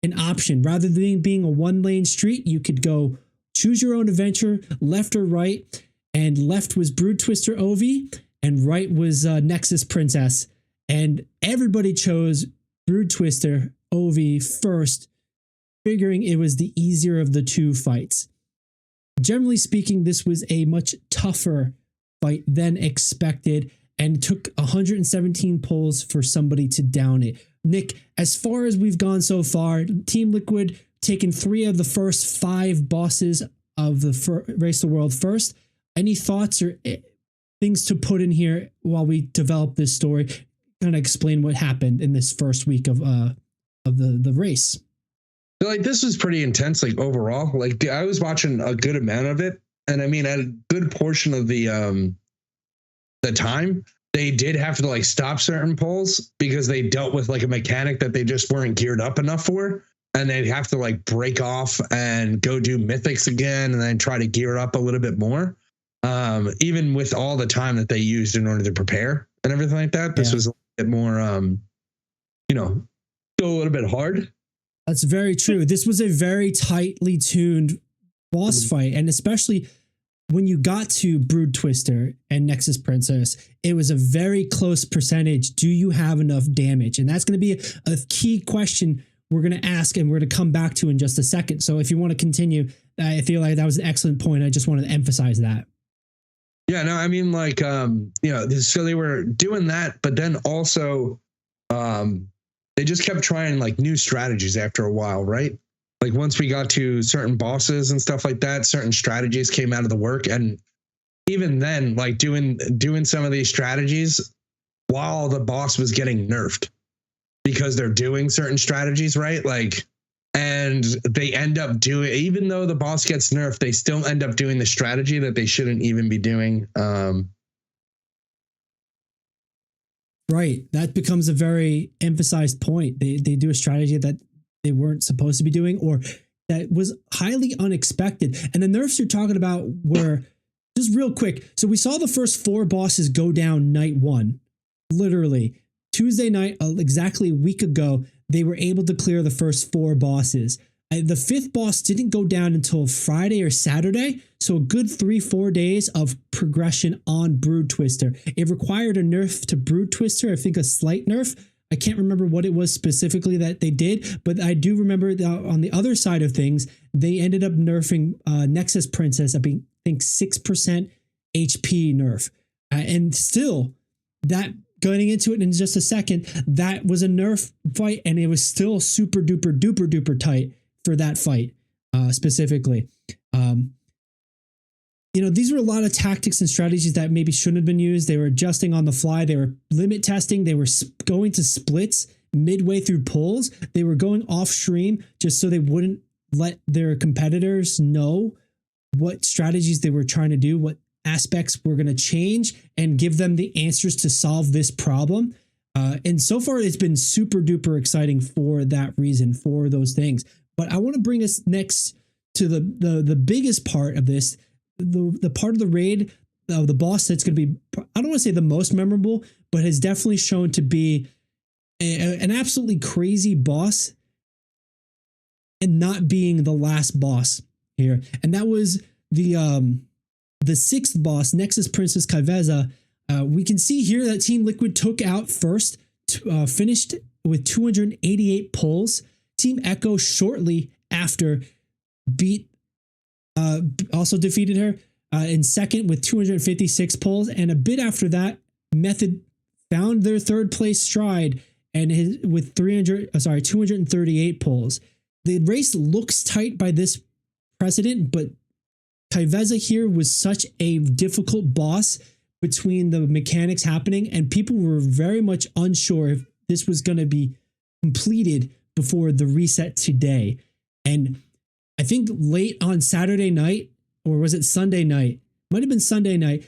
an option. Rather than being a one-lane street, you could go choose your own adventure, left or right, and left was Brood Twister Ovi, and right was Nexus Princess. And everybody chose Brood Twister Ovi first, figuring it was the easier of the two fights. Generally speaking, this was a much tougher fight than expected, and took 117 pulls for somebody to down it. Nick, as far as we've gone so far, Team Liquid taken 3 of the first 5 bosses of the Race the World first. Any thoughts or things to put in here while we develop this story? Kind of explain what happened in this first week of the race. Like, this was pretty intense, like, overall. Like, I was watching a good amount of it, and I mean, at a good portion of the time, they did have to like stop certain polls because they dealt with like a mechanic that they just weren't geared up enough for, and they'd have to like break off and go do mythics again and then try to gear up a little bit more. Even with all the time that they used in order to prepare and everything like that, this was a bit more, still a little bit hard. That's very true. This was a very tightly tuned boss fight, and especially when you got to Brood Twister and Nexus Princess, it was a very close percentage. Do you have enough damage? And that's going to be a key question we're going to ask, and we're going to come back to in just a second. So if you want to continue, I feel like that was an excellent point. I just wanted to emphasize that. Yeah, no, I mean, like, so they were doing that, but then also they just kept trying like new strategies after a while, right? Like once we got to certain bosses and stuff like that, certain strategies came out of the work. And even then, like doing some of these strategies while the boss was getting nerfed because they're doing certain strategies, right? Like, and they end up doing, even though the boss gets nerfed, they still end up doing the strategy that they shouldn't even be doing. Right. That becomes a very emphasized point. They do a strategy that they weren't supposed to be doing, or that was highly unexpected. And the nerfs you're talking about were, just real quick. So we saw the first 4 bosses go down night 1, literally Tuesday night, exactly a week ago. They were able to clear the first 4 bosses. The 5th boss didn't go down until Friday or Saturday. So a good 3-4 days of progression on Brood Twister. It required a nerf to Brood Twister. I think a slight nerf. I can't remember what it was specifically that they did, but I do remember that on the other side of things, they ended up nerfing Nexus Princess, I think 6% HP nerf. And still, that going into it in just a second, that was a nerf fight, and it was still super duper duper duper tight for that fight specifically. These were a lot of tactics and strategies that maybe shouldn't have been used. They were adjusting on the fly. They were limit testing. They were going to splits midway through pulls. They were going off stream just so they wouldn't let their competitors know what strategies they were trying to do, what aspects were going to change, and give them the answers to solve this problem. And so far, it's been super duper exciting for that reason, for those things. But I want to bring us next to the biggest part of this, the part of the raid, the boss that's going to be, I don't want to say the most memorable, but has definitely shown to be an absolutely crazy boss, and not being the last boss here. And that was the 6th boss, Nexus Princess Kaiveza. We can see here that Team Liquid took out first, finished with 288 pulls. Team Echo shortly after also defeated her in second with 256 pulls, and a bit after that, Method found their 3rd place stride and with 238 pulls. The race looks tight by this precedent, but Kaiveza here was such a difficult boss between the mechanics happening, and people were very much unsure if this was going to be completed before the reset today. And I think late on Saturday night, or was it Sunday night? Might have been Sunday night.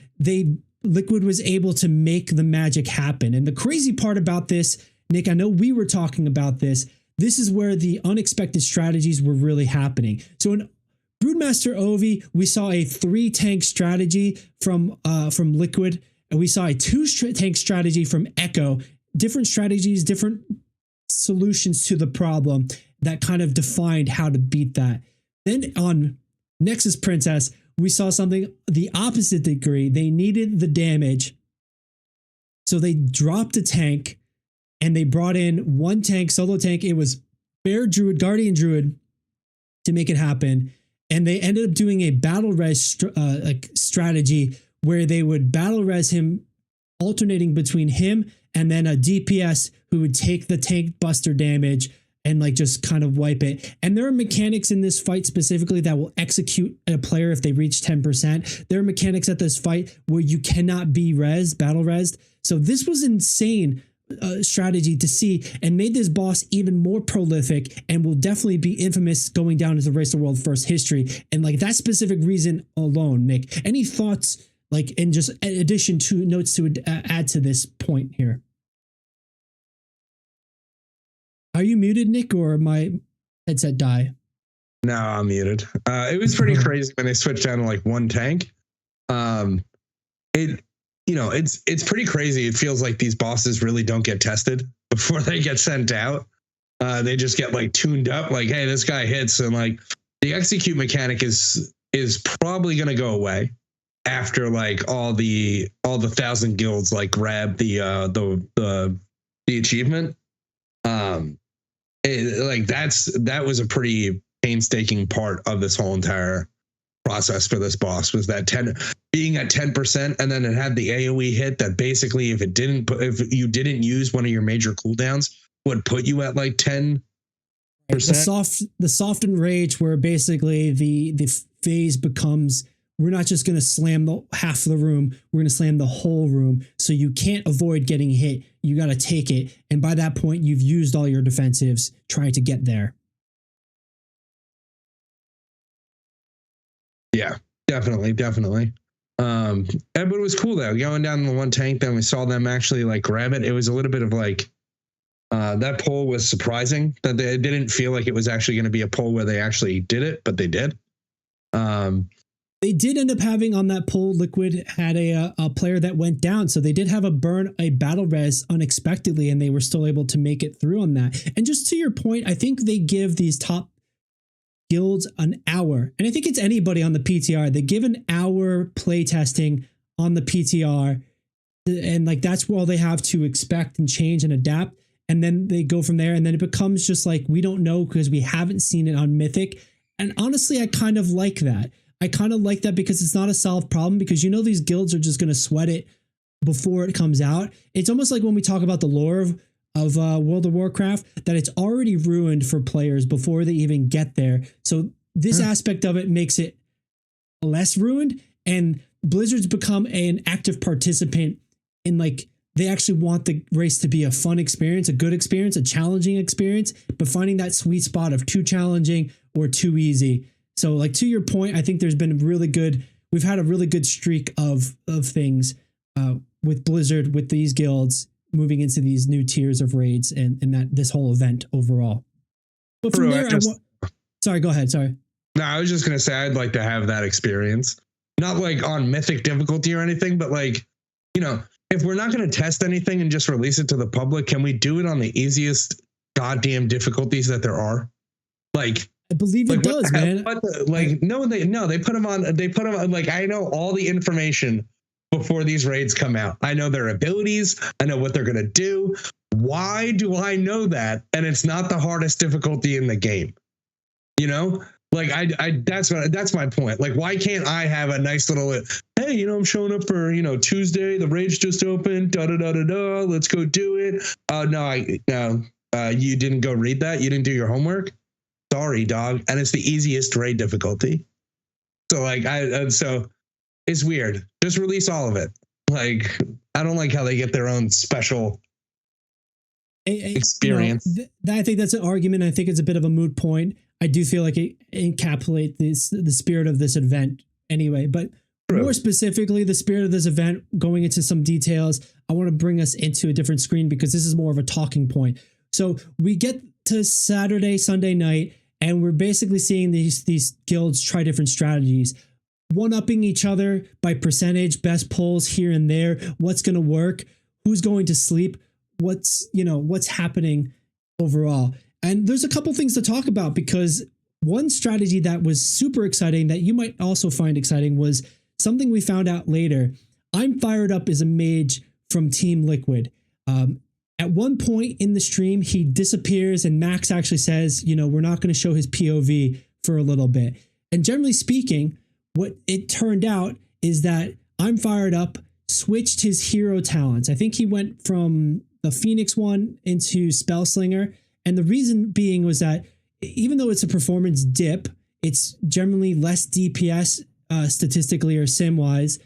Liquid was able to make the magic happen. And the crazy part about this, Nick, I know we were talking about this. this is where the unexpected strategies were really happening. So in Broodmaster Ovi, we saw a 3-tank strategy from Liquid, and we saw a 2-tank strategy from Echo. Different strategies, different solutions to the problem that kind of defined how to beat that. Then on Nexus Princess, we saw something the opposite degree. They needed the damage, so they dropped a tank and they brought in 1 tank, solo tank. It was Bear Druid, Guardian Druid to make it happen. And they ended up doing a battle res strategy where they would battle res him, alternating between him and then a DPS who would take the tank buster damage and like just kind of wipe it. And there are mechanics in this fight specifically that will execute a player if they reach 10%. There are mechanics at this fight where you cannot be battle resed. So this was insane strategy to see, and made this boss even more prolific, and will definitely be infamous going down as a Race of the World first history. And like that specific reason alone, Nick, any thoughts, like, and just addition to notes to add to this point here? Are you muted, Nick, or my headset die? No, I'm muted. It was pretty crazy when they switched down to like 1 tank. It's pretty crazy. It feels like these bosses really don't get tested before they get sent out. They just get like tuned up, like, hey, this guy hits, and like the execute mechanic is probably gonna go away after like all the 1,000 guilds like grab the achievement. That was a pretty painstaking part of this whole entire process for this boss, was that being at 10%, and then it had the AoE hit that basically if you didn't use one of your major cooldowns would put you at like 10%. The softened rage, where basically the phase becomes, we're not just going to slam the half of the room, we're going to slam the whole room. So you can't avoid getting hit. You got to take it. And by that point, you've used all your defensives trying to get there. Yeah, definitely. But it was cool though, going down in the 1 tank. Then we saw them actually like grab it. It was a little bit of like, that pull was surprising that they didn't feel like it was actually going to be a pull where they actually did it, but they did. They did end up having on that pull, Liquid had a player that went down. So they did have a battle res unexpectedly, and they were still able to make it through on that. And just to your point, I think they give these top guilds an hour. And I think it's anybody on the PTR. They give an hour play testing on the PTR. And like, that's all they have to expect and change and adapt. And then they go from there. And then it becomes just like, we don't know because we haven't seen it on Mythic. And honestly, I kind of like that. I kind of like that because it's not a solved problem, because you know these guilds are just going to sweat it before it comes out. It's almost like when we talk about the lore of World of Warcraft, that it's already ruined for players before they even get there. So this aspect of it makes it less ruined, and Blizzard's become an active participant in, like, they actually want the race to be a fun experience, a good experience, a challenging experience, but finding that sweet spot of too challenging or too easy. So like, to your point, I think there's been we've had a really good streak of things with Blizzard, with these guilds moving into these new tiers of raids and that this whole event overall. But from there, sorry, go ahead. Sorry. No, I was just going to say, I'd like to have that experience, not like on Mythic difficulty or anything, but like, if we're not going to test anything and just release it to the public, can we do it on the easiest goddamn difficulties that there are? Like, I believe it does, man. They put them on, like, I know all the information before these raids come out. I know their abilities. I know what they're going to do. Why do I know that? And it's not the hardest difficulty in the game. Like, that's my point. Like, why can't I have a nice little, hey, I'm showing up for, Tuesday, the raid's just opened, let's go do it. You didn't go read that. You didn't do your homework. Sorry, dog. And it's the easiest raid difficulty. So like, so it's weird. Just release all of it. Like, I don't like how they get their own special experience. I think that's an argument. I think it's a bit of a moot point. I do feel like it encapsulates the spirit of this event anyway, but more specifically, the spirit of this event, going into some details, I want to bring us into a different screen because this is more of a talking point. So we get to Saturday, Sunday night, and we're basically seeing these guilds try different strategies, one-upping each other by percentage, best pulls here and there, what's going to work, who's going to sleep, what's happening overall. And there's a couple things to talk about, because one strategy that was super exciting that you might also find exciting was something we found out later. I'm Fired Up is a mage from Team Liquid. At one point in the stream, he disappears and Max actually says, we're not going to show his POV for a little bit. And generally speaking, what it turned out is that I'm Fired Up switched his hero talents. I think he went from the Phoenix one into Spellslinger. And the reason being was that even though it's a performance dip, it's generally less DPS statistically or sim-wise.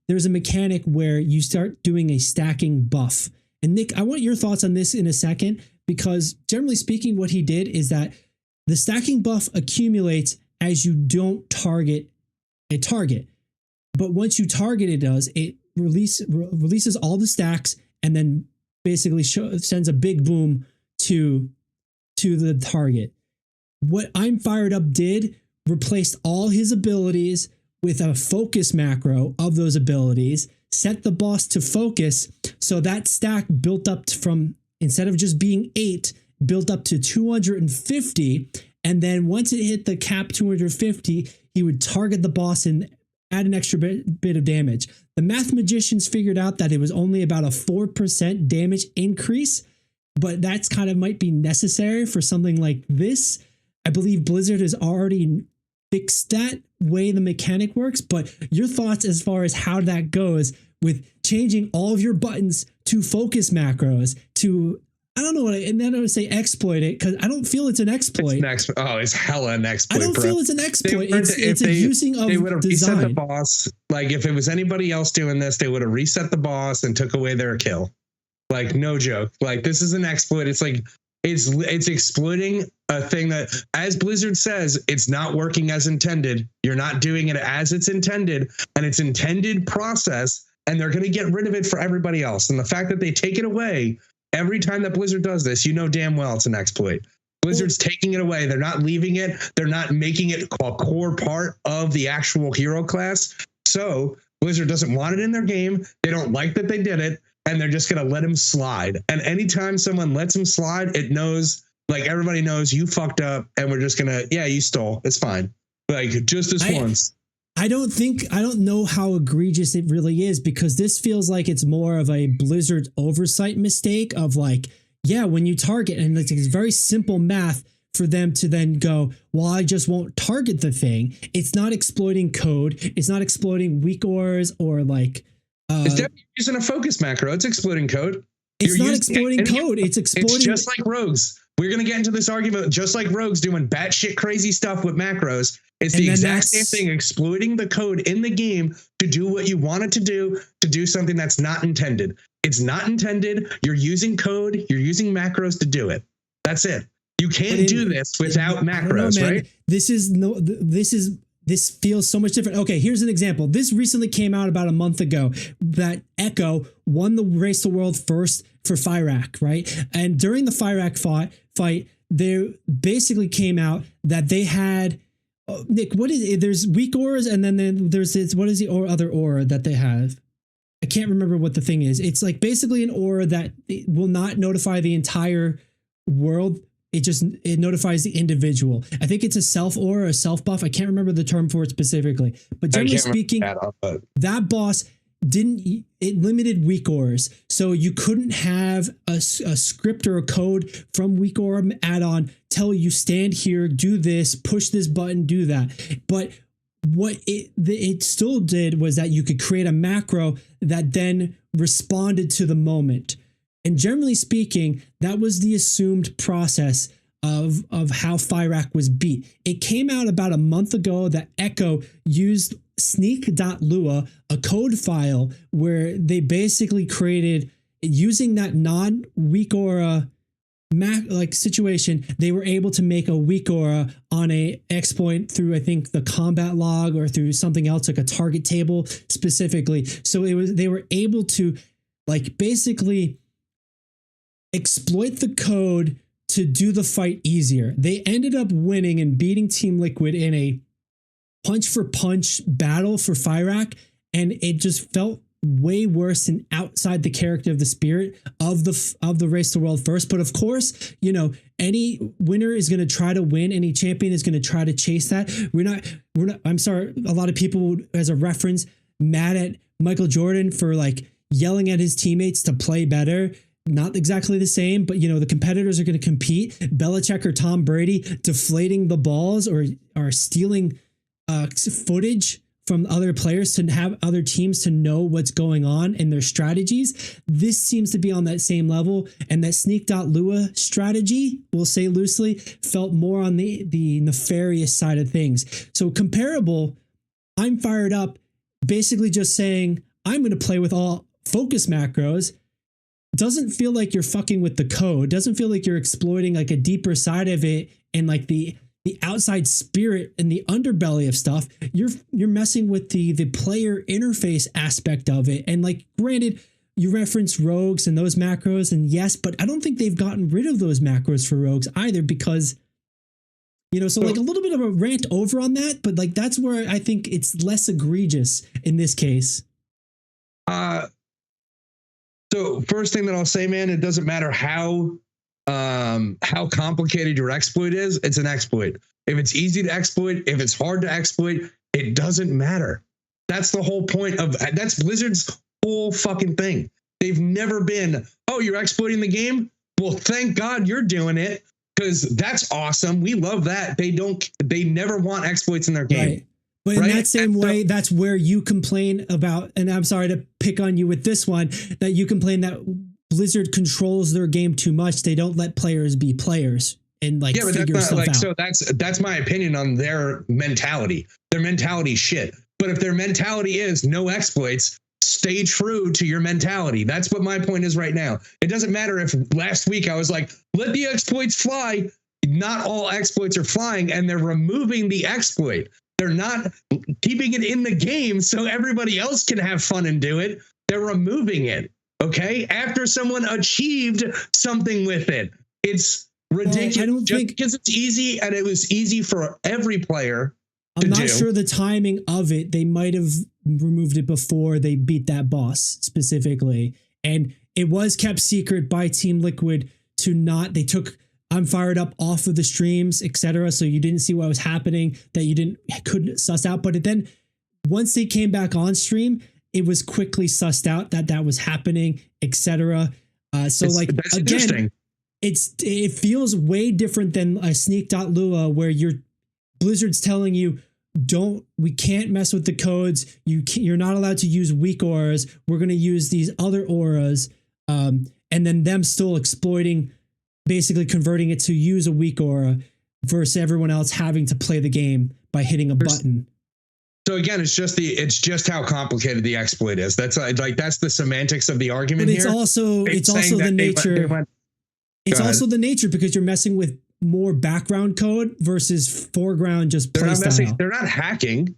There's a mechanic where you start doing a stacking buff. And Nick, I want your thoughts on this in a second, because generally speaking, what he did is that the stacking buff accumulates as you don't target a target. But once you target it releases all the stacks and then basically sends a big boom to the target. What I'm Fired Up did replaced all his abilities with a focus macro of those abilities, set the boss to focus, so that stack built up from, instead of just being 8, built up to 250, and then once it hit the cap 250, he would target the boss and add an extra bit of damage. The math magicians figured out that it was only about a 4% damage increase, but that's kind of might be necessary for something like this. I believe Blizzard has already fixed that way the mechanic works, but your thoughts as far as how that goes with changing all of your buttons to focus macros to, I don't know what, and then I would say exploit it, because I don't feel it's an exploit. It's hella an exploit. I don't feel it's an exploit. It's a using of They would have reset design. the boss. Like if it was anybody else doing this, they would have reset the boss and took away their kill. Like no joke. Like this is an exploit. It's like it's exploiting a thing that, as Blizzard says, it's not working as intended. You're not doing it as it's intended, and it's intended process, and they're going to get rid of it for everybody else. And the fact that they take it away every time that Blizzard does this, you know damn well it's an exploit. Blizzard's taking it away. They're not leaving it. They're not making it a core part of the actual hero class. So Blizzard doesn't want it in their game. They don't like that they did it, and they're just going to let him slide. And anytime someone lets him slide, it knows, like everybody knows you fucked up, and we're just going to, yeah, you stole. It's fine. Like just this once. I don't know how egregious it really is, because this feels like it's more of a Blizzard oversight mistake of like, yeah, when you target, and it's very simple math for them to then go, well, I just won't target the thing. It's not exploiting code. It's not exploiting weak auras or like. It's definitely using a focus macro. It's exploiting code. It's not exploiting code. It's exploiting. It's just like rogues. We're going to get into this argument just like rogues doing batshit crazy stuff with macros. It's the exact same thing, exploiting the code in the game to do what you want it to do something that's not intended. It's not intended. You're using code. You're using macros to do it. That's it. You can't do this without macros, right? This feels so much different. Okay, here's an example. This recently came out about a month ago that Echo won the Race to World first for Fyrak, right? And during the Fyrak fight, there basically came out that they had, Nick, what is it? There's weak auras, and then there's this, what is the other aura that they have? I can't remember what the thing is. It's like basically an aura that will not notify the entire world. It notifies the individual. I think it's a self aura or a self buff. I can't remember the term for it specifically, but generally speaking, that boss it limited weak auras. So you couldn't have a script or a code from weak aura add-on tell you stand here, do this, push this button, do that. But what it still did was that you could create a macro that then responded to the moment. And generally speaking, that was the assumed process of how Fyrak was beat. It came out about a month ago that Echo used sneak.lua, a code file where they basically created, using that non-weak aura situation, they were able to make a weak aura on a exploit through, I think, the combat log or through something else like a target table specifically. So they were able to like basically exploit the code to do the fight easier. They ended up winning and beating Team Liquid in a punch for punch battle for Fyrak, and it just felt way worse and outside the character of the spirit of the race to world first. But of course, you know, any winner is going to try to win. Any champion is going to try to chase that. We're not, I'm sorry. A lot of people, as a reference, mad at Michael Jordan for like yelling at his teammates to play better. Not exactly the same, but you know, the competitors are going to compete. Belichick or Tom Brady deflating the balls or stealing footage from other players to have other teams to know what's going on and their strategies. This seems to be on that same level, and that sneak.lua strategy, we'll say loosely, felt more on the nefarious side of things. So comparable, I'm fired up, basically just saying, I'm going to play with all focus macros. Doesn't feel like you're fucking with the code. Doesn't feel like you're exploiting like a deeper side of it and like the outside spirit and the underbelly of stuff. You're messing with the player interface aspect of it. And like, granted, you reference rogues and those macros, and yes, but I don't think they've gotten rid of those macros for rogues either, because, you know, so like a little bit of a rant over on that, but like that's where I think it's less egregious in this case. So first thing that I'll say, man, it doesn't matter how complicated your exploit is, it's an exploit. If it's easy to exploit, if it's hard to exploit, it doesn't matter. That's the whole point that's Blizzard's whole fucking thing. They've never been, oh, you're exploiting the game? Well, thank God you're doing it, because that's awesome. We love that. They never want exploits in their game. Right. But in that same way, that's where you complain about, and I'm sorry to pick on you with this one, that you complain that Blizzard controls their game too much. They don't let players be players and like figure stuff out. So that's my opinion on their mentality. Their mentality shit. But if their mentality is no exploits, stay true to your mentality. That's what my point is right now. It doesn't matter if last week I was like, let the exploits fly. Not all exploits are flying, and they're removing the exploit. They're not keeping it in the game so everybody else can have fun and do it. They're removing it. Okay. After someone achieved something with it, it's ridiculous. I don't think because it's easy, and it was easy for every player. I'm not sure the timing of it. They might have removed it before they beat that boss specifically. And it was kept secret by Team Liquid they took I'm fired up off of the streams, etc. So you didn't see what was happening, that you couldn't suss out. But then once they came back on stream, it was quickly sussed out that was happening, etc. So like, again, it feels way different than a sneak.lua where Blizzard's telling you, we can't mess with the codes. You're not allowed to use weak auras. We're going to use these other auras. And then them still exploiting, basically converting it to use a weak aura versus everyone else having to play the game by hitting a button. So again, it's just how complicated the exploit is. That's that's the semantics of the argument. But it's also the nature. It's also the nature, because you're messing with more background code versus foreground just play style. They're not hacking.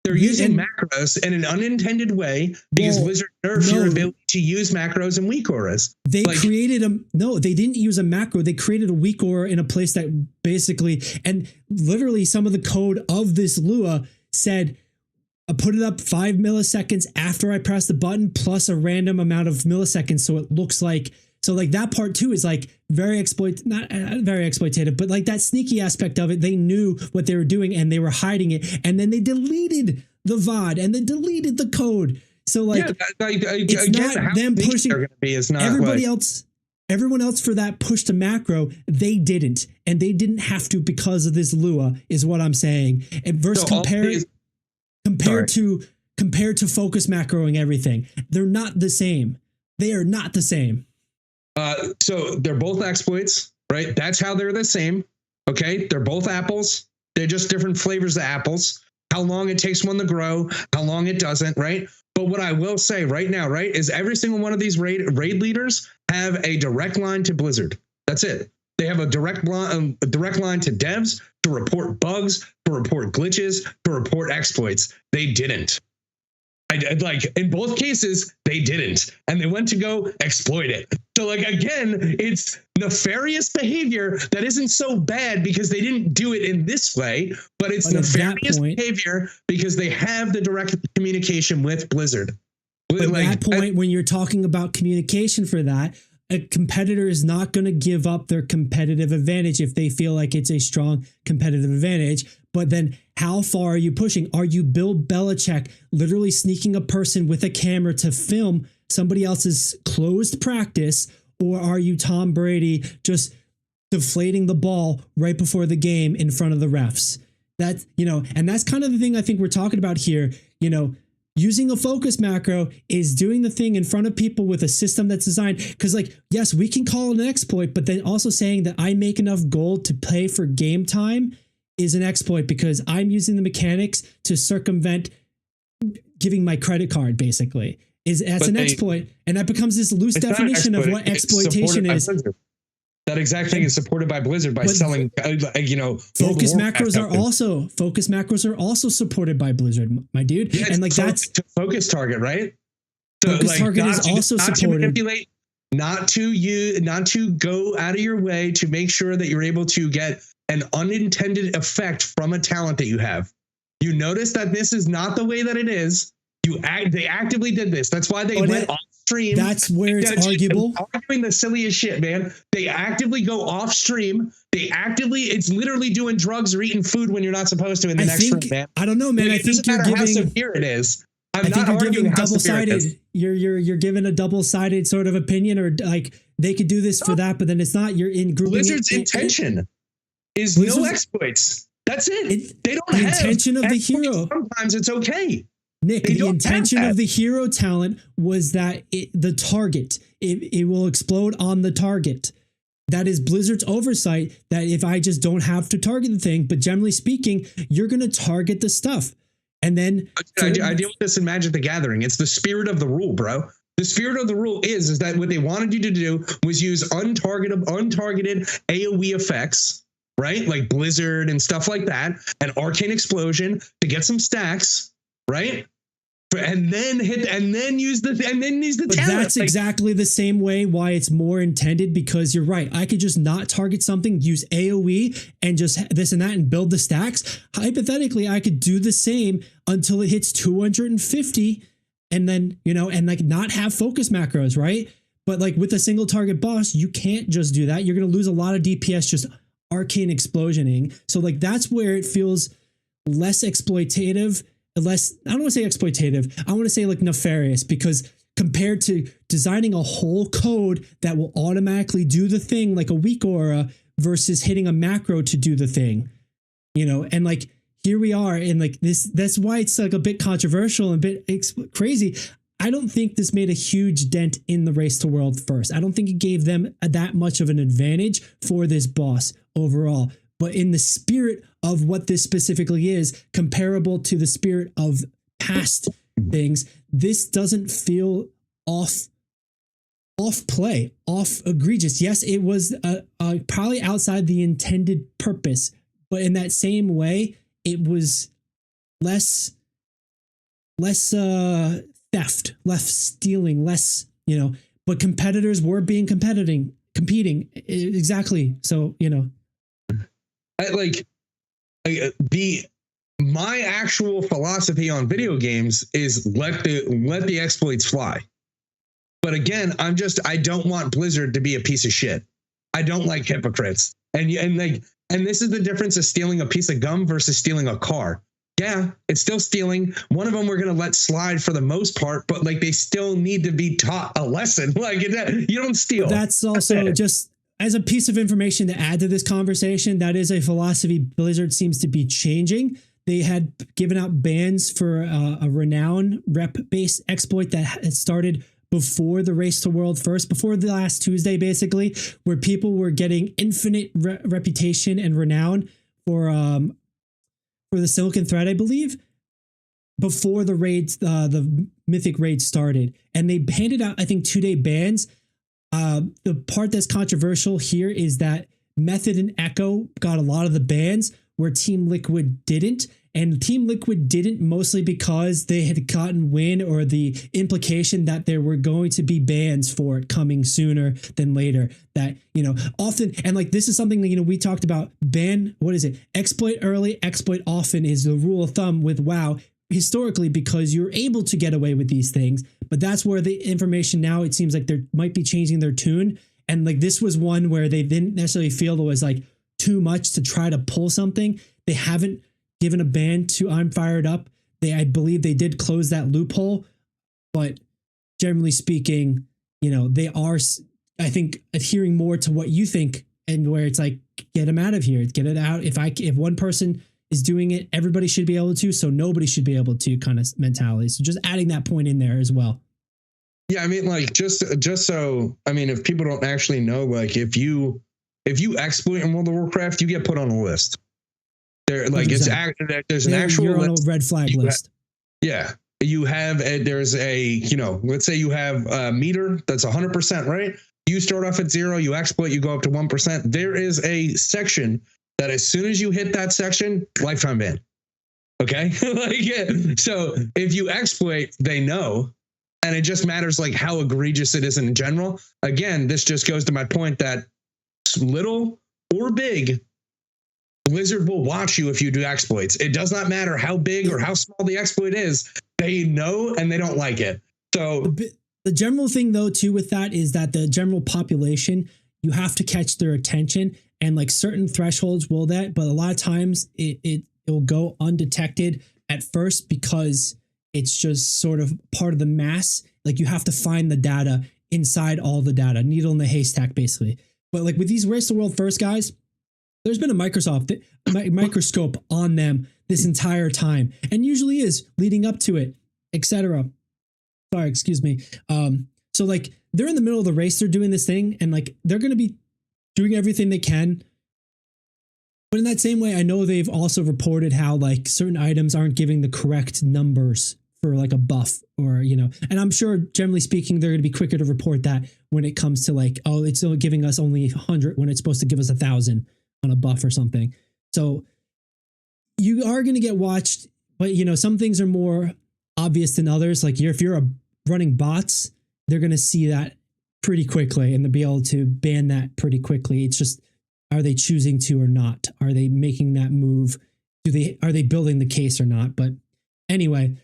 They're using macros in an unintended way because Blizzard nerfed your ability to use macros and weak auras. They didn't use a macro. They created a weak aura in a place that basically, and literally some of the code of this Lua said, I put it up 5 milliseconds after I press the button plus a random amount of milliseconds. So it looks like, that part too is like not very exploitative, but like that sneaky aspect of it. They knew what they were doing and they were hiding it. And then they deleted the VOD and they deleted the code. So like, it's not them pushing everyone else for that push to macro. They didn't, and they didn't have to because of this Lua is what I'm saying. And versus compared to focus macroing everything, they're not the same. They are not the same. So they're both exploits, right? That's how they're the same. Okay. They're both apples. They're just different flavors of apples. How long it takes one to grow, how long it doesn't, right? But what I will say right now, right, is every single one of these raid leaders have a direct line to Blizzard. That's it. They have a direct line to devs to report bugs, to report glitches, to report exploits. They didn't. like in both cases, they didn't, and they went to go exploit it. So like, again, it's nefarious behavior that isn't so bad because they didn't do it in this way, but it's nefarious behavior because they have the direct communication with Blizzard. But at that point, when you're talking about communication for that, a competitor is not going to give up their competitive advantage if they feel like it's a strong competitive advantage. But then how far are you pushing? Are you Bill Belichick literally sneaking a person with a camera to film somebody else's closed practice? Or are you Tom Brady just deflating the ball right before the game in front of the refs? That, you know, and that's kind of the thing I think we're talking about here. You know, using a focus macro is doing the thing in front of people with a system that's designed. Because, like, yes, we can call it an exploit, but then also saying that I make enough gold to pay for game time is an exploit because I'm using the mechanics to circumvent giving my credit card, basically. That's an exploit. And that becomes this loose definition of what exploitation is. That exact thing is supported by Blizzard by selling, you know, focus macros are also supported by Blizzard, my dude. Yeah, and like that's focus target, right? So focus like, target is also supported. To manipulate, not to go out of your way to make sure that you're able to get an unintended effect from a talent that you have. You notice that this is not the way that it is. They actively did this. That's why they went off stream. That's where it's arguable. Arguing the silliest shit, man. They actively go off stream. It's literally doing drugs or eating food when you're not supposed to in the next room, man. I don't know, man. Like, I think you're giving how severe it is. I think you're giving double-sided. You're giving a double-sided sort of opinion, or like they could do this for that, but then it's not. You're in grouping. Blizzard's intention is no exploits. That's it. They don't have the intention of the hero. Sometimes it's okay. Nick, the intention of the hero talent was that the target, it will explode on the target. That is Blizzard's oversight, that if I just don't have to target the thing, but generally speaking, you're going to target the stuff. And then I deal with this in Magic the Gathering. It's the spirit of the rule, bro. The spirit of the rule is that what they wanted you to do was use untargeted AoE effects, right? Like Blizzard and stuff like that, and Arcane Explosion to get some stacks, right? And then use the talent. That's exactly the same way why it's more intended, because you're right. I could just not target something, use AoE and just this and that and build the stacks. Hypothetically, I could do the same until it hits 250 and then, you know, and like not have focus macros, right? But like with a single target boss, you can't just do that. You're going to lose a lot of DPS just arcane explosioning. So like that's where it feels less exploitative. I don't want to say exploitative. I want to say like nefarious, because compared to designing a whole code that will automatically do the thing like a weak aura versus hitting a macro to do the thing, you know, and like here we are in like this. That's why it's like a bit controversial and a bit crazy. I don't think this made a huge dent in the race to world first. I don't think it gave them that much of an advantage for this boss overall. But in the spirit of what this specifically is, comparable to the spirit of past things, this doesn't feel off egregious. Yes, it was probably outside the intended purpose, but in that same way, it was less theft, less stealing, less, you know, but competitors were being competing. Exactly. So, you know. My actual philosophy on video games is let the exploits fly. But again, I don't want Blizzard to be a piece of shit. I don't like hypocrites. And this is the difference of stealing a piece of gum versus stealing a car. Yeah, it's still stealing. One of them we're going to let slide for the most part, but like they still need to be taught a lesson. Like you don't steal. That's also just as a piece of information to add to this conversation, that is a philosophy Blizzard seems to be changing. They had given out bans for a renown rep-based exploit that had started before the race to world first, before the last Tuesday, basically, where people were getting infinite reputation and renown for the Silicon Thread, I believe, before the raids, the Mythic raid started. And they handed out, I think, 2-day bans. The part that's controversial here is that Method and Echo got a lot of the bans where Team Liquid didn't. And Team Liquid didn't, mostly because they had gotten wind or the implication that there were going to be bans for it coming sooner than later. That, you know, often, and like this is something that, you know, we talked about, ban, what is it? Exploit early, exploit often is the rule of thumb with WoW historically, because you're able to get away with these things. But that's where the information now, it seems like they might be changing their tune. And like this was one where they didn't necessarily feel it was like too much to try to pull something. They haven't given a ban to I'm Fired Up. I believe they did close that loophole, but generally speaking, you know, they are, I think, adhering more to what you think, and where it's like, get them out of here, get it out. If one person is doing it, everybody should be able to, so nobody should be able to kind of mentality. So just adding that point in there as well. Yeah, I mean, like just so, I mean, if people don't actually know, like if you exploit in World of Warcraft, you get put on a list. There, like 100%. There's an actual you're on list. a red flag list. Yeah, you have there's a, you know, let's say you have a meter that's 100%, right? You start off at 0, you exploit, you go up to 1%. There is a section that as soon as you hit that section, lifetime ban. Okay, like yeah. So if you exploit, they know. And it just matters like how egregious it is in general. Again, this just goes to my point that little or big, Blizzard will watch you if you do exploits. It does not matter how big or how small the exploit is. They know and they don't like it. So the general thing though too with that is that the general population, you have to catch their attention, and like certain thresholds will that, but a lot of times it will go undetected at first because it's just sort of part of the mass. Like you have to find the data inside all the data, needle in the haystack basically. But like with these Race the World First guys, there's been a microscope on them this entire time, and usually is leading up to it, etc. Sorry, excuse me. So like they're in the middle of the race, they're doing this thing, and like they're going to be doing everything they can. But in that same way, I know they've also reported how like certain items aren't giving the correct numbers for like a buff, or, you know, and I'm sure generally speaking, they're going to be quicker to report that when it comes to like, oh, it's only giving us only 100 when it's supposed to give us 1,000 on a buff or something. So you are going to get watched, but you know, some things are more obvious than others. Like if you're running bots, they're going to see that pretty quickly and they'll be able to ban that pretty quickly. It's just, are they choosing to or not? Are they making that move? Are they building the case or not? But anyway,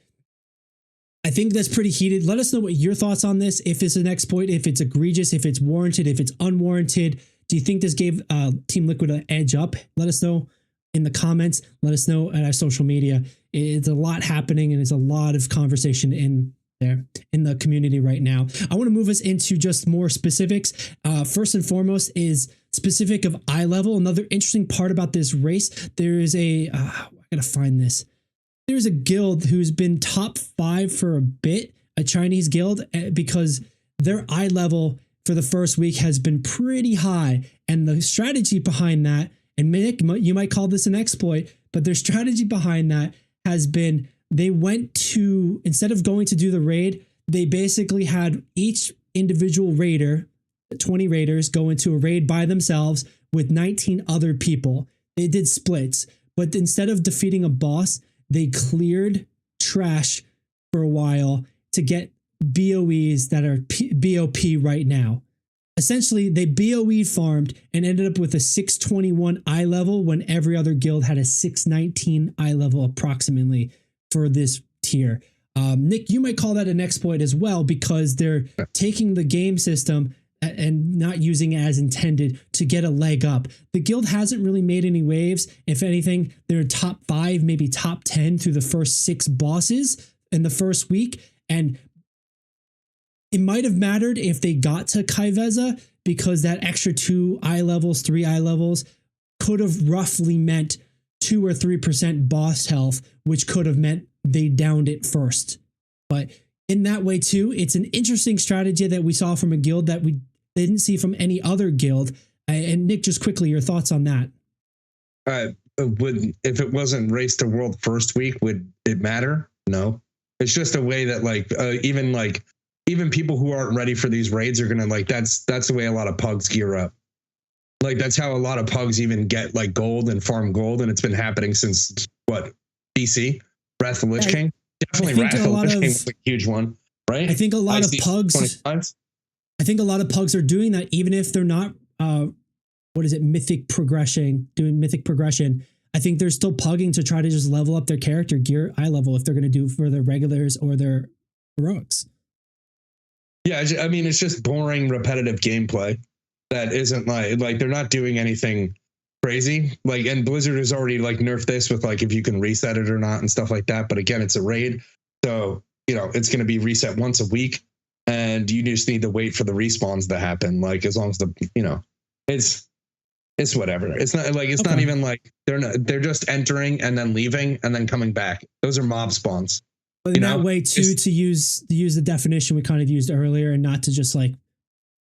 I think that's pretty heated. Let us know what your thoughts on this. If it's an exploit, if it's egregious, if it's warranted, if it's unwarranted. Do you think this gave Team Liquid an edge up? Let us know in the comments. Let us know at our social media. It's a lot happening and it's a lot of conversation in there in the community right now. I want to move us into just more specifics. First and foremost is specific of eye level. Another interesting part about this race, there is I gotta find this. There's a guild who's been top 5 for a bit, a Chinese guild, because their eye level for the first week has been pretty high. And the strategy behind that, and Nick, you might call this an exploit, but their strategy behind that has been they went to, instead of going to do the raid, they basically had each individual raider, 20 raiders, go into a raid by themselves with 19 other people. They did splits, but instead of defeating a boss, they cleared trash for a while to get BOEs that are BOP right now. Essentially, they BOE farmed and ended up with a 621 eye level when every other guild had a 619 eye level approximately for this tier. Nick, you might call that an exploit as well, because they're taking the game system and not using it as intended to get a leg up. The guild hasn't really made any waves. If anything, they're top 5, maybe top 10 through the first 6 bosses in the first week. And it might have mattered if they got to Kaiveza, because that extra 2 eye levels, 3 eye levels could have roughly meant 2 or 3% boss health, which could have meant they downed it first. But in that way too, it's an interesting strategy that we saw from a guild that we didn't see from any other guild. And Nick, just quickly, your thoughts on that? If it wasn't Race to World first week, would it matter? No. It's just a way that even people who aren't ready for these raids are gonna that's the way a lot of pugs gear up. Like that's how a lot of pugs even get like gold and farm gold, and it's been happening since BC, Wrath of the Lich I- King. Definitely Wrath of the Lich King was a huge one, right? I think a lot of IC pugs. 25. I think a lot of pugs are doing that, even if they're not. What is it? Mythic progression. Doing mythic progression. I think they're still pugging to try to just level up their character gear eye level if they're going to do for their regulars or their heroics. Yeah, I mean, it's just boring, repetitive gameplay that isn't like they're not doing anything crazy. Like, and Blizzard has already like nerfed this with like if you can reset it or not and stuff like that. But again, it's a raid, so you know it's going to be reset once a week, and you just need to wait for the respawns to happen. Like as long as it's whatever. It's not like it's not even like they're just entering and then leaving and then coming back. Those are mob spawns. But in that way too, to use the definition we kind of used earlier, and not to just like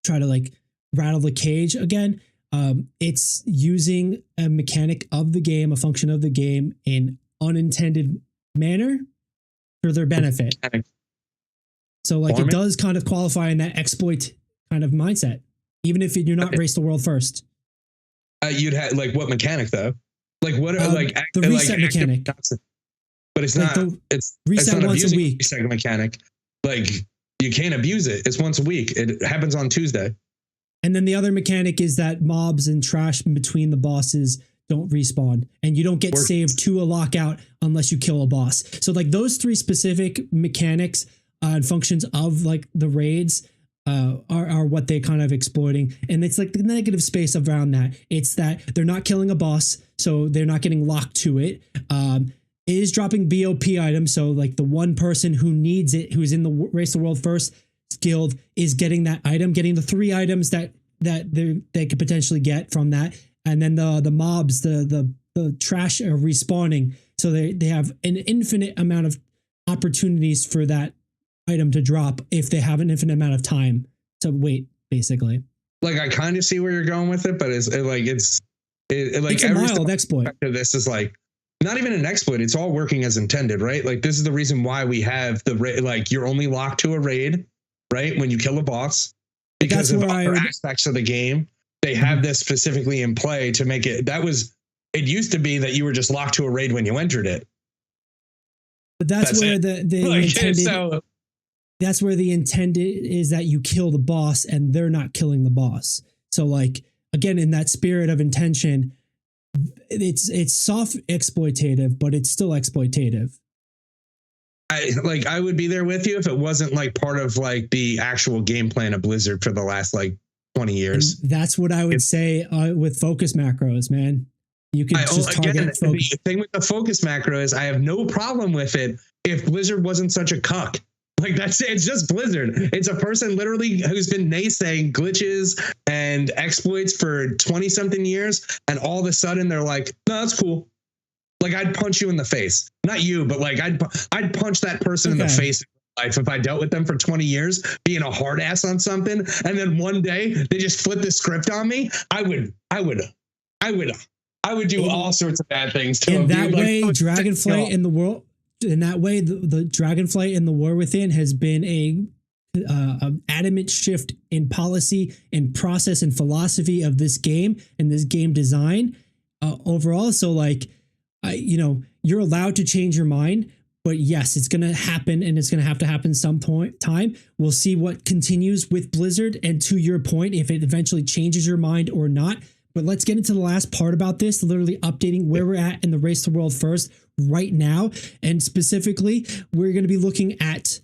try to like rattle the cage again. It's using a mechanic of the game, a function of the game in unintended manner for their benefit. So like it does kind of qualify in that exploit kind of mindset, even if you're not race the world first. You'd have like what mechanic though? Like what like the reset mechanic? But it's like not. It's reset once a week. Reset mechanic. Like you can't abuse it. It's once a week. It happens on Tuesday. And then the other mechanic is that mobs and trash in between the bosses don't respawn, and you don't get saved to a lockout unless you kill a boss. So like those three specific mechanics and functions of like the raids are what they kind of exploiting. And it's like the negative space around that. It's that they're not killing a boss, so they're not getting locked to it. It is dropping BOP items, so like the one person who needs it, who's in the Race the World First guild, is getting that item, getting the 3 items that they could potentially get from that, and then the mobs, the trash are respawning, so they have an infinite amount of opportunities for that item to drop if they have an infinite amount of time to wait, basically. Like I kind of see where you're going with it, but it's a mild exploit. This is like not even an exploit. It's all working as intended, right? Like this is the reason why we have like you're only locked to a raid, right? When you kill a boss, because of other aspects of the game, they have this specifically in play to make it. It used to be that you were just locked to a raid when you entered it. But that's where the intended. That's where the intended is that you kill the boss and they're not killing the boss. So like, again, in that spirit of intention, it's soft exploitative, but it's still exploitative. I would be there with you if it wasn't like part of like the actual game plan of Blizzard for the last like 20 years. And that's what I would say with focus macros, man. You could just target focus. The thing with the focus macro is I have no problem with it if Blizzard wasn't such a cuck. Like that's it. It's just Blizzard. It's a person literally who's been naysaying glitches and exploits for 20 something years. And all of a sudden they're like, no, that's cool. Like I'd punch you in the face, not you, but like I'd punch that person in the face in life if I dealt with them for 20 years being a hard ass on something. And then one day they just flip the script on me. I would do all sorts of bad things to them. That way, Dragonflight in the world. In that way, the Dragonflight in the War Within has been a adamant shift in policy and process and philosophy of this game and this game design overall. So like, you're allowed to change your mind, but yes, it's going to happen, and it's going to happen some point time. We'll see what continues with Blizzard, and to your point, if it eventually changes your mind or not. But let's get into the last part about this, literally updating where we're at in the Race to World First right now. And specifically, we're going to be looking at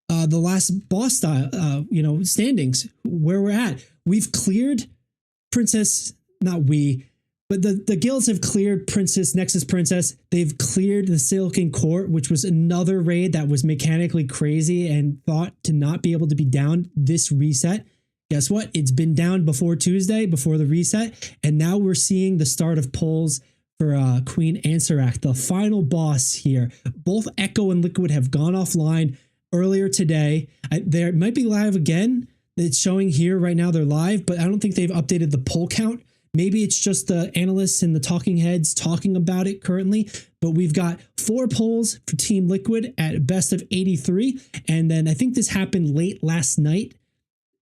the last boss style, standings, where we're at. We've cleared Princess, not we, but the guilds have cleared Princess, Nexus Princess. They've cleared the Silken Court, which was another raid that was mechanically crazy and thought to not be able to be down this reset. Guess what? It's been down before Tuesday, before the reset. And now we're seeing the start of polls for Queen Anserac, the final boss here. Both Echo and Liquid have gone offline earlier today. They might be live again. It's showing here right now they're live, but I don't think they've updated the poll count. Maybe it's just the analysts and the talking heads talking about it currently. But we've got 4 polls for Team Liquid at best of 83. And then I think this happened late last night,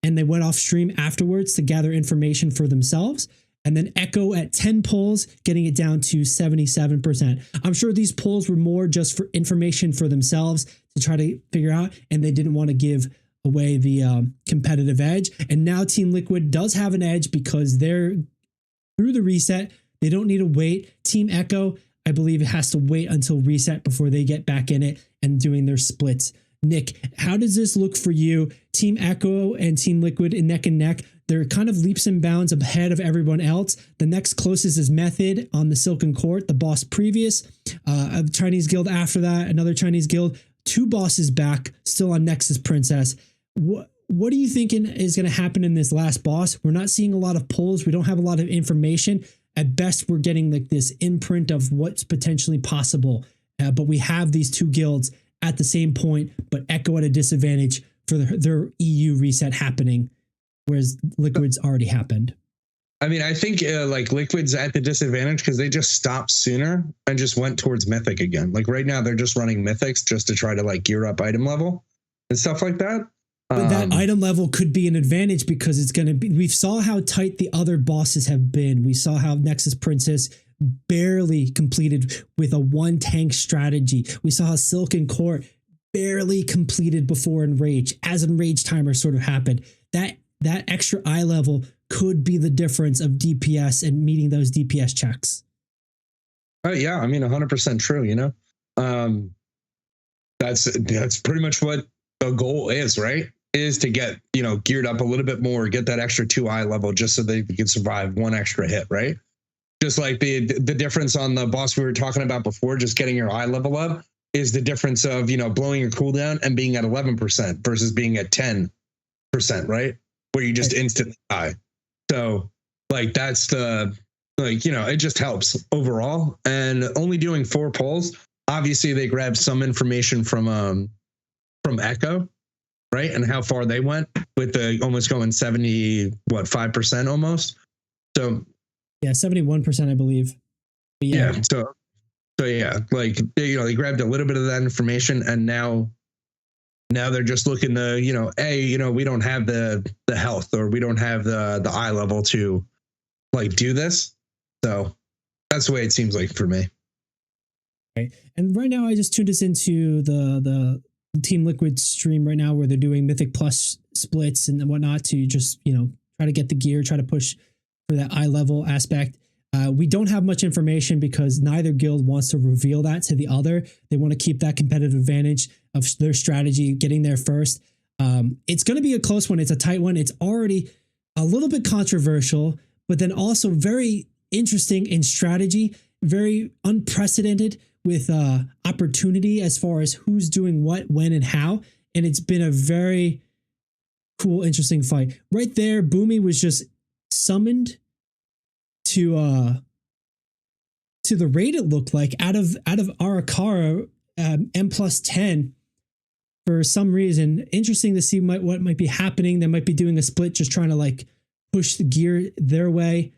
and they went off stream afterwards to gather information for themselves. And then Echo at 10 pulls, getting it down to 77%. I'm sure these polls were more just for information for themselves to try to figure out, and they didn't want to give away the competitive edge. And now Team Liquid does have an edge because they're through the reset. They don't need to wait. Team Echo, I believe, it has to wait until reset before they get back in it and doing their splits. Nick, how does this look for you? Team Echo and Team Liquid in neck and neck. They're kind of leaps and bounds ahead of everyone else. The next closest is Method on the Silken Court, the boss previous. A Chinese guild after that, another Chinese guild. 2 bosses back, still on Nexus Princess. What are you thinking is going to happen in this last boss? We're not seeing a lot of polls. We don't have a lot of information. At best, we're getting like this imprint of what's potentially possible. But we have these 2 guilds at the same point, but Echo at a disadvantage for their EU reset happening, whereas Liquid's already happened. I mean, I think like Liquid's at the disadvantage because they just stopped sooner and just went towards Mythic again. Like right now, they're just running Mythics just to try to like gear up item level and stuff like that. But that item level could be an advantage because it's going to be, we saw how tight the other bosses have been. We saw how Nexus Princess barely completed with a 1 tank strategy. We saw how Silken Court barely completed before Enrage, as Enrage timer sort of happened. That extra eye level could be the difference of DPS and meeting those DPS checks. Oh yeah, I mean 100% true. You know, that's pretty much what the goal is, right? Is to get, you know, geared up a little bit more, get that extra 2 eye level just so they can survive 1 extra hit, right? Just like the difference on the boss we were talking about before, just getting your eye level up is the difference of, you know, blowing your cooldown and being at 11% versus being at 10%, right? Where you just instantly die. So like that's the, like, you know, it just helps overall. And only doing 4 polls, obviously they grabbed some information from Echo, right? And how far they went with the almost going 5% almost. So yeah, 71%, I believe. But yeah. So yeah, like they grabbed a little bit of that information, and now they're just looking to, you know, we don't have the health, or we don't have the eye level to like do this. So that's the way it seems like for me. Okay. And right now I just tuned us into the Team Liquid stream right now where they're doing Mythic Plus splits and whatnot to just, you know, try to get the gear, try to push for that eye level aspect. We don't have much information because neither guild wants to reveal that to the other. They want to keep that competitive advantage of their strategy, getting there first. It's going to be a close one. It's a tight one. It's already a little bit controversial, but then also very interesting in strategy, very unprecedented with opportunity as far as who's doing what, when, and how. And it's been a very cool, interesting fight. Right there, Boomy was just summoned to the raid, it looked like, out of Arakara, M+10 for some reason. Interesting to see what might be happening. They might be doing a split, just trying to like push the gear their way.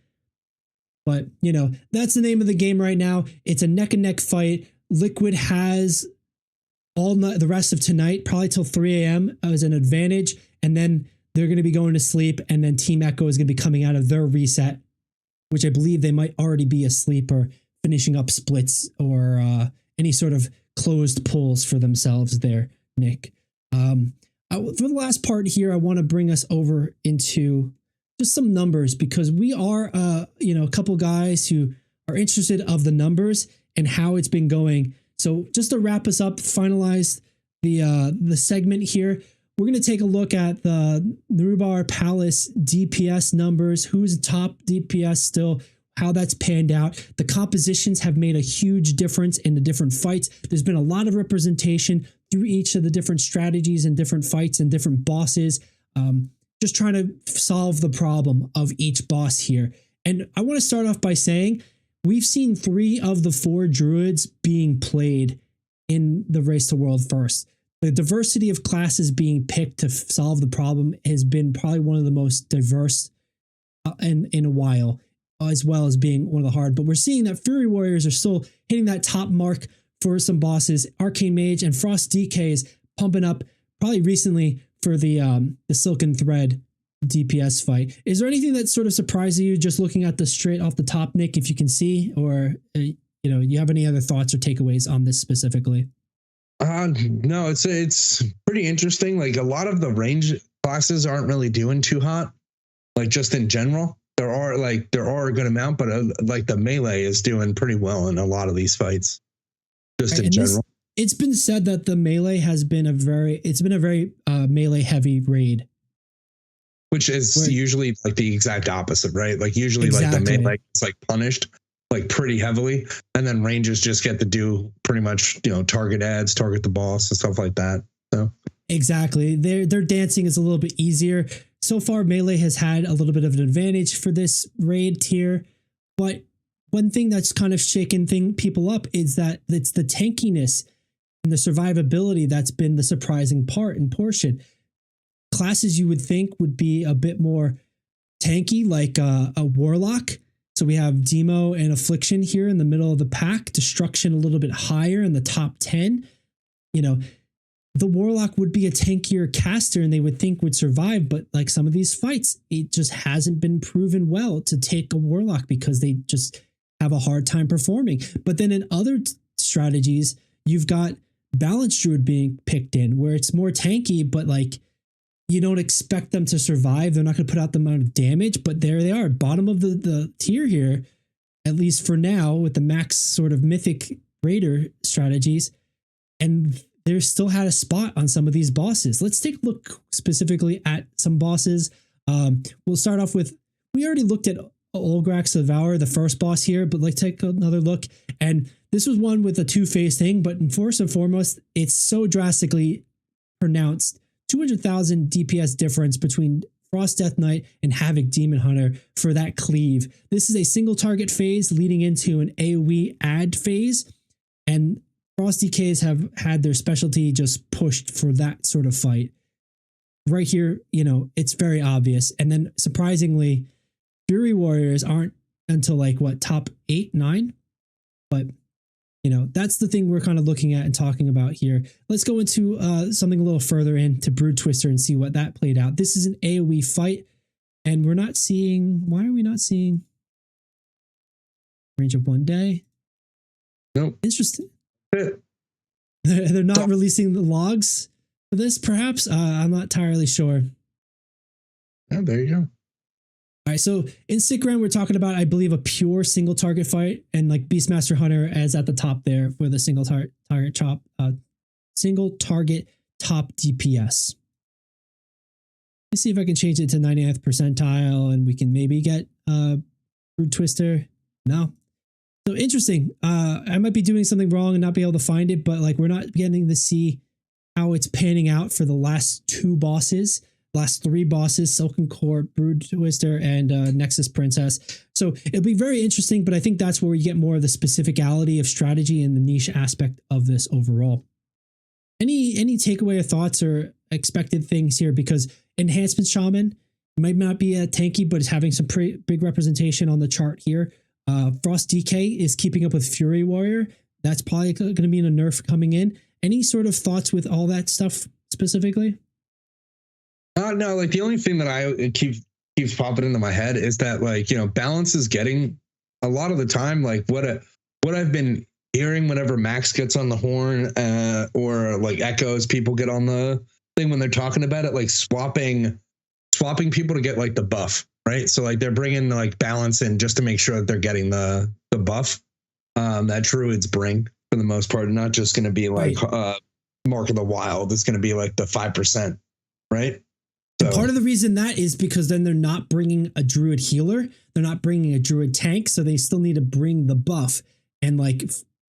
But, you know, that's the name of the game right now. It's a neck and neck fight. Liquid has all night, the rest of tonight, probably till 3 a.m. as an advantage. And then they're going to be going to sleep. And then Team Echo is going to be coming out of their reset, which I believe they might already be asleep or finishing up splits or any sort of closed pulls for themselves there, Nick. For the last part here, I want to bring us over into just some numbers because we are, a couple guys who are interested of the numbers and how it's been going. So just to wrap us up, finalize the segment here, we're going to take a look at the Nurubar Palace DPS numbers, who's top DPS still, how that's panned out. The compositions have made a huge difference in the different fights. There's been a lot of representation through each of the different strategies and different fights and different bosses. Just trying to solve the problem of each boss here. And I want to start off by saying we've seen 3 of the 4 druids being played in the Race to World First. The diversity of classes being picked to solve the problem has been probably one of the most diverse in a while, as well as being one of the hard. But we're seeing that Fury Warriors are still hitting that top mark for some bosses. Arcane Mage and Frost DK is pumping up probably recently for the Silken Thread DPS fight. Is there anything that sort of surprised you just looking at the straight off the top, Nick, if you can see, or you have any other thoughts or takeaways on this specifically? No, it's pretty interesting. Like a lot of the range classes aren't really doing too hot. Like just in general, there are a good amount, but like the melee is doing pretty well in a lot of these fights. Just in general. It's been said that the melee has been a very melee heavy raid. Which is usually like the exact opposite, right? Like usually like the melee is like punished like pretty heavily, and then ranges just get to do pretty much, target ads, target the boss and stuff like that. So exactly. Their dancing is a little bit easier. So far, melee has had a little bit of an advantage for this raid tier, but one thing that's kind of shaken people up is that it's the tankiness and the survivability that's been the surprising part and portion. Classes you would think would be a bit more tanky, like a warlock. So we have Demo and Affliction here in the middle of the pack. Destruction a little bit higher in the top 10. The warlock would be a tankier caster and they would think would survive, but like some of these fights, it just hasn't been proven well to take a warlock because they just have a hard time performing. But then in other strategies, you've got Balanced Druid being picked in where it's more tanky, but like you don't expect them to survive. They're not going to put out the amount of damage, but there they are, bottom of the tier here, at least for now, with the max sort of mythic raider strategies. And they still had a spot on some of these bosses. Let's take a look specifically at some bosses. We'll start off with, we already looked at Olgrax Devour, the first boss here, but let's take another look. And this was one with a two-phase thing, but first and foremost, it's so drastically pronounced. 200,000 DPS difference between Frost Death Knight and Havoc Demon Hunter for that cleave. This is a single target phase leading into an AoE add phase, and Frost DKs have had their specialty just pushed for that sort of fight. Right here, it's very obvious. And then surprisingly, Fury Warriors aren't until like top 8, 9, but that's the thing we're kind of looking at and talking about here. Let's go into something a little further into Brood Twister and see what that played out. This is an AoE fight, and we're not seeing. Why are we not seeing range of 1 day? Nope. Interesting. They're not releasing the logs for this, perhaps. I'm not entirely sure. Oh, there you go. All right, so in Sick Round, we're talking about, I believe, a pure single target fight, and like Beastmaster Hunter is at the top there for the single target top DPS. Let's see if I can change it to 99th percentile, and we can maybe get Brood Twister. No. So interesting. I might be doing something wrong and not be able to find it, but like we're not getting to see how it's panning out for the last 2 bosses. Last 3 bosses, Silken Court, Brood Twister, and Nexus Princess. So it'll be very interesting, but I think that's where you get more of the specificality of strategy and the niche aspect of this overall. Any takeaway or thoughts or expected things here? Because Enhancement Shaman might not be a tanky, but it's having some pretty big representation on the chart here. Frost DK is keeping up with Fury Warrior. That's probably going to be in a nerf coming in. Any sort of thoughts with all that stuff specifically? No, like the only thing that I keeps popping into my head is that balance is getting a lot of the time like what I've been hearing whenever Max gets on the horn or like Echoes people get on the thing when they're talking about it, like swapping people to get like the buff, right? So like they're bringing like balance in just to make sure that they're getting the buff that druids bring for the most part, not just going to be like Mark of the Wild. It's going to be like the 5%, right? Part of the reason that is because then they're not bringing a druid healer. They're not bringing a druid tank. So they still need to bring the buff. And like,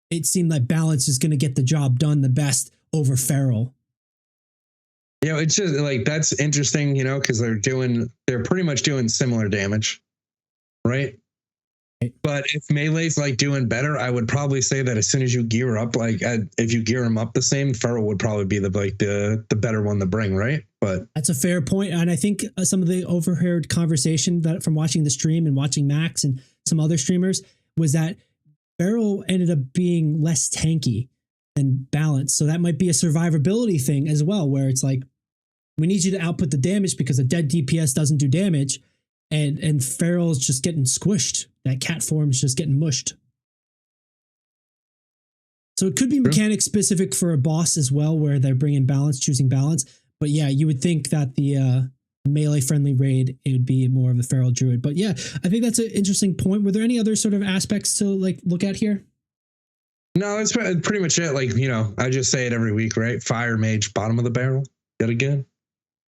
it seemed like balance is going to get the job done the best over feral. It's just like, that's interesting, because they're pretty much doing similar damage. Right. But if Melee's like doing better, I would probably say that as soon as you gear up, like if you gear them up the same, feral would probably be the better one to bring, right? But that's a fair point, and I think some of the overheard conversation that from watching the stream and watching Max and some other streamers was that feral ended up being less tanky than balance, so that might be a survivability thing as well, where it's like we need you to output the damage because a dead DPS doesn't do damage. And Feral's just getting squished. That cat form is just getting mushed. So it could be mechanic specific for a boss as well, where they're bringing balance, choosing balance. But yeah, you would think that the melee friendly raid, it would be more of a feral druid. But yeah, I think that's an interesting point. Were there any other sort of aspects to like look at here? No, it's pretty much it. Like, you know, I just say it every week, right? Fire mage, bottom of the barrel, yet again.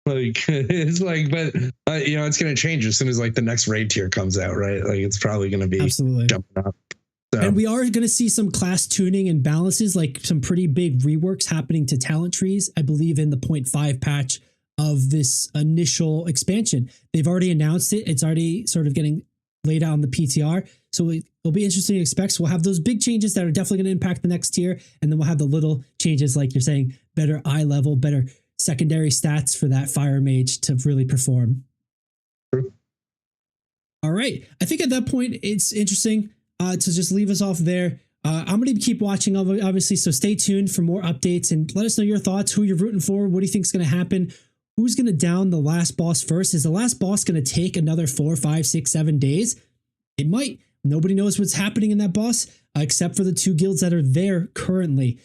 Like, it's like, but you know, it's going to change as soon as like the next raid tier comes out, right? Like, it's probably going to be absolutely jumping up. So. And we are going to see some class tuning and balances, like some pretty big reworks happening to talent trees, I believe in the 0.5 patch of this initial expansion. They've already announced it. It's already sort of getting laid out on the PTR. So it'll be interesting to expect. So we'll have those big changes that are definitely going to impact the next tier. And then we'll have the little changes, like you're saying, better eye level, better secondary stats for that fire mage to really perform. True. All right. I think at that point, it's interesting to just leave us off there. I'm going to keep watching, obviously, so stay tuned for more updates and let us know your thoughts, who you're rooting for, what do you think is going to happen, who's going to down the last boss first. Is the last boss going to take another 4, 5, 6, 7 days? It might. Nobody knows what's happening in that boss except for the 2 guilds that are there currently.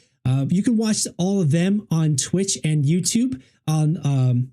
You can watch all of them on Twitch and YouTube. On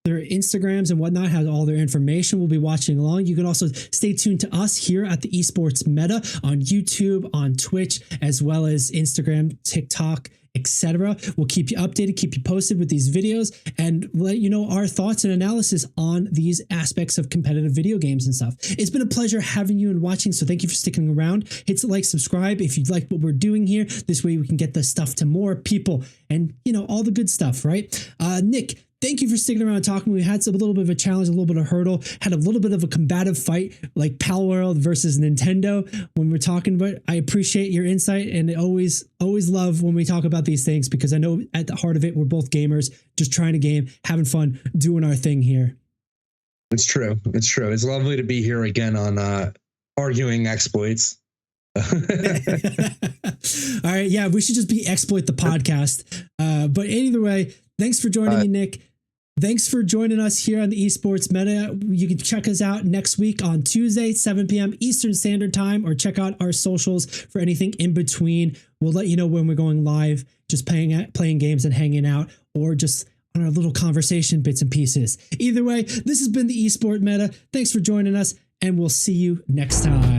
their Instagrams and whatnot has all their information. We'll be watching along. You can also stay tuned to us here at the Esports Meta on YouTube, on Twitch, as well as Instagram, TikTok, etc. We'll keep you updated, keep you posted with these videos, and let you know our thoughts and analysis on these aspects of competitive video games and stuff. It's been a pleasure having you and watching, so thank you for sticking around. Hit like, subscribe if you like what we're doing here. This way we can get this stuff to more people and, you know, all the good stuff, right? Nick, thank you for sticking around and talking. We had a little bit of a challenge, a little bit of a hurdle, had a little bit of a combative fight like Palworld versus Nintendo when we're talking about it. I appreciate your insight, and I always love when we talk about these things because I know at the heart of it, we're both gamers, just trying to game, having fun, doing our thing here. It's true. It's true. It's lovely to be here again on Arguing Exploits. All right. Yeah, we should just be Exploit the podcast. But either way, thanks for joining me, Nick. Thanks for joining us here on the Esports Meta. You can check us out next week on Tuesday, 7 p.m. Eastern Standard Time, or check out our socials for anything in between. We'll let you know when we're going live, just playing games and hanging out, or just on our little conversation bits and pieces. Either way, this has been the Esports Meta. Thanks for joining us, and we'll see you next time.